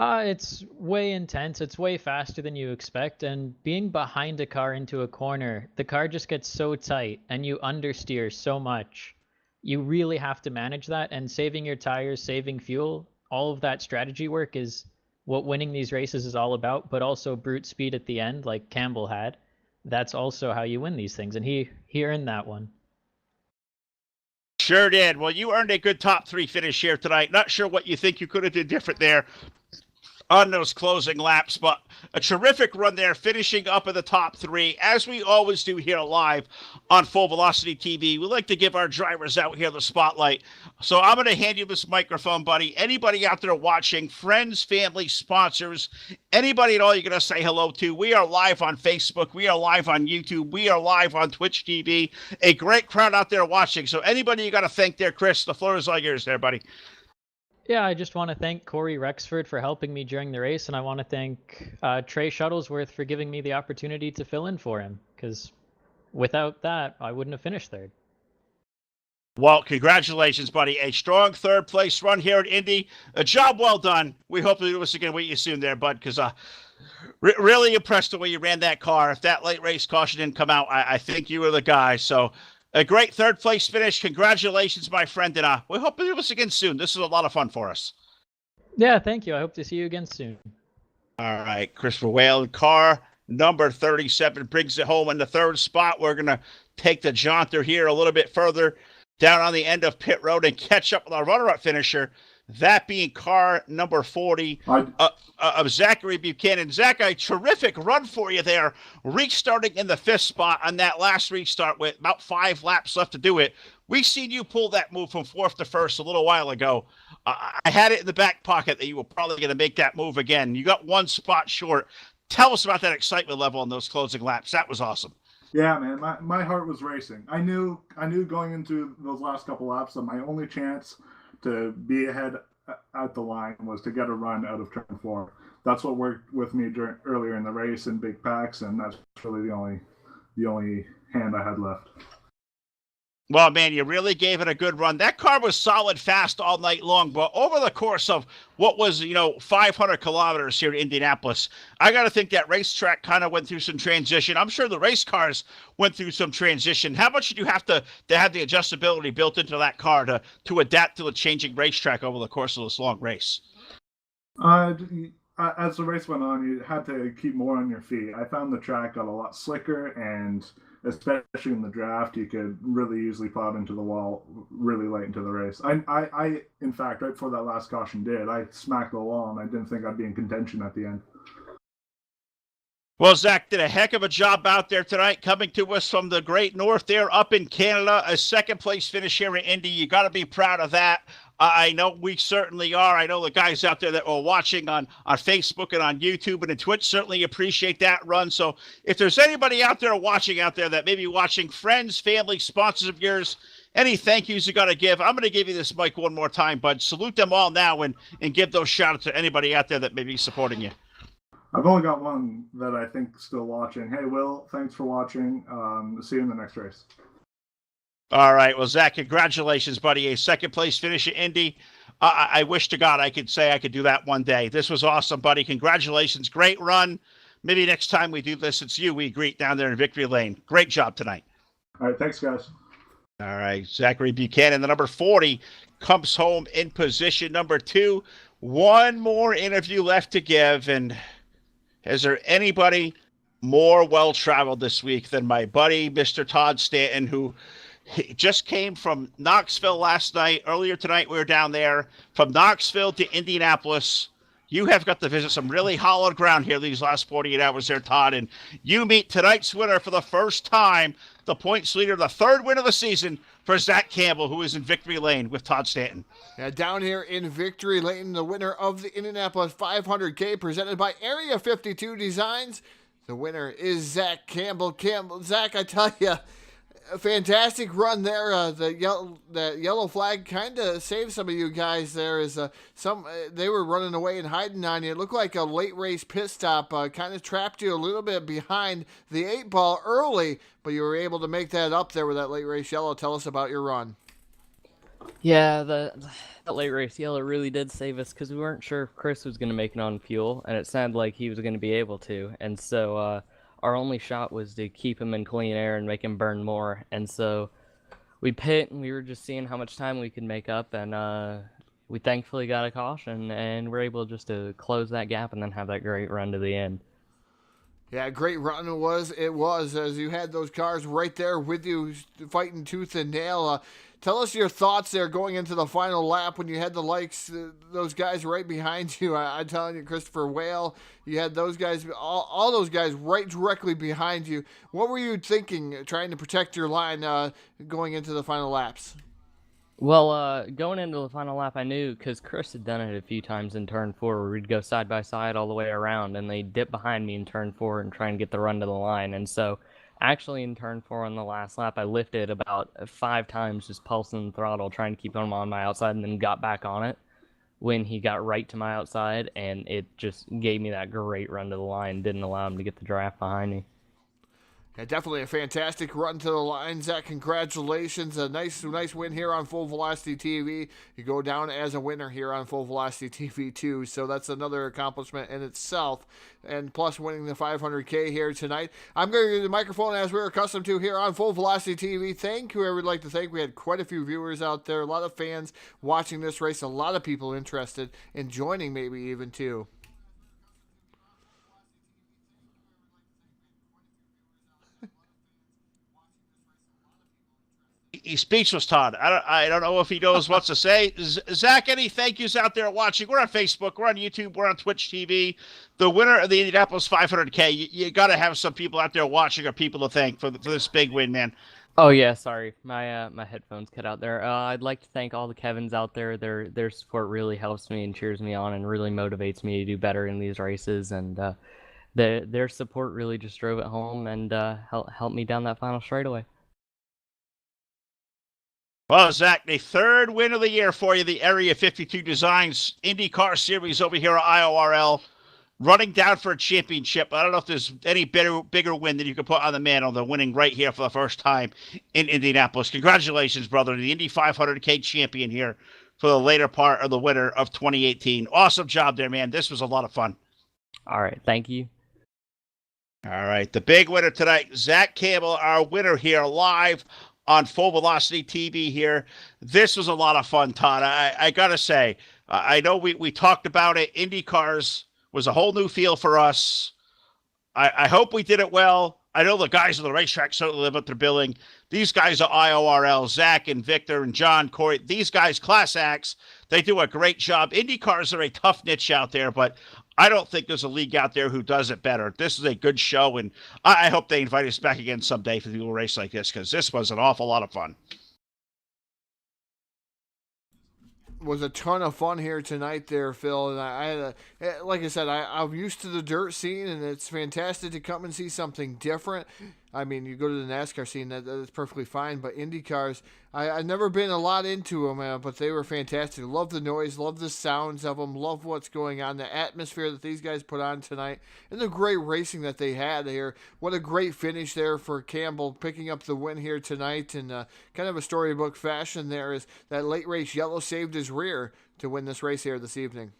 It's way intense. It's way faster than you expect. And being behind a car into a corner, the car just gets so tight and you understeer so much. You really have to manage that, and saving your tires, saving fuel, all of that strategy work is what winning these races is all about, but also brute speed at the end like Campbell had. That's also how you win these things, and he earned that one. Sure did. Well, you earned a good top 3 finish here tonight. Not sure what you think you could have did different there on those closing laps, but a terrific run there, finishing up in the top 3, as we always do here live on Full Velocity TV. We like to give our drivers out here the spotlight. So I'm going to hand you this microphone, buddy. Anybody out there watching, friends, family, sponsors, anybody at all you're going to say hello to. We are live on Facebook. We are live on YouTube. We are live on Twitch TV. A great crowd out there watching. So anybody you got to thank there, Chris, the floor is all yours there, buddy. Yeah, I just want to thank Corey Rexford for helping me during the race, and I want to thank Trey Shuttlesworth for giving me the opportunity to fill in for him, because without that, I wouldn't have finished third. Well, congratulations, buddy. A strong third-place run here at Indy. A job well done. We hope to do this again with you soon there, bud, because really impressed the way you ran that car. If that late race caution didn't come out, I think you were the guy. So a great third-place finish. Congratulations, my friend, and we hope to do this again soon. This is a lot of fun for us. Yeah, thank you. I hope to see you again soon. All right, Christopher Whalen, car number 37 brings it home in the third spot. We're going to take the jaunter here a little bit further down on the end of pit road and catch up with our runner-up finisher, that being car number 40 of Zachary Buchanan. Zach, a terrific run for you there, restarting in the 5th spot on that last restart with about 5 laps left to do it. We seen you pull that move from 4th to 1st a little while ago. I had it in the back pocket that you were probably going to make that move again. You got 1 spot short. Tell us about that excitement level on those closing laps. That was awesome. Yeah, man, my heart was racing. I knew going into those last couple laps that my only chance to be ahead at the line was to get a run out of turn 4. That's what worked with me earlier in the race in big packs, and that's really the only hand I had left. Well, man, you really gave it a good run. That car was solid fast all night long, but over the course of what was, 500 kilometers here in Indianapolis, I got to think that racetrack kind of went through some transition. I'm sure the race cars went through some transition. How much did you have to have the adjustability built into that car to adapt to the changing racetrack over the course of this long race? As the race went on, you had to keep more on your feet. I found the track got a lot slicker, and especially in the draft, you could really easily plow into the wall really late into the race. I in fact, right before that last caution I smacked the wall, and I didn't think I'd be in contention at the end. Well, Zach did a heck of a job out there tonight, coming to us from the great north there up in Canada. A 2nd place finish here in Indy. You got to be proud of that. I know we certainly are. I know the guys out there that are watching on Facebook and on YouTube and on Twitch certainly appreciate that run. So if there's anybody out there watching out there that may be watching, friends, family, sponsors of yours, any thank yous you got to give, I'm going to give you this mic one more time, bud. Salute them all now and give those shout outs to anybody out there that may be supporting you. I've only got one that I think is still watching. Hey, Will, thanks for watching. See you in the next race. All right. Well, Zach, congratulations, buddy. A 2nd place finish at Indy. I wish to God I could say I could do that one day. This was awesome, buddy. Congratulations. Great run. Maybe next time we do this, it's you we greet down there in Victory Lane. Great job tonight. All right. Thanks, guys. All right. Zachary Buchanan, the number 40, comes home in position number 2. One more interview left to give. And is there anybody more well-traveled this week than my buddy, Mr. Todd Stanton, who he just came from Knoxville last night. Earlier tonight, we were down there. From Knoxville to Indianapolis, you have got to visit some really hallowed ground here these last 48 hours there, Todd. And you meet tonight's winner for the first time, the points leader, the 3rd win of the season for Zach Campbell, who is in Victory Lane with Todd Stanton. Yeah, down here in Victory Lane, the winner of the Indianapolis 500K presented by Area 52 Designs. The winner is Zach Campbell. Zach, I tell you, a fantastic run there. The yellow flag kind of saved some of you guys there. They were running away and hiding on you. It looked like a late race pit stop kind of trapped you a little bit behind the 8 ball early, but you were able to make that up there with that late race yellow. Tell us about your run. Yeah, the late race yellow really did save us because we weren't sure if Chris was going to make it on fuel, and it sounded like he was going to be able to. And so our only shot was to keep him in clean air and make him burn more. And so we pit, and we were just seeing how much time we could make up, and we thankfully got a caution, and we're able just to close that gap and then have that great run to the end. Yeah, great run it was, as you had those cars right there with you fighting tooth and nail. tell us your thoughts there going into the final lap when you had the likes, those guys right behind you. I'm telling you, Christopher Whale, you had those guys, all those guys right directly behind you. What were you thinking, trying to protect your line going into the final laps? Well, going into the final lap, I knew because Chris had done it a few times in turn 4 where we'd go side by side all the way around, and they'd dip behind me in turn 4 and try and get the run to the line. And so, actually, in turn 4 on the last lap, I lifted about 5 times, just pulsing the throttle, trying to keep him on my outside, and then got back on it when he got right to my outside, and it just gave me that great run to the line, didn't allow him to get the draft behind me. Yeah, definitely a fantastic run to the line, Zach. Congratulations. A nice win here on Full Velocity TV. You go down as a winner here on Full Velocity TV, too. So that's another accomplishment in itself. And plus winning the 500K here tonight. I'm going to give the microphone as we're accustomed to here on Full Velocity TV. Thank you, I would like to thank. We had quite a few viewers out there, a lot of fans watching this race, a lot of people interested in joining maybe even, too. He's speechless, Todd. I don't know if he knows what to say. Zach, any thank yous out there watching? We're on Facebook, we're on YouTube, we're on Twitch TV. The winner of the Indianapolis 500K, you got to have some people out there watching or people to thank for this big win, man. Oh yeah, sorry, my headphones cut out there. I'd like to thank all the Kevins out there. Their support really helps me and cheers me on and really motivates me to do better in these races. And their support really just drove it home and helped me down that final straightaway. Well, Zach, the third win of the year for you, the Area 52 Designs IndyCar Series over here at IORL, running down for a championship. I don't know if there's any bigger win that you could put on the mantle than winning right here for the first time in Indianapolis. Congratulations, brother, the Indy 500K champion here for the later part of the winter of 2018. Awesome job there, man. This was a lot of fun. All right, thank you. All right, the big winner tonight, Zach Campbell, our winner here live on Full Velocity TV here. This was a lot of fun, Todd. I got to say, I know we talked about it. IndyCars was a whole new feel for us. I hope we did it well. I know the guys on the racetrack certainly live up to billing. These guys are IORL, Zach and Victor and John, Corey. These guys, class acts, they do a great job. IndyCars are a tough niche out there, but I don't think there's a league out there who does it better. This is a good show, and I hope they invite us back again someday for the race like this, because this was an awful lot of fun. Was a ton of fun here tonight there, Phil. And I had like I said, I'm used to the dirt scene, and it's fantastic to come and see something different. I mean, you go to the NASCAR scene, that's perfectly fine, but IndyCars, I've never been a lot into them, but they were fantastic. Love the noise, love the sounds of them, love what's going on, the atmosphere that these guys put on tonight, and the great racing that they had here. What a great finish there for Campbell, picking up the win here tonight, and kind of a storybook fashion there is that late race yellow saved his rear to win this race here this evening.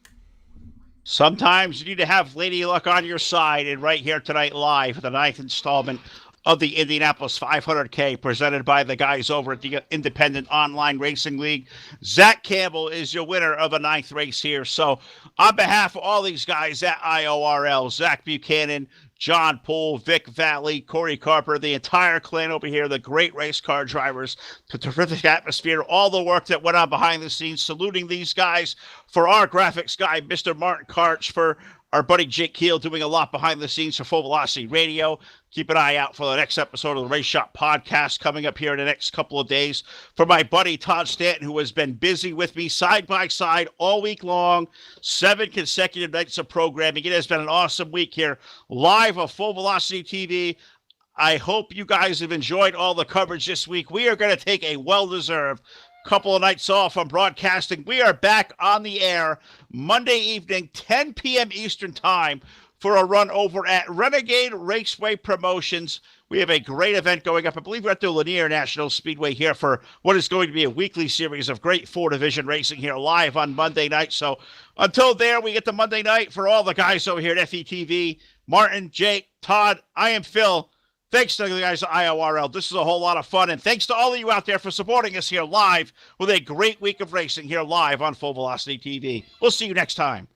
Sometimes you need to have Lady Luck on your side, and right here tonight live for the 9th installment of the Indianapolis 500K presented by the guys over at the Independent Online Racing League. Zach Campbell is your winner of the 9th race here. So on behalf of all these guys at IORL, Zach Buchanan, John Poole, Vic Valley, Corey Carper, the entire clan over here, the great race car drivers, the terrific atmosphere, all the work that went on behind the scenes, saluting these guys. For our graphics guy, Mr. Martin Karch, for our buddy Jake Keel doing a lot behind the scenes for Full Velocity Radio. Keep an eye out for the next episode of the Race Shop podcast coming up here in the next couple of days. For my buddy Todd Stanton, who has been busy with me side by side all week long, 7 consecutive nights of programming. It has been an awesome week here live on Full Velocity TV. I hope you guys have enjoyed all the coverage this week. We are going to take a well-deserved couple of nights off from broadcasting. We are back on the air Monday evening, 10 p.m. Eastern Time, for a run over at Renegade Raceway Promotions. We have a great event going up. I believe we're at the Lanier National Speedway here for what is going to be a weekly series of great 4-division racing here live on Monday night. So until there, we get the Monday night. For all the guys over here at FETV, Martin, Jake, Todd, I am Phil. Thanks to the guys at IORL. This is a whole lot of fun. And thanks to all of you out there for supporting us here live with a great week of racing here live on Full Velocity TV. We'll see you next time.